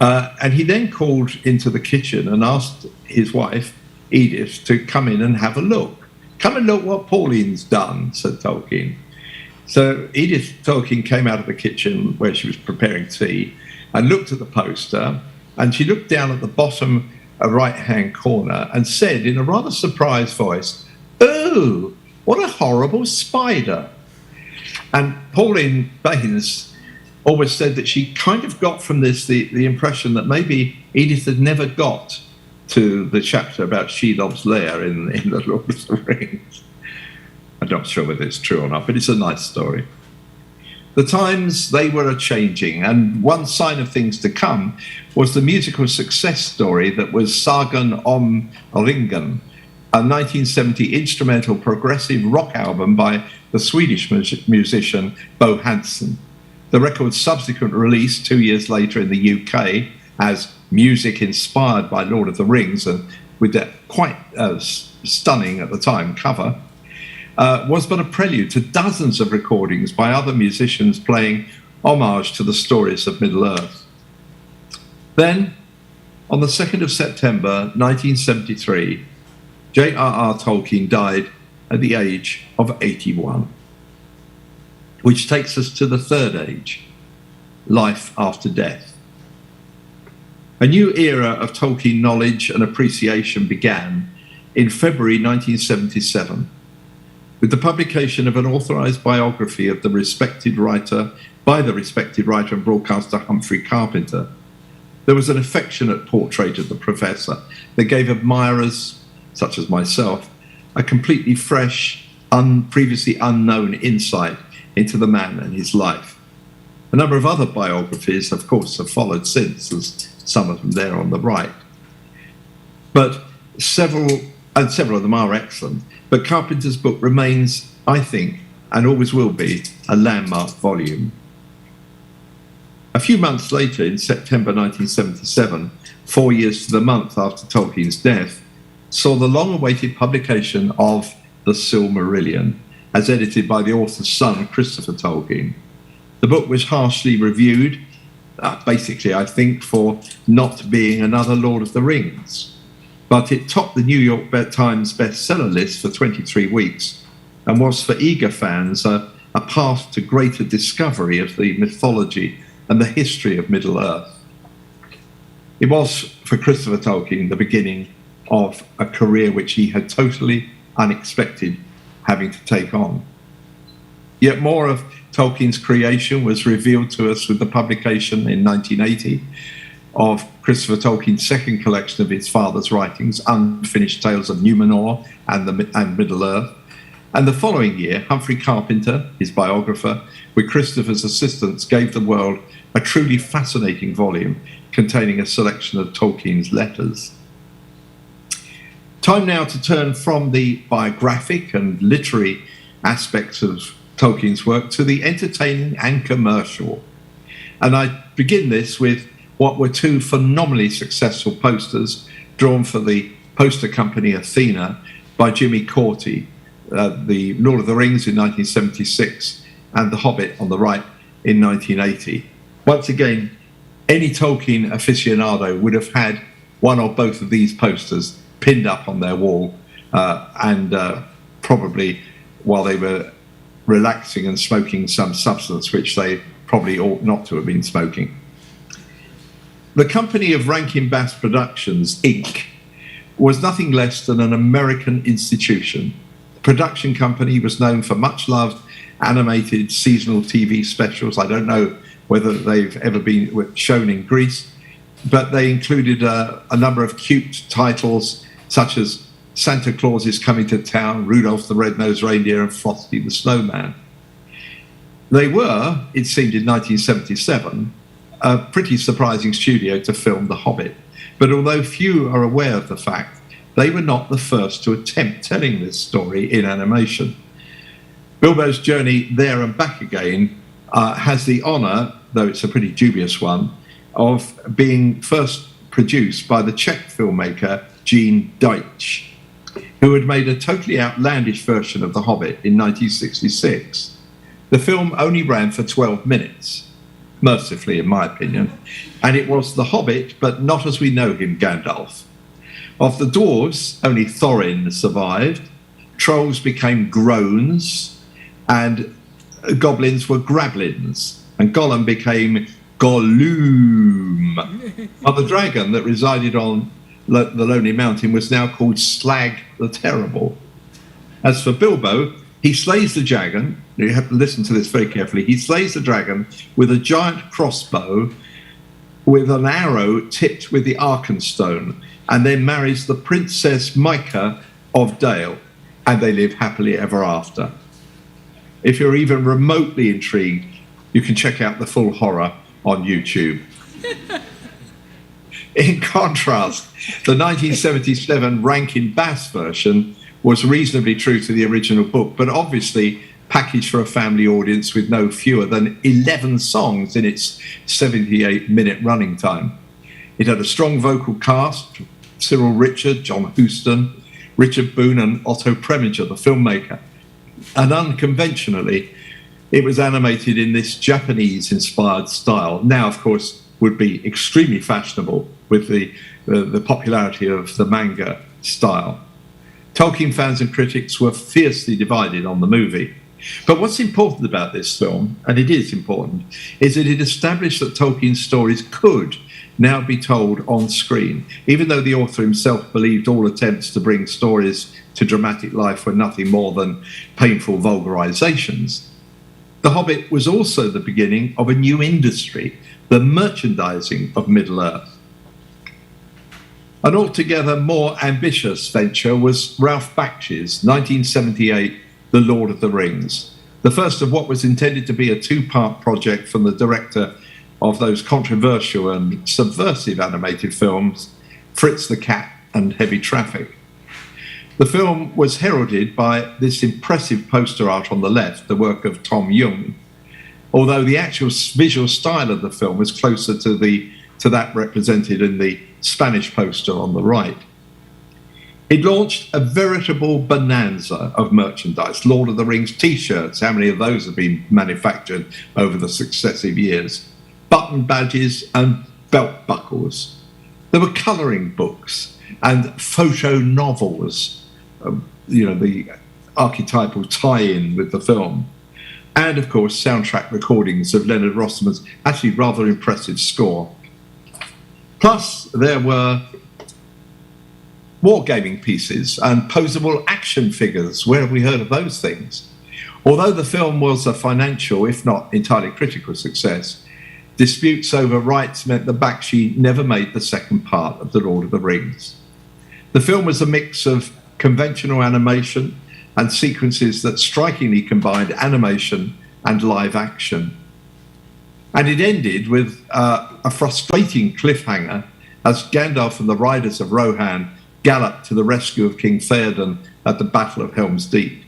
And he then called into the kitchen and asked his wife, Edith, to come in and have a look. Come and look what Pauline's done, said Tolkien. So Edith Tolkien came out of the kitchen where she was preparing tea and looked at the poster, and she looked down at the bottom right-hand corner and said in a rather surprised voice, "Oh, what a horrible spider." And Pauline Baynes always said that she kind of got from this the impression that maybe Edith had never got to the chapter about Shelob's lair in The Lord of the Rings. I'm not sure whether it's true or not, but it's a nice story. The times, they were a-changing, and one sign of things to come was the musical success story that was Sagan om Ringen, a 1970 instrumental progressive rock album by the Swedish musician Bo Hansson. The record's subsequent release 2 years later in the UK as music inspired by Lord of the Rings, and with that quite stunning at the time cover, was but a prelude to dozens of recordings by other musicians playing homage to the stories of Middle-earth. Then, on the 2nd of September 1973, J.R.R. Tolkien died at the age of 81, which takes us to the third age, life after death. A new era of Tolkien knowledge and appreciation began in February 1977 with the publication of an authorized biography of the respected writer and broadcaster Humphrey Carpenter. There was an affectionate portrait of the professor that gave admirers, such as myself, a completely fresh, previously unknown insight into the man and his life. A number of other biographies, of course, have followed since, as some of them there on the right. But several of them are excellent. But Carpenter's book remains, I think, and always will be, a landmark volume. A few months later, in September 1977, 4 years to the month after Tolkien's death, saw the long-awaited publication of The Silmarillion, as edited by the author's son, Kristoffer Tolkien. The book was harshly reviewed, basically, I think, for not being another Lord of the Rings. But it topped the New York Times bestseller list for 23 weeks and was, for eager fans, a path to greater discovery of the mythology and the history of Middle-earth. It was, for Kristoffer Tolkien, the beginning of a career which he had totally unexpected having to take on. Yet more of Tolkien's creation was revealed to us with the publication in 1980 of Kristoffer Tolkien's second collection of his father's writings, Unfinished Tales of Numenor and Middle-earth. And the following year, Humphrey Carpenter, his biographer, with Kristoffer's assistants, gave the world a truly fascinating volume containing a selection of Tolkien's letters. Time now to turn from the biographic and literary aspects of Tolkien's work to the entertaining and commercial. And I begin this with what were two phenomenally successful posters drawn for the poster company Athena by Jimmy Corti, The Lord of the Rings in 1976 and The Hobbit on the right in 1980. Once again, any Tolkien aficionado would have had one or both of these posters pinned up on their wall and probably while they were relaxing and smoking some substance which they probably ought not to have been smoking. The company of Rankin Bass Productions, Inc., was nothing less than an American institution. The production company was known for much-loved animated seasonal TV specials. I don't know whether they've ever been shown in Greece, but they included a number of cute titles such as Santa Claus is Coming to Town, Rudolph the Red-Nosed Reindeer, and Frosty the Snowman. They were, it seemed in 1977, a pretty surprising studio to film The Hobbit. But although few are aware of the fact, they were not the first to attempt telling this story in animation. Bilbo's journey there and back again has the honour, though it's a pretty dubious one, of being first produced by the Czech filmmaker Jean Deutsch, who had made a totally outlandish version of The Hobbit in 1966. The film only ran for 12 minutes, mercifully in my opinion, and it was The Hobbit, but not as we know him, Gandalf. Of the dwarves, only Thorin survived, trolls became groans, and goblins were grablins, and Gollum became Gollum. While the dragon that resided on the Lonely Mountain was now called Slag the Terrible. As for Bilbo, he slays the dragon. You have to listen to this very carefully. He slays the dragon with a giant crossbow with an arrow tipped with the Arkenstone, and then marries the Princess Micah of Dale, and they live happily ever after. If you're even remotely intrigued, you can check out the full horror on YouTube. In contrast, the 1977 Rankin Bass version was reasonably true to the original book, but obviously packaged for a family audience with no fewer than 11 songs in its 78-minute running time. It had a strong vocal cast: Cyril Richard, John Huston, Richard Boone and Otto Preminger, the filmmaker. And unconventionally, it was animated in this Japanese-inspired style. Now, of course, would be extremely fashionable with the popularity of the manga style. Tolkien fans and critics were fiercely divided on the movie. But what's important about this film, and it is important, is that it established that Tolkien's stories could now be told on screen, even though the author himself believed all attempts to bring stories to dramatic life were nothing more than painful vulgarizations. The Hobbit was also the beginning of a new industry, the merchandising of Middle-earth. An altogether more ambitious venture was Ralph Bakshi's 1978 The Lord of the Rings, the first of what was intended to be a two-part project from the director of those controversial and subversive animated films, Fritz the Cat and Heavy Traffic. The film was heralded by this impressive poster art on the left, the work of Tom Jung, although the actual visual style of the film was closer to that represented in the Spanish poster on the right. It launched a veritable bonanza of merchandise. Lord of the Rings t-shirts, how many of those have been manufactured over the successive years? Button badges and belt buckles. There were colouring books and photo novels, the archetypal tie-in with the film. And, of course, soundtrack recordings of Leonard Rossman's actually rather impressive score. Plus, there were wargaming pieces and posable action figures. Where have we heard of those things? Although the film was a financial, if not entirely critical success, disputes over rights meant that Bakshi never made the second part of The Lord of the Rings. The film was a mix of conventional animation and sequences that strikingly combined animation and live action. And it ended with a frustrating cliffhanger as Gandalf and the riders of Rohan galloped to the rescue of King Theoden at the Battle of Helm's Deep.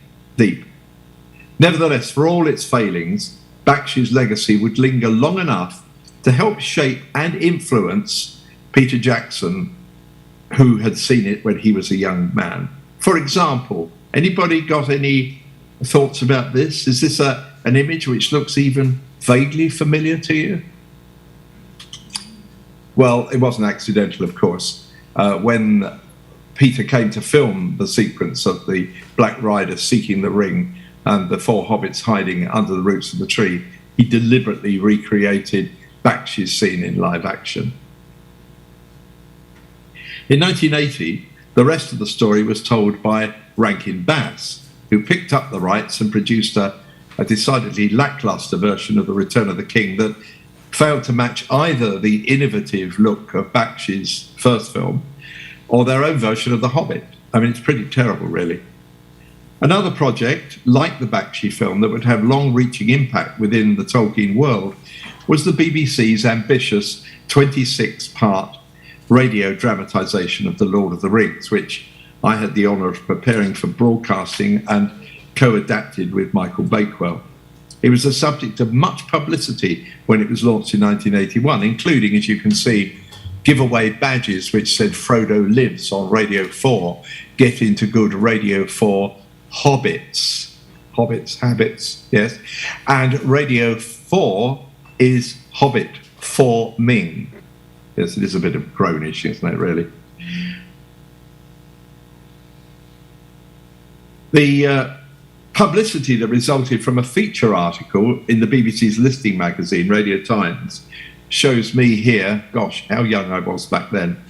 Nevertheless, for all its failings, Bakshi's legacy would linger long enough to help shape and influence Peter Jackson, who had seen it when he was a young man. For example, anybody got any thoughts about this? Is this an image which looks even vaguely familiar to you? Well, it wasn't accidental, of course. When Peter came to film the sequence of the Black Rider seeking the ring and the four hobbits hiding under the roots of the tree, he deliberately recreated Bakshi's scene in live action. In 1980, the rest of the story was told by Rankin Bass, who picked up the rights and produced a decidedly lackluster version of The Return of the King that failed to match either the innovative look of Bakshi's first film or their own version of The Hobbit. I mean, it's pretty terrible, really. Another project, like the Bakshi film, that would have long-reaching impact within the Tolkien world was the BBC's ambitious 26-part radio dramatisation of The Lord of the Rings, which I had the honour of preparing for broadcasting and co-adapted with Michael Bakewell. It was the subject of much publicity when it was launched in 1981, including, as you can see, giveaway badges which said Frodo lives on Radio 4, get into good Radio 4 Hobbits. Hobbits, habits, yes. And Radio 4 is Hobbit for Ming. Yes, it is a bit of grownish, isn't it, really? The publicity that resulted from a feature article in the BBC's listing magazine, Radio Times, shows me here, gosh, how young I was back then,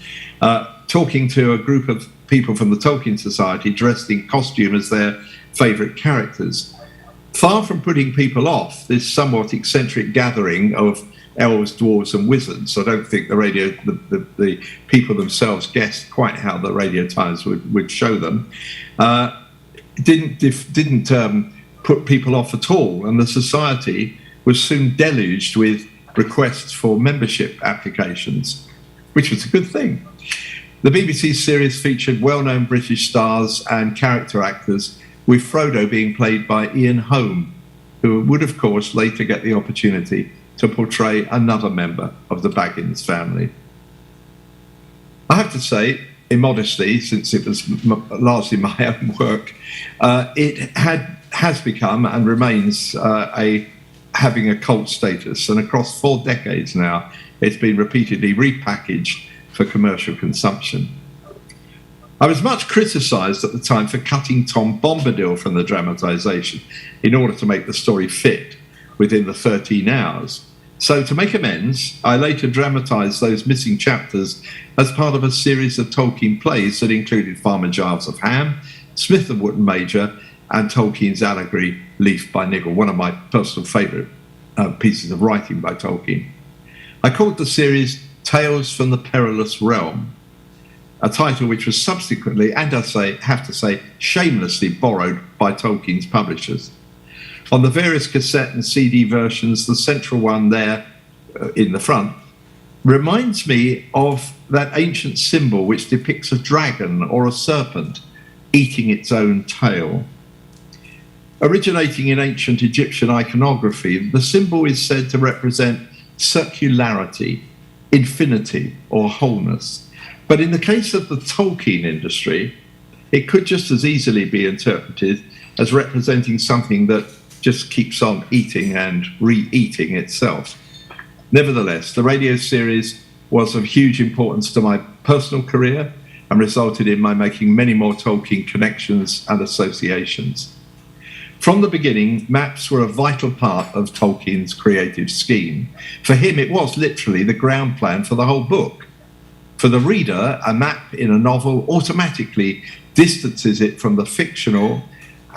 talking to a group of people from the Tolkien Society dressed in costume as their favourite characters. Far from putting people off, this somewhat eccentric gathering of elves, dwarves and wizards, I don't think the people themselves guessed quite how the Radio Times would show them, didn't put people off at all, and the society was soon deluged with requests for membership applications, which was a good thing. The BBC series featured well-known British stars and character actors, with Frodo being played by Ian Holm, who would, of course, later get the opportunity to portray another member of the Baggins family. I have to say, immodestly, since it was largely my own work, it has become and remains having a cult status, and across 4 decades now, it's been repeatedly repackaged for commercial consumption. I was much criticised at the time for cutting Tom Bombadil from the dramatisation in order to make the story fit within the 13 hours. So to make amends, I later dramatised those missing chapters as part of a series of Tolkien plays that included Farmer Giles of Ham, Smith and Wootton Major, and Tolkien's allegory Leaf by Niggle, one of my personal favourite pieces of writing by Tolkien. I called the series Tales from the Perilous Realm, a title which was subsequently, and I have to say, shamelessly borrowed by Tolkien's publishers. On the various cassette and CD versions, the central one there in the front reminds me of that ancient symbol which depicts a dragon or a serpent eating its own tail. Originating in ancient Egyptian iconography, the symbol is said to represent circularity, infinity, or wholeness. But in the case of the Tolkien industry, it could just as easily be interpreted as representing something that just keeps on eating and re-eating itself. Nevertheless, the radio series was of huge importance to my personal career and resulted in my making many more Tolkien connections and associations. From the beginning, maps were a vital part of Tolkien's creative scheme. For him, it was literally the ground plan for the whole book. For the reader, a map in a novel automatically distances it from the fictional,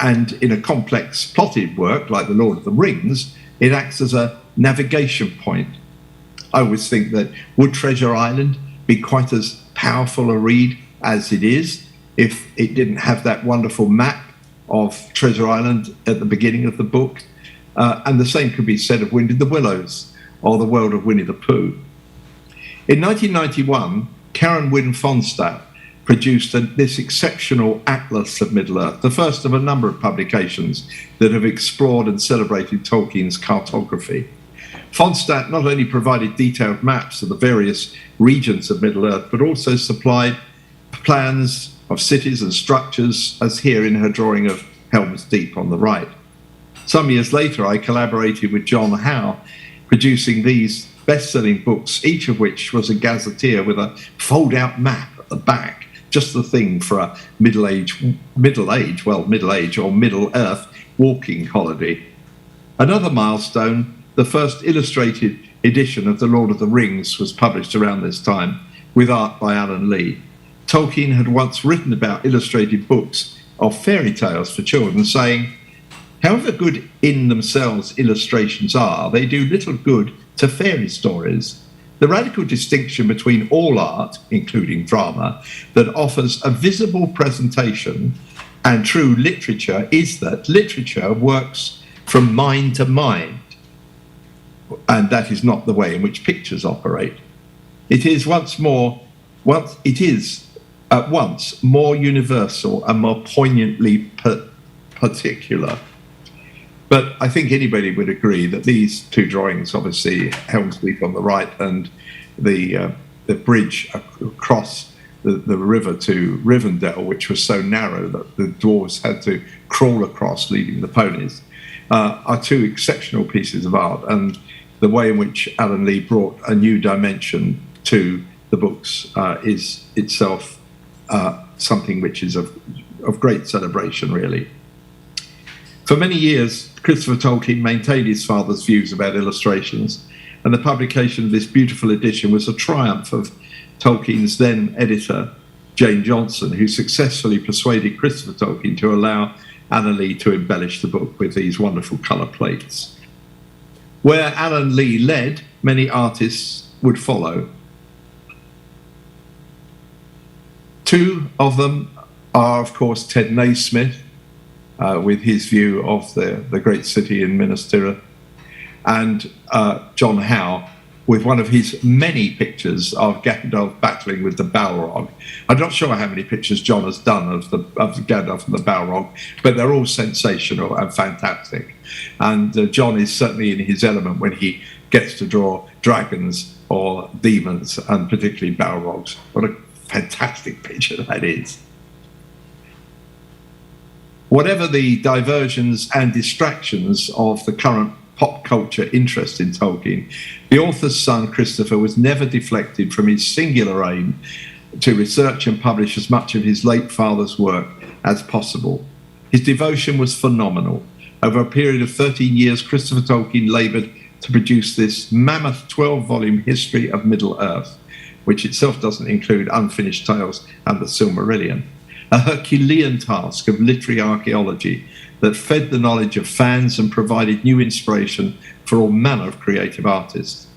and in a complex plotted work like The Lord of the Rings, it acts as a navigation point. I always think that would Treasure Island be quite as powerful a read as it is if it didn't have that wonderful map of Treasure Island at the beginning of the book? And the same could be said of Wind in the Willows or The World of Winnie the Pooh. In 1991, Karen Wynne Fonstadt produced this exceptional Atlas of Middle-earth, the first of a number of publications that have explored and celebrated Tolkien's cartography. Fonstadt not only provided detailed maps of the various regions of Middle-earth, but also supplied plans of cities and structures, as here in her drawing of Helm's Deep on the right. Some years later, I collaborated with John Howe, producing these best-selling books, each of which was a gazetteer with a fold-out map at the back, just the thing for a Middle-Earth walking holiday. Another milestone, the first illustrated edition of The Lord of the Rings was published around this time, with art by Alan Lee. Tolkien had once written about illustrated books of fairy tales for children, saying, "However good in themselves illustrations are, they do little good to fairy stories. The radical distinction between all art, including drama, that offers a visible presentation and true literature is that literature works from mind to mind." and that is not the way in which pictures operate. It is at once more universal and more poignantly particular. But I think anybody would agree that these two drawings, obviously Helmsleaf on the right and the bridge across the river to Rivendell, which was so narrow that the dwarves had to crawl across, leading the ponies, are two exceptional pieces of art. And the way in which Alan Lee brought a new dimension to the books is itself something which is of great celebration, really. For many years, Christopher Tolkien maintained his father's views about illustrations, and the publication of this beautiful edition was a triumph of Tolkien's then editor, Jane Johnson, who successfully persuaded Christopher Tolkien to allow Alan Lee to embellish the book with these wonderful colour plates. Where Alan Lee led, many artists would follow. Two of them are, of course, Ted Naismith, with his view of the great city in Minas Tirith, and John Howe, with one of his many pictures of Gandalf battling with the Balrog. I'm not sure how many pictures John has done of Gandalf and the Balrog, but they're all sensational and fantastic. And John is certainly in his element when he gets to draw dragons or demons, and particularly Balrogs. What a fantastic picture that is. Whatever the diversions and distractions of the current pop culture interest in Tolkien, the author's son, Christopher, was never deflected from his singular aim to research and publish as much of his late father's work as possible. His devotion was phenomenal. Over a period of 13 years, Christopher Tolkien laboured to produce this mammoth 12-volume history of Middle-earth, which itself doesn't include Unfinished Tales and the Silmarillion, a Herculean task of literary archaeology that fed the knowledge of fans and provided new inspiration for all manner of creative artists.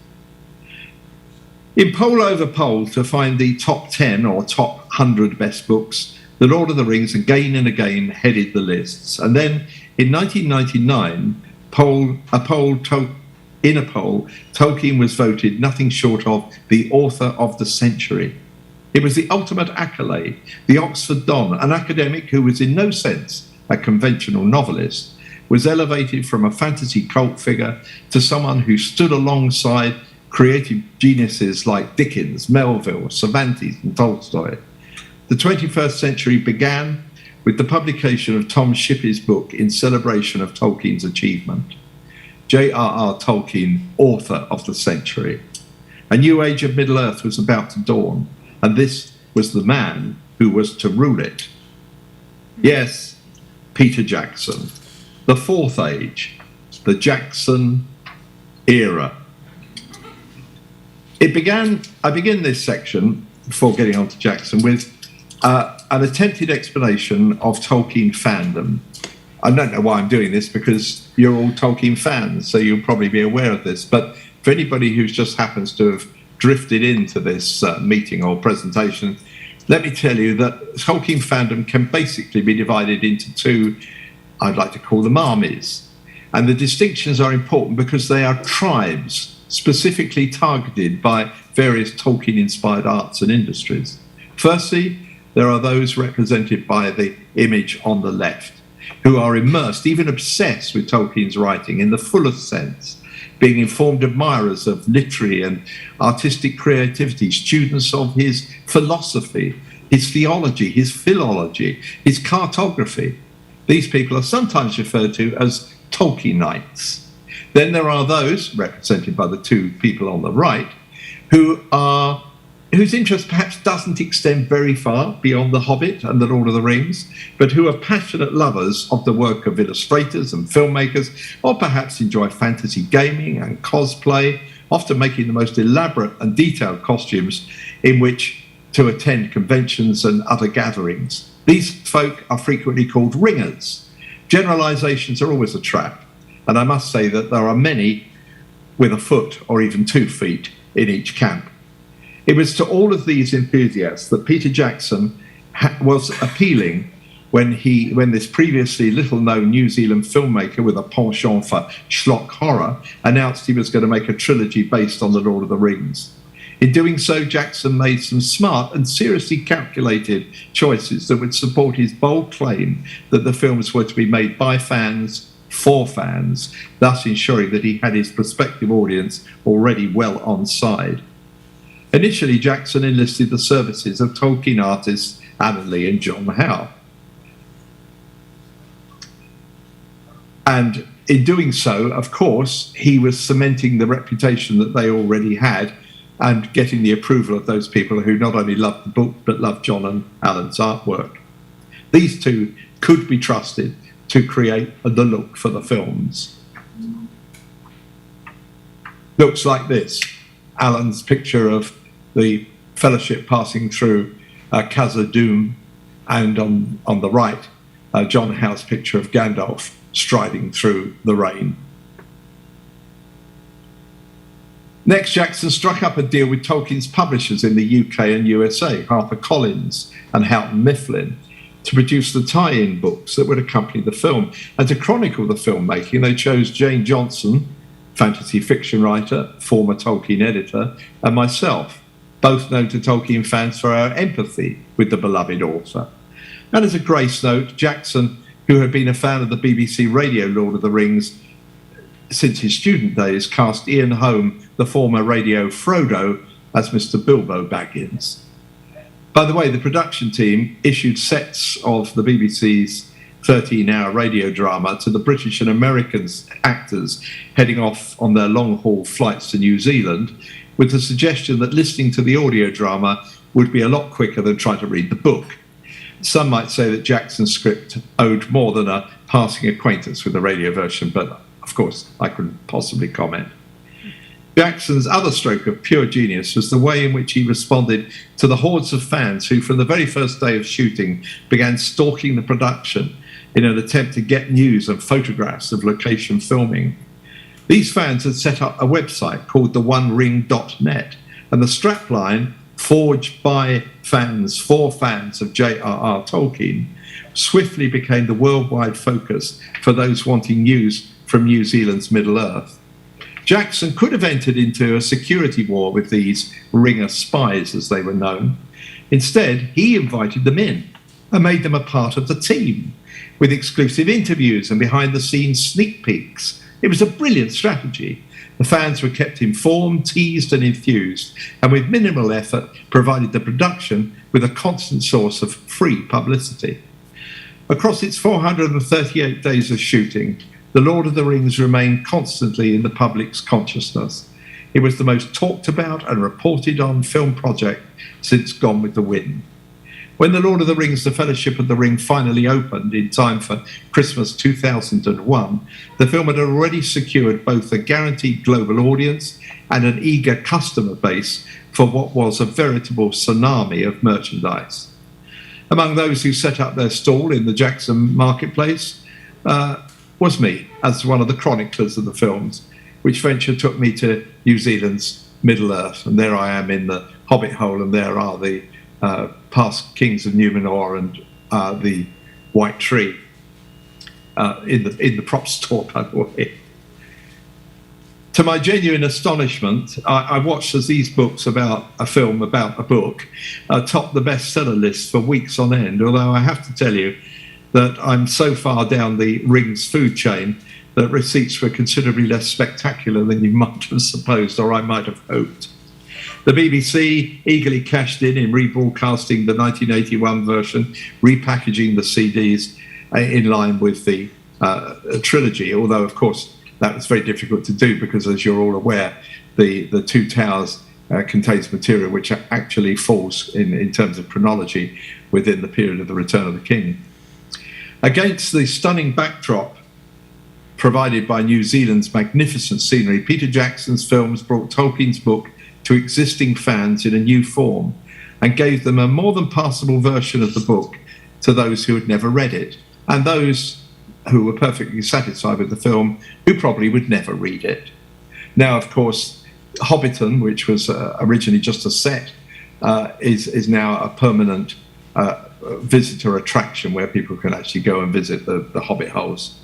In poll over poll to find the top 10 or top 100 best books, The Lord of the Rings again and again headed the lists. And then in 1999, in a poll, Tolkien was voted nothing short of the author of the century. It was the ultimate accolade. The Oxford Don, an academic who was in no sense a conventional novelist, was elevated from a fantasy cult figure to someone who stood alongside creative geniuses like Dickens, Melville, Cervantes and Tolstoy. The 21st century began with the publication of Tom Shippey's book in celebration of Tolkien's achievement. J.R.R. Tolkien, author of the century. A new age of Middle-earth was about to dawn, and this was the man who was to rule it. Yes, Peter Jackson, the fourth age, the Jackson era. I begin this section, before getting on to Jackson, with an attempted explanation of Tolkien fandom. I don't know why I'm doing this, because you're all Tolkien fans, so you'll probably be aware of this. But for anybody who just happens to have drifted into this meeting or presentation, let me tell you that Tolkien fandom can basically be divided into two, I'd like to call them armies. And the distinctions are important because they are tribes specifically targeted by various Tolkien-inspired arts and industries. Firstly, there are those represented by the image on the left, who are immersed, even obsessed with Tolkien's writing in the fullest sense, being informed admirers of literary and artistic creativity, students of his philosophy, his theology, his philology, his cartography. These people are sometimes referred to as Tolkienites. Then there are those, represented by the two people on the right, whose interest perhaps doesn't extend very far beyond The Hobbit and The Lord of the Rings, but who are passionate lovers of the work of illustrators and filmmakers, or perhaps enjoy fantasy gaming and cosplay, often making the most elaborate and detailed costumes in which to attend conventions and other gatherings. These folk are frequently called ringers. Generalizations are always a trap, and I must say that there are many with a foot or even 2 feet in each camp. It was to all of these enthusiasts that Peter Jackson was appealing when this previously little-known New Zealand filmmaker with a penchant for schlock horror announced he was going to make a trilogy based on The Lord of the Rings. In doing so, Jackson made some smart and seriously calculated choices that would support his bold claim that the films were to be made by fans for fans, thus ensuring that he had his prospective audience already well on side. Initially, Jackson enlisted the services of Tolkien artists Alan Lee and John Howe. And in doing so, of course, he was cementing the reputation that they already had and getting the approval of those people who not only loved the book but loved John and Alan's artwork. These two could be trusted to create the look for the films. Looks like this. Alan's picture of the Fellowship passing through Khazad-dûm, and on the right, John Howe's picture of Gandalf striding through the rain. Next, Jackson struck up a deal with Tolkien's publishers in the UK and USA, HarperCollins and Houghton Mifflin, to produce the tie-in books that would accompany the film. And to chronicle the filmmaking, they chose Jane Johnson, fantasy fiction writer, former Tolkien editor, and myself, both known to Tolkien fans for our empathy with the beloved author. And as a grace note, Jackson, who had been a fan of the BBC radio Lord of the Rings since his student days, cast Ian Holm, the former radio Frodo, as Mr. Bilbo Baggins. By the way, the production team issued sets of the BBC's 13-hour radio drama to the British and American actors heading off on their long-haul flights to New Zealand, with the suggestion that listening to the audio drama would be a lot quicker than trying to read the book. Some might say that Jackson's script owed more than a passing acquaintance with the radio version, but of course I couldn't possibly comment. Jackson's other stroke of pure genius was the way in which he responded to the hordes of fans who, from the very first day of shooting, began stalking the production in an attempt to get news and photographs of location filming. These fans had set up a website called theonering.net, and the strapline, forged by fans for fans of J.R.R. Tolkien, swiftly became the worldwide focus for those wanting news from New Zealand's Middle-earth. Jackson could have entered into a security war with these ringer spies, as they were known. Instead, he invited them in and made them a part of the team, with exclusive interviews and behind-the-scenes sneak peeks. It was a brilliant strategy. The fans were kept informed, teased and enthused, and with minimal effort provided the production with a constant source of free publicity. Across its 438 days of shooting, The Lord of the Rings remained constantly in the public's consciousness. It was the most talked about and reported on film project since Gone with the Wind. When The Lord of the Rings, The Fellowship of the Ring finally opened in time for Christmas 2001, the film had already secured both a guaranteed global audience and an eager customer base for what was a veritable tsunami of merchandise. Among those who set up their stall in the Jackson marketplace was me, as one of the chroniclers of the films, which venture took me to New Zealand's Middle-earth. And there I am in the Hobbit hole, and there are the past kings of Numenor and the White Tree in the prop store, by the way. To my genuine astonishment, I watched as these books about a film about a book topped the bestseller list for weeks on end, although I have to tell you that I'm so far down the Rings food chain that receipts were considerably less spectacular than you might have supposed or I might have hoped. The BBC eagerly cashed in rebroadcasting the 1981 version, repackaging the CDs in line with the trilogy, although, of course, that was very difficult to do because, as you're all aware, the Two Towers contains material which actually falls, in terms of chronology, within the period of the Return of the King. Against the stunning backdrop provided by New Zealand's magnificent scenery, Peter Jackson's films brought Tolkien's book to existing fans in a new form and gave them a more than passable version of the book to those who had never read it, and those who were perfectly satisfied with the film who probably would never read it. Now, of course, Hobbiton, which was originally just a set, is now a permanent visitor attraction where people can actually go and visit the Hobbit holes.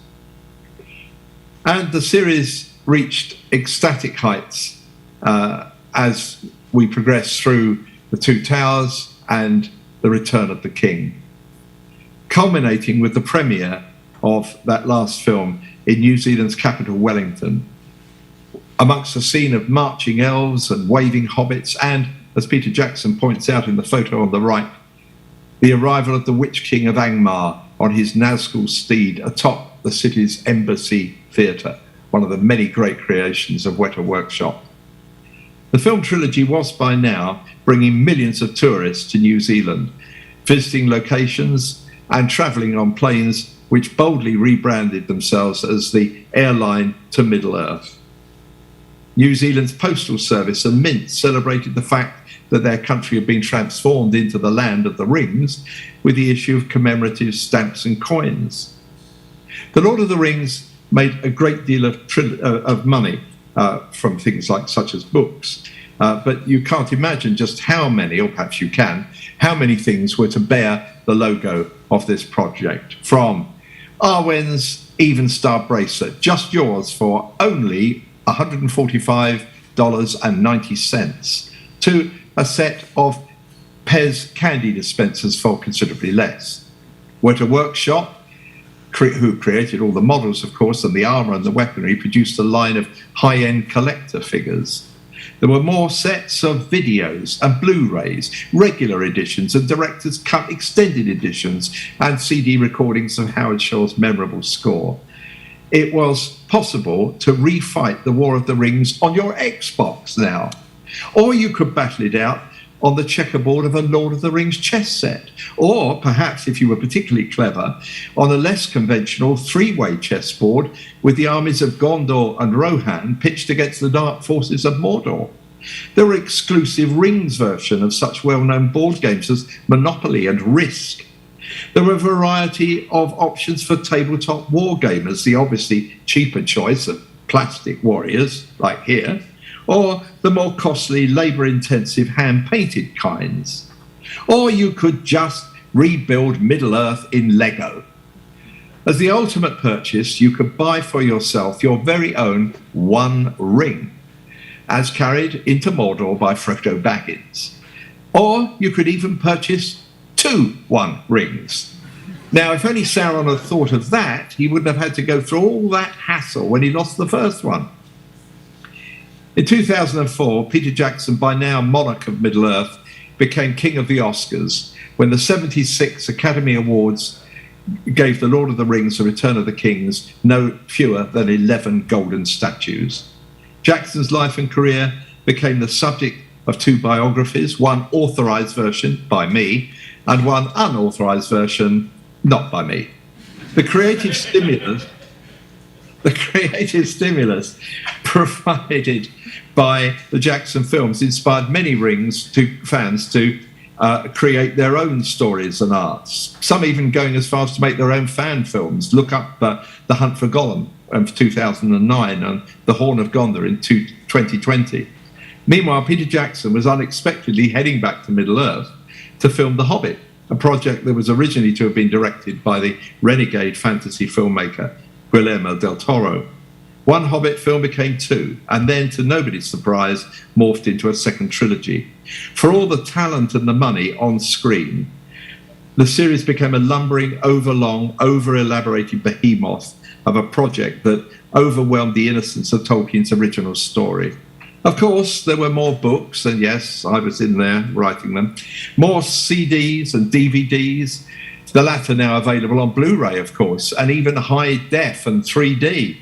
And the series reached ecstatic heights as we progressed through the Two Towers and the Return of the King, culminating with the premiere of that last film in New Zealand's capital, Wellington, amongst a scene of marching elves and waving hobbits and, as Peter Jackson points out in the photo on the right, the arrival of the Witch King of Angmar on his Nazgul steed atop the city's Embassy Theatre, one of the many great creations of Weta Workshop. The film trilogy was by now bringing millions of tourists to New Zealand, visiting locations and travelling on planes which boldly rebranded themselves as the airline to Middle-earth. New Zealand's postal service and mint celebrated the fact that their country had been transformed into the land of the rings with the issue of commemorative stamps and coins. The Lord of the Rings made a great deal of money from things like such as books, but you can't imagine just how many, or perhaps you can, how many things were to bear the logo of this project, from Arwen's Even Star bracelet, just yours for only $145.90, to a set of Pez candy dispensers for considerably less. Weta Workshop, who created all the models, of course, and the armour and the weaponry, produced a line of high-end collector figures. There were more sets of videos and Blu-rays, regular editions and director's cut extended editions, and CD recordings of Howard Shore's memorable score. It was possible to refight the War of the Rings on your Xbox now. Or you could battle it out on the checkerboard of a Lord of the Rings chess set. Or perhaps, if you were particularly clever, on a less conventional three-way chessboard with the armies of Gondor and Rohan pitched against the dark forces of Mordor. There were exclusive Rings versions of such well-known board games as Monopoly and Risk. There were a variety of options for tabletop wargamers, the obviously cheaper choice of plastic warriors, like here, or the more costly, labour-intensive hand-painted kinds. Or you could just rebuild Middle-earth in Lego. As the ultimate purchase, you could buy for yourself your very own One Ring, as carried into Mordor by Frodo Baggins. Or you could even purchase 2 One Rings. Now, if only Sauron had thought of that, he wouldn't have had to go through all that hassle when he lost the first one. In 2004, Peter Jackson, by now monarch of Middle-earth, became king of the Oscars when the 76 Academy Awards gave The Lord of the Rings, The Return of the Kings, no fewer than 11 golden statues. Jackson's life and career became the subject of 2 biographies, one authorised version by me and one unauthorised version not by me. The creative stimulus provided by the Jackson films inspired many fans to create their own stories and arts. Some even going as far as to make their own fan films. Look up The Hunt for Gollum in 2009 and The Horn of Gondor in 2020. Meanwhile, Peter Jackson was unexpectedly heading back to Middle-earth to film The Hobbit, a project that was originally to have been directed by the renegade fantasy filmmaker Guillermo del Toro. One Hobbit film became 2, and then, to nobody's surprise, morphed into a second trilogy. For all the talent and the money on screen, the series became a lumbering, overlong, over-elaborated behemoth of a project that overwhelmed the innocence of Tolkien's original story. Of course, there were more books, and yes, I was in there writing them, more CDs and DVDs, the latter now available on Blu-ray, of course, and even high def and 3D,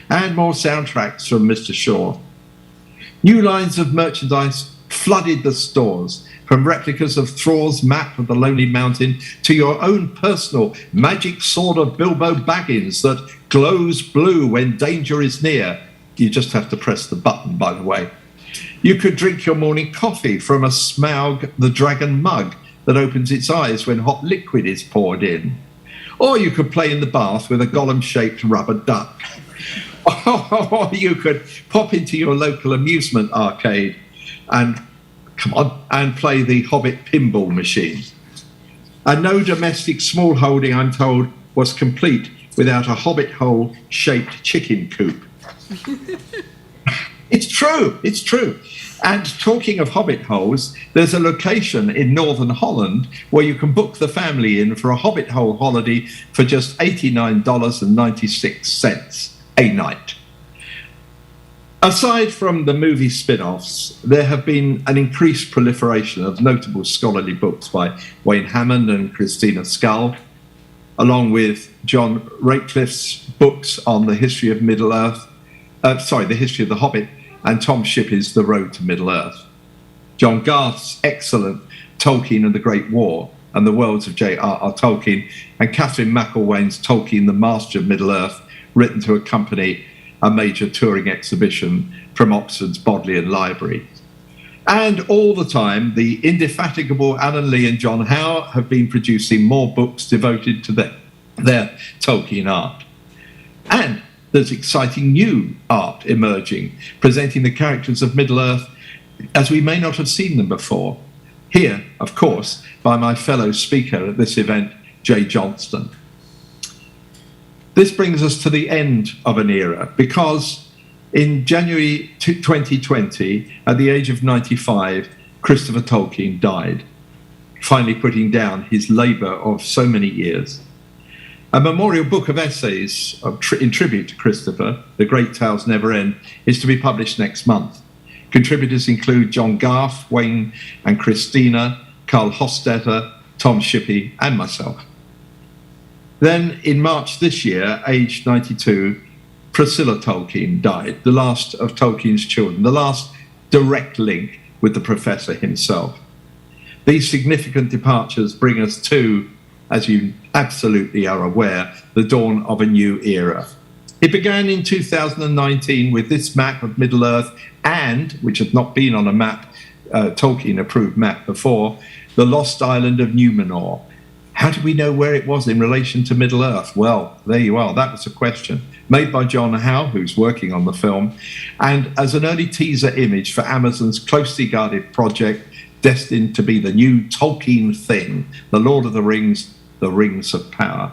and more soundtracks from Mr. Shaw. New lines of merchandise flooded the stores, from replicas of Thror's map of the Lonely Mountain to your own personal magic sword of Bilbo Baggins that glows blue when danger is near. You just have to press the button, by the way. You could drink your morning coffee from a Smaug the Dragon mug that opens its eyes when hot liquid is poured in. Or you could play in the bath with a Gollum-shaped rubber duck. Or you could pop into your local amusement arcade and play the Hobbit pinball machine. And no domestic smallholding, I'm told, was complete without a hobbit hole-shaped chicken coop. It's true. And talking of hobbit holes, there's a location in northern Holland where you can book the family in for a hobbit hole holiday for just $89.96 a night. Aside from the movie spin-offs, there have been an increased proliferation of notable scholarly books by Wayne Hammond and Christina Scull, along with John Ratcliffe's books on the history of Middle-earth, the history of the Hobbit, and Tom Shippey's The Road to Middle-earth. John Garth's excellent Tolkien and the Great War and the Worlds of J.R.R. Tolkien, and Catherine McElwain's Tolkien, the Master of Middle-earth, written to accompany a major touring exhibition from Oxford's Bodleian Library. And all the time, the indefatigable Alan Lee and John Howe have been producing more books devoted to their Tolkien art. And there's exciting new art emerging, presenting the characters of Middle-earth as we may not have seen them before. Here, of course, by my fellow speaker at this event, Jay Johnston. This brings us to the end of an era, because in January 2020, at the age of 95, Kristoffer Tolkien died, finally putting down his labour of so many years. A memorial book of essays in tribute to Kristoffer, The Great Tales Never End, is to be published next month. Contributors include John Garth, Wayne and Christina, Carl Hostetter, Tom Shippey, and myself. Then, in March this year, aged 92, Priscilla Tolkien died, the last of Tolkien's children, the last direct link with the professor himself. These significant departures bring us to, as you absolutely are aware, the dawn of a new era. It began in 2019 with this map of Middle-earth and, which had not been on a map, Tolkien-approved map before, the lost island of Numenor. How do we know where it was in relation to Middle-earth? Well, there you are. That was a question made by John Howe, who's working on the film, and as an early teaser image for Amazon's closely guarded project destined to be the new Tolkien thing, The Lord of the Rings, The Rings of Power.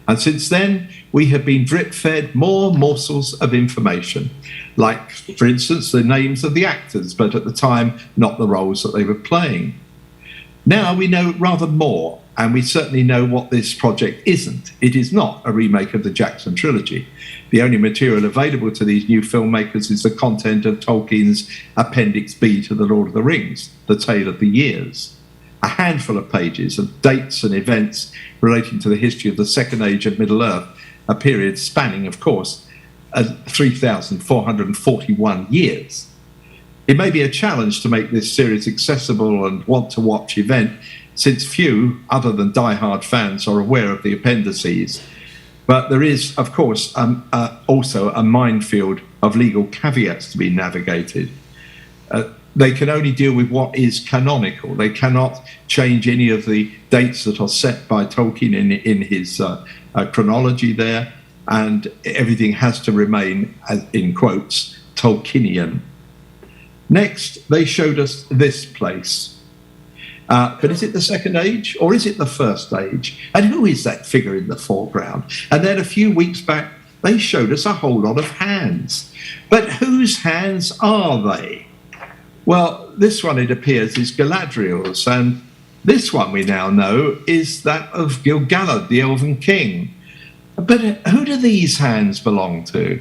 And since then, we have been drip-fed more morsels of information, like, for instance, the names of the actors, but at the time, not the roles that they were playing. Now we know rather more, and we certainly know what this project isn't. It is not a remake of the Jackson trilogy. The only material available to these new filmmakers is the content of Tolkien's Appendix B to The Lord of the Rings, The Tale of the Years. A handful of pages of dates and events relating to the history of the Second Age of Middle-earth, a period spanning, of course, 3,441 years. It may be a challenge to make this series accessible and want-to-watch event, since few, other than die-hard fans, are aware of the appendices. But there is, of course, also a minefield of legal caveats to be navigated. They can only deal with what is canonical. They cannot change any of the dates that are set by Tolkien in his chronology there, and everything has to remain, in quotes, Tolkienian. Next, they showed us this place. But is it the Second Age or is it the First Age? And who is that figure in the foreground? And then a few weeks back, they showed us a whole lot of hands. But whose hands are they? Well, this one, it appears, is Galadriel's, and this one we now know is that of Gil-galad, the Elven King. But who do these hands belong to?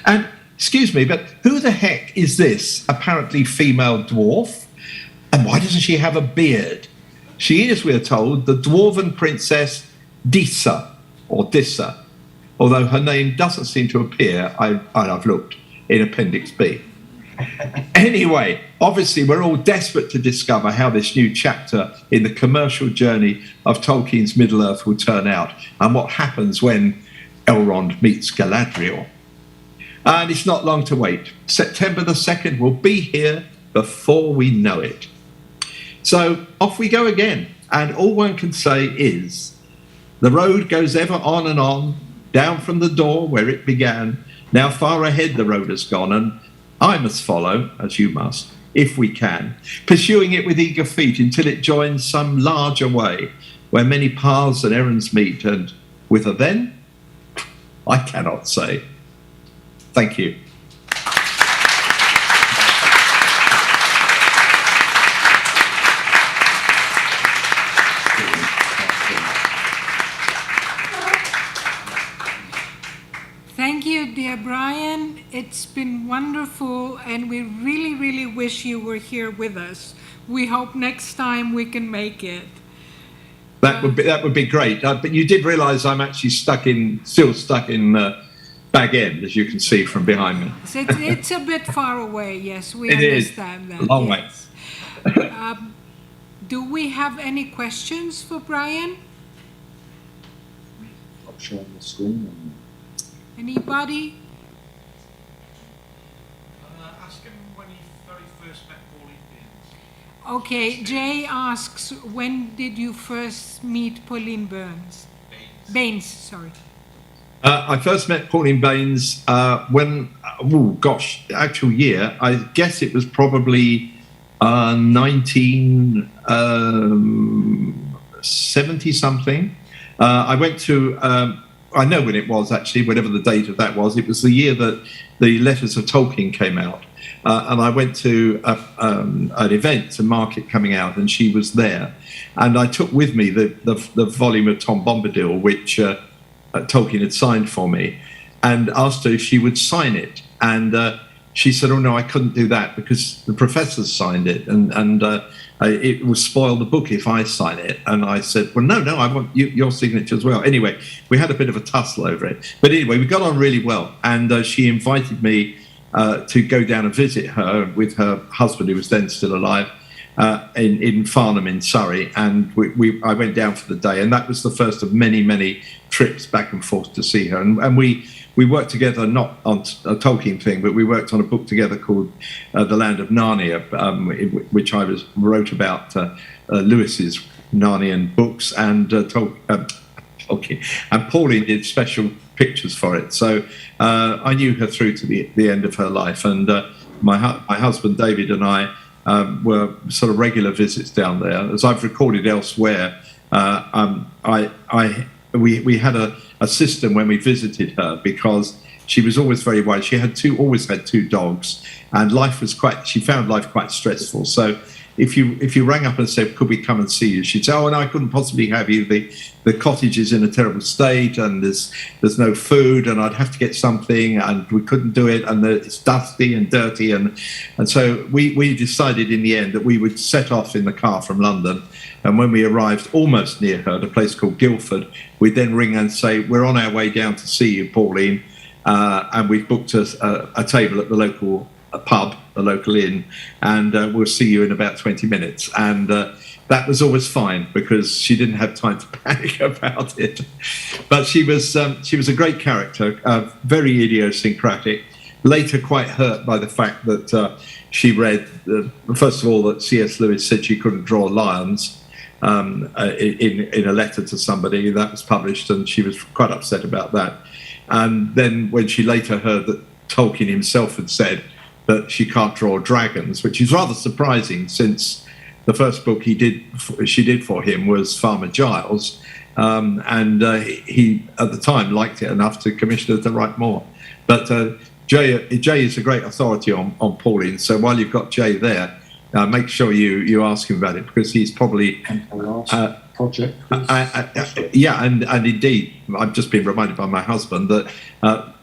And, excuse me, but who the heck is this apparently female dwarf? And why doesn't she have a beard? She is, we're told, the dwarven princess Disa, or Dissa, although her name doesn't seem to appear, I've looked, in Appendix B. Anyway, obviously we're all desperate to discover how this new chapter in the commercial journey of Tolkien's Middle-earth will turn out, and what happens when Elrond meets Galadriel. And it's not long to wait. September the 2nd will be here before we know it. So off we go again, and all one can say is, the road goes ever on and on, down from the door where it began. Now far ahead the road has gone, and I must follow, as you must, if we can, pursuing it with eager feet until it joins some larger way, where many paths and errands meet, and whither then? I cannot say. Thank you. Thank you, dear Brian. It's been wonderful, and we really, really wish you were here with us. We hope next time we can make it. That would be great. But you did realise I'm actually still stuck in Bag End, as you can see from behind me. So it's a bit far away. Yes, we It understand is that. a long yes. Do we have any questions for Brian? I'm showing the screen. Anybody? Ask him when he very first met Pauline Burns. Okay, Jay asks, when did you first meet Pauline Burns? Baines, sorry. I first met Pauline Baines when, actual year, I guess it was probably 1970-something. I went to... I know when it was, actually, whatever the date of that was. It was the year that the Letters of Tolkien came out. And I went to an event to mark it coming out, and she was there. And I took with me the volume of Tom Bombadil, which Tolkien had signed for me, and asked her if she would sign it. And she said, oh, no, I couldn't do that because the professors signed it, and it would spoil the book if I sign it. And I said, well, no, I want your signature as well. Anyway, we had a bit of a tussle over it. But anyway, we got on really well. And she invited me to go down and visit her with her husband, who was then still alive, in Farnham in Surrey. And I went down for the day. And that was the first of many, many trips back and forth to see her. And we worked together, not on a Tolkien thing, but we worked on a book together called The Land of Narnia, which I wrote about Lewis's Narnian books, and Tolkien. And Pauline did special pictures for it. So I knew her through to the end of her life. And my husband, David, and I were sort of regular visits down there. As I've recorded elsewhere, we had a system when we visited her, because she was always very wise. She always had two dogs, and she found life quite stressful. So if you rang up and said, could we come and see you, she'd say, oh, no, I couldn't possibly have you. The cottage is in a terrible state, and there's no food, and I'd have to get something, and we couldn't do it, and it's dusty and dirty. And so we decided in the end that we would set off in the car from London. And when we arrived almost near her, at a place called Guildford, we'd then ring and say, we're on our way down to see you, Pauline, and we've booked a table at the local pub, the local inn, and we'll see you in about 20 minutes. And that was always fine, because she didn't have time to panic about it. But she was a great character, very idiosyncratic, later quite hurt by the fact that she read, first of all, that C.S. Lewis said she couldn't draw lions, in a letter to somebody that was published, and she was quite upset about that. And then when she later heard that Tolkien himself had said that she can't draw dragons, which is rather surprising, since the first book she did for him was Farmer Giles, and he at the time liked it enough to commission her to write more. But Jay is a great authority on Pauline, so while you've got Jay there, make sure you ask him about it, because he's probably project. And indeed, I've just been reminded by my husband that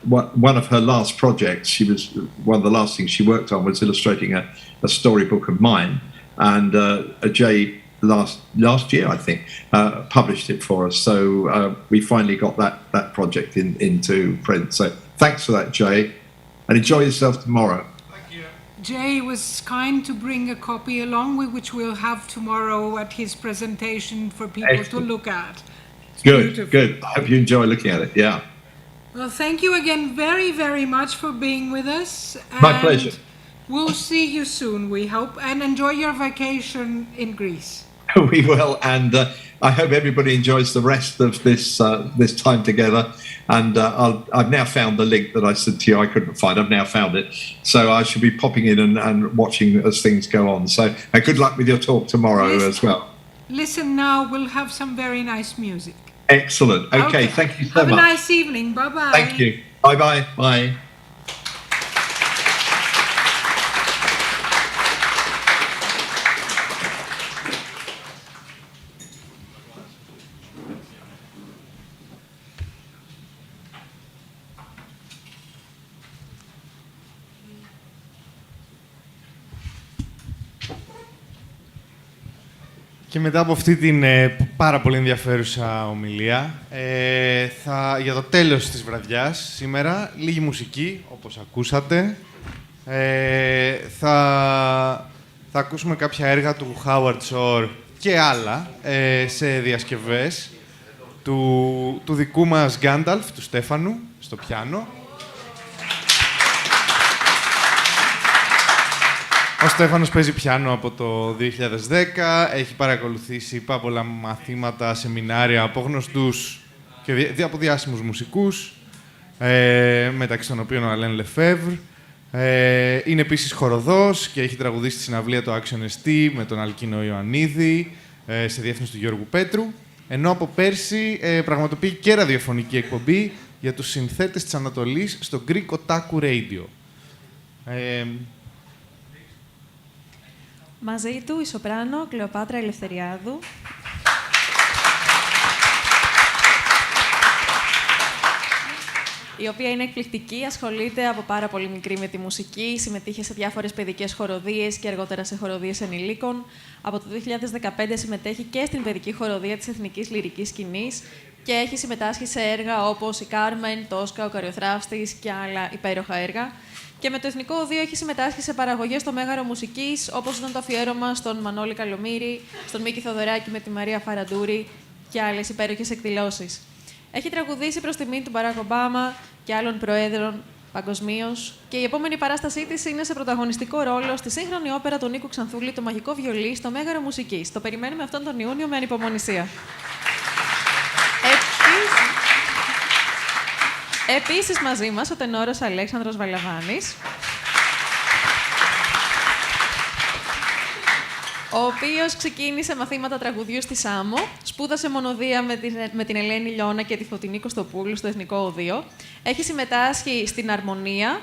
one of her last projects, one of the last things she worked on was illustrating a storybook of mine, and Jay last year, I think, published it for us. So we finally got that project into print. So thanks for that, Jay, and enjoy yourself tomorrow. Jay was kind to bring a copy along, which we'll have tomorrow at his presentation for people to look at. It's beautiful. Good. I hope you enjoy looking at it. Yeah. Well, thank you again very, very much for being with us. My pleasure. We'll see you soon, we hope, and enjoy your vacation in Greece. We will, and I hope everybody enjoys the rest of this time together. And I've now found the link that I said to you I couldn't find. I've now found it. So I should be popping in and watching as things go on. So good luck with your talk tomorrow as well. listen now. We'll have some very nice music. Excellent. Okay, thank you so much. Have a nice evening. Bye-bye. Thank you. Bye-bye. Bye. Και μετά από αυτή την πάρα πολύ ενδιαφέρουσα ομιλία, για το τέλος της βραδιάς, σήμερα, λίγη μουσική, όπως ακούσατε. Θα ακούσουμε κάποια έργα του Howard Shore και άλλα σε διασκευές του δικού μας Gandalf, του Στέφανου, στο πιάνο. Ο Στέφανος παίζει πιάνο από το 2010, έχει παρακολουθήσει πάρα πολλά μαθήματα, σεμινάρια από γνωστούς και από διάσημους μουσικούς, μεταξύ των οποίων ο Αλέν Λεφεύρ. Είναι επίσης χοροδός και έχει τραγουδήσει στη συναυλία το Action ST με τον Αλκίνο Ιωαννίδη, σε διεύθυνση του Γιώργου Πέτρου, ενώ από πέρσι πραγματοποιεί και ραδιοφωνική εκπομπή για τους συνθέτες της Ανατολής στο Greek Otaku Radio. Μαζί του η σοπράνο Κλεοπάτρα Ελευθεριάδου, η οποία είναι εκπληκτική, ασχολείται από πάρα πολύ μικρή με τη μουσική, συμμετείχε σε διάφορες παιδικές χοροδίες και αργότερα σε χοροδίες ενηλίκων. Από το 2015 συμμετέχει και στην παιδική χοροδία της Εθνικής Λυρικής Σκηνής και έχει συμμετάσχει σε έργα όπως η Κάρμεν, το Όσκα, ο Καριοθράφτης και άλλα υπέροχα έργα. Και με το Εθνικό Οδείο έχει συμμετάσχει σε παραγωγές στο Μέγαρο Μουσικής, όπως ήταν το αφιέρωμα στον Μανώλη Καλομήρη, στον Μίκη Θοδωράκη με τη Μαρία Φαραντούρη και άλλες υπέροχες εκδηλώσεις. Έχει τραγουδήσει προς τιμή του Μπαράκ Ομπάμα και άλλων προέδρων παγκοσμίως και η επόμενη παράστασή της είναι σε πρωταγωνιστικό ρόλο στη σύγχρονη όπερα του Νίκου Ξανθούλη, το Μαγικό Βιολί, στο Μέγαρο Μουσικής. Το περιμένουμε αυτόν τον Ιούνιο με ανυπομονησία. Επίσης μαζί μας ο τενόρος Αλέξανδρος Βαλαβάνης, ο οποίος ξεκίνησε μαθήματα τραγουδιού στη Σάμο, σπούδασε μονοδία με την Ελένη Λιώνα και τη Φωτεινή Κωστοπούλου στο Εθνικό Οδείο, έχει συμμετάσχει στην Αρμονία,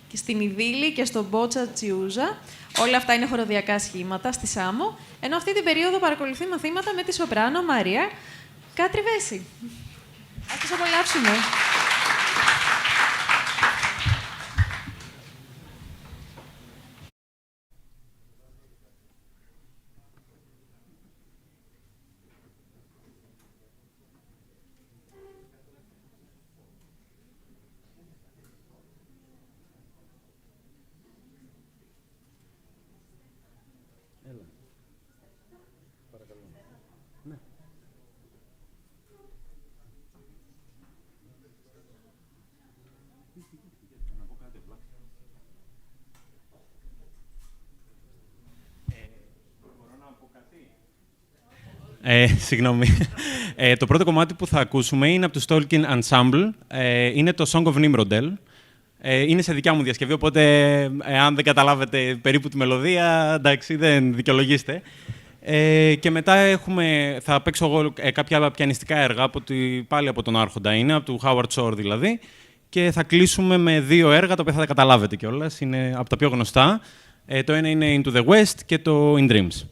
και στην Ιδίλη και στον Μπότσα Τσιούζα, όλα αυτά είναι χοροδιακά σχήματα στη Σάμο, ενώ αυτή την περίοδο παρακολουθεί μαθήματα με τη σοπράνο Μαρία Κατριβέση. Ας τους απολαύσουμε. Συγγνώμη. Το πρώτο κομμάτι που θα ακούσουμε είναι από το Tolkien Ensemble. Είναι το Song of Nimrodel. Είναι σε δικιά μου διασκευή, οπότε αν δεν καταλάβετε περίπου τη μελωδία, εντάξει, δεν δικαιολογήστε. Και μετά θα παίξω εγώ κάποια πιανιστικά έργα, πάλι από τον Άρχοντα είναι, από του Howard Shore δηλαδή, και θα κλείσουμε με δύο έργα, τα οποία θα τα καταλάβετε κιόλας, είναι από τα πιο γνωστά. Το ένα είναι Into the West και το In Dreams.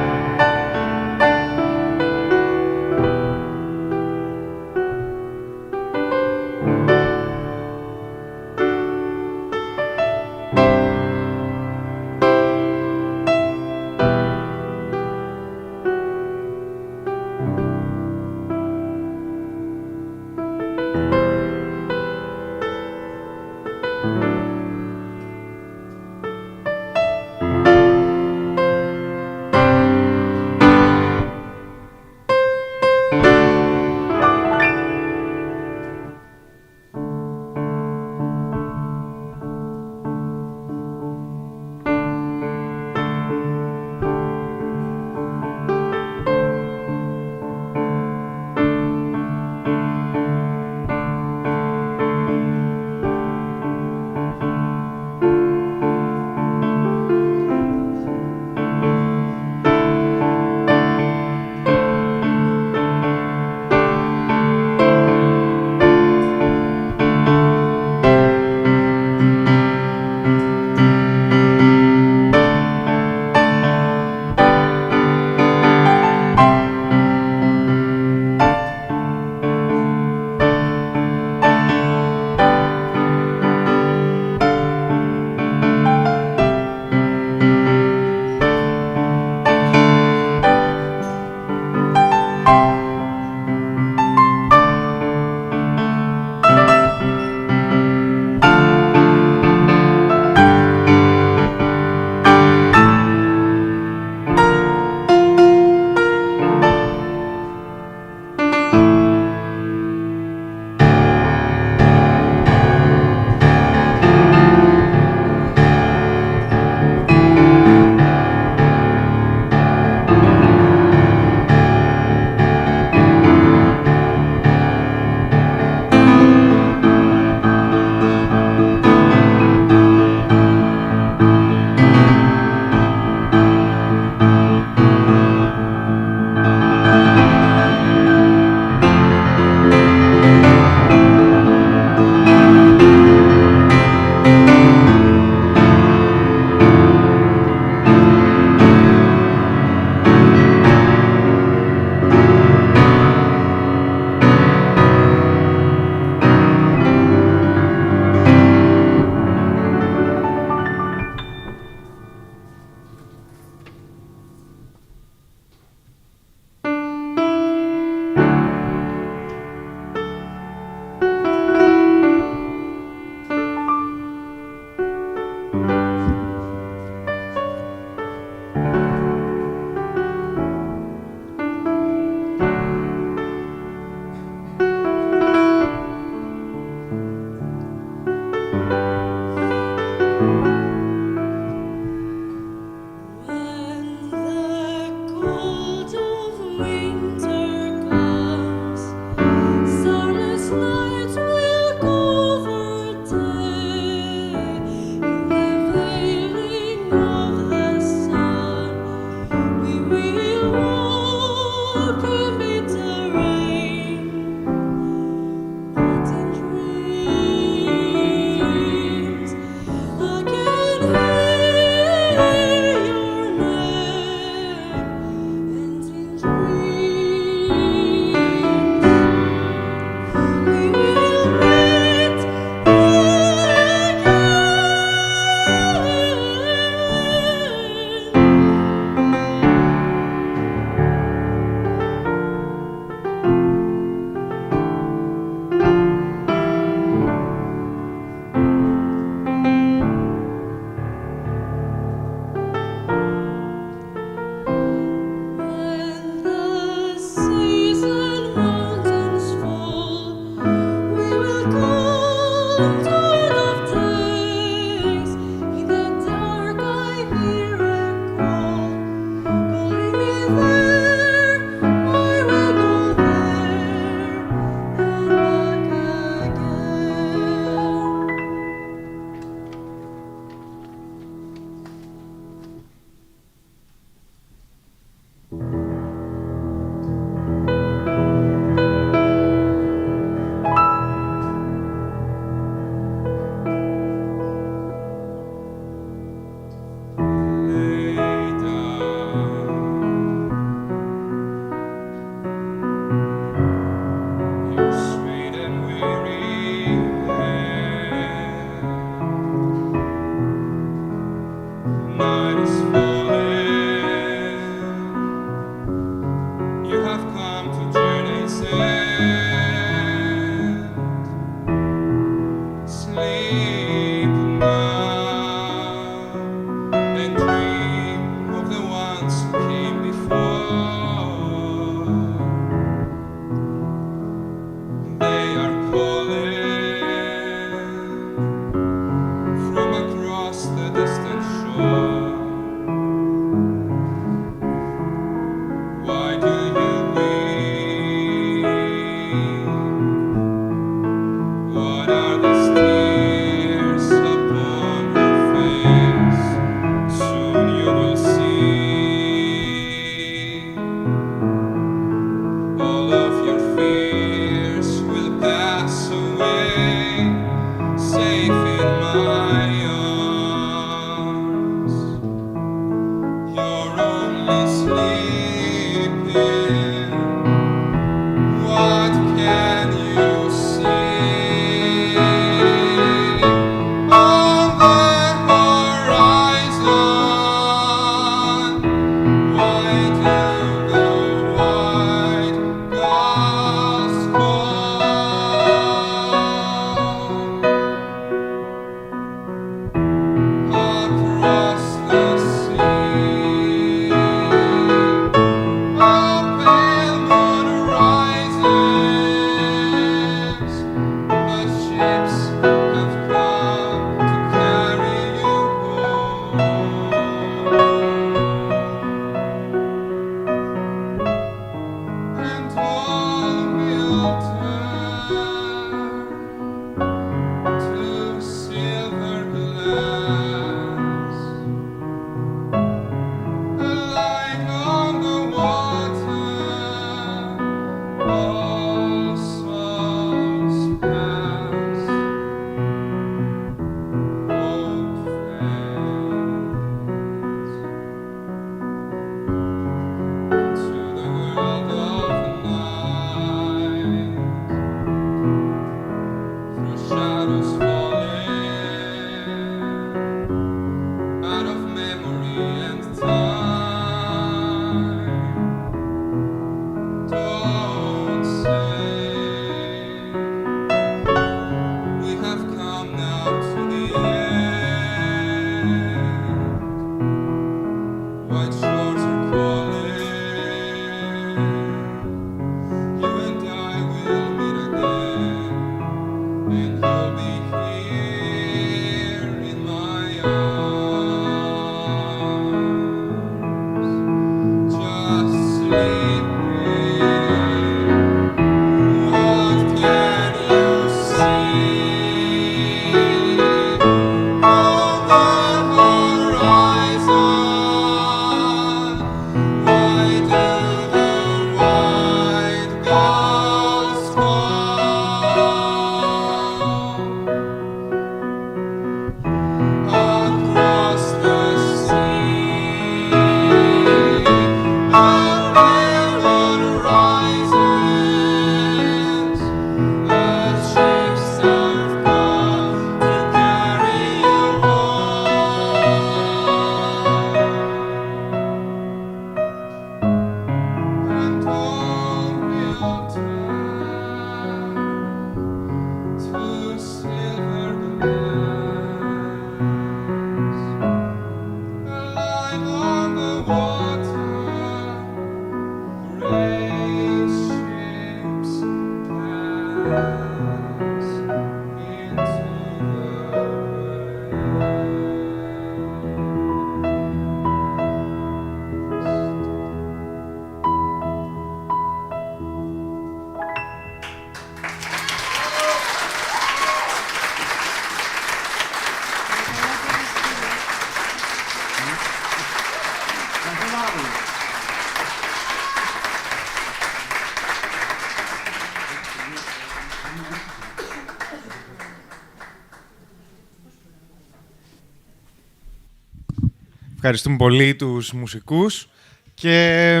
Ευχαριστούμε πολύ τους μουσικούς και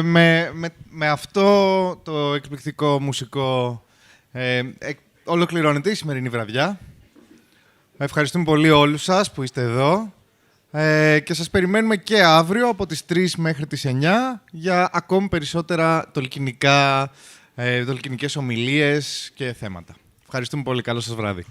με αυτό το εκπληκτικό μουσικό ολοκληρώνεται η σημερινή βραδιά. Ευχαριστούμε πολύ όλους σας που είστε εδώ και σας περιμένουμε και αύριο από τις 3 μέχρι τις 9 για ακόμη περισσότερα τολκινικές ομιλίες και θέματα. Ευχαριστούμε πολύ. Καλό σας βράδυ.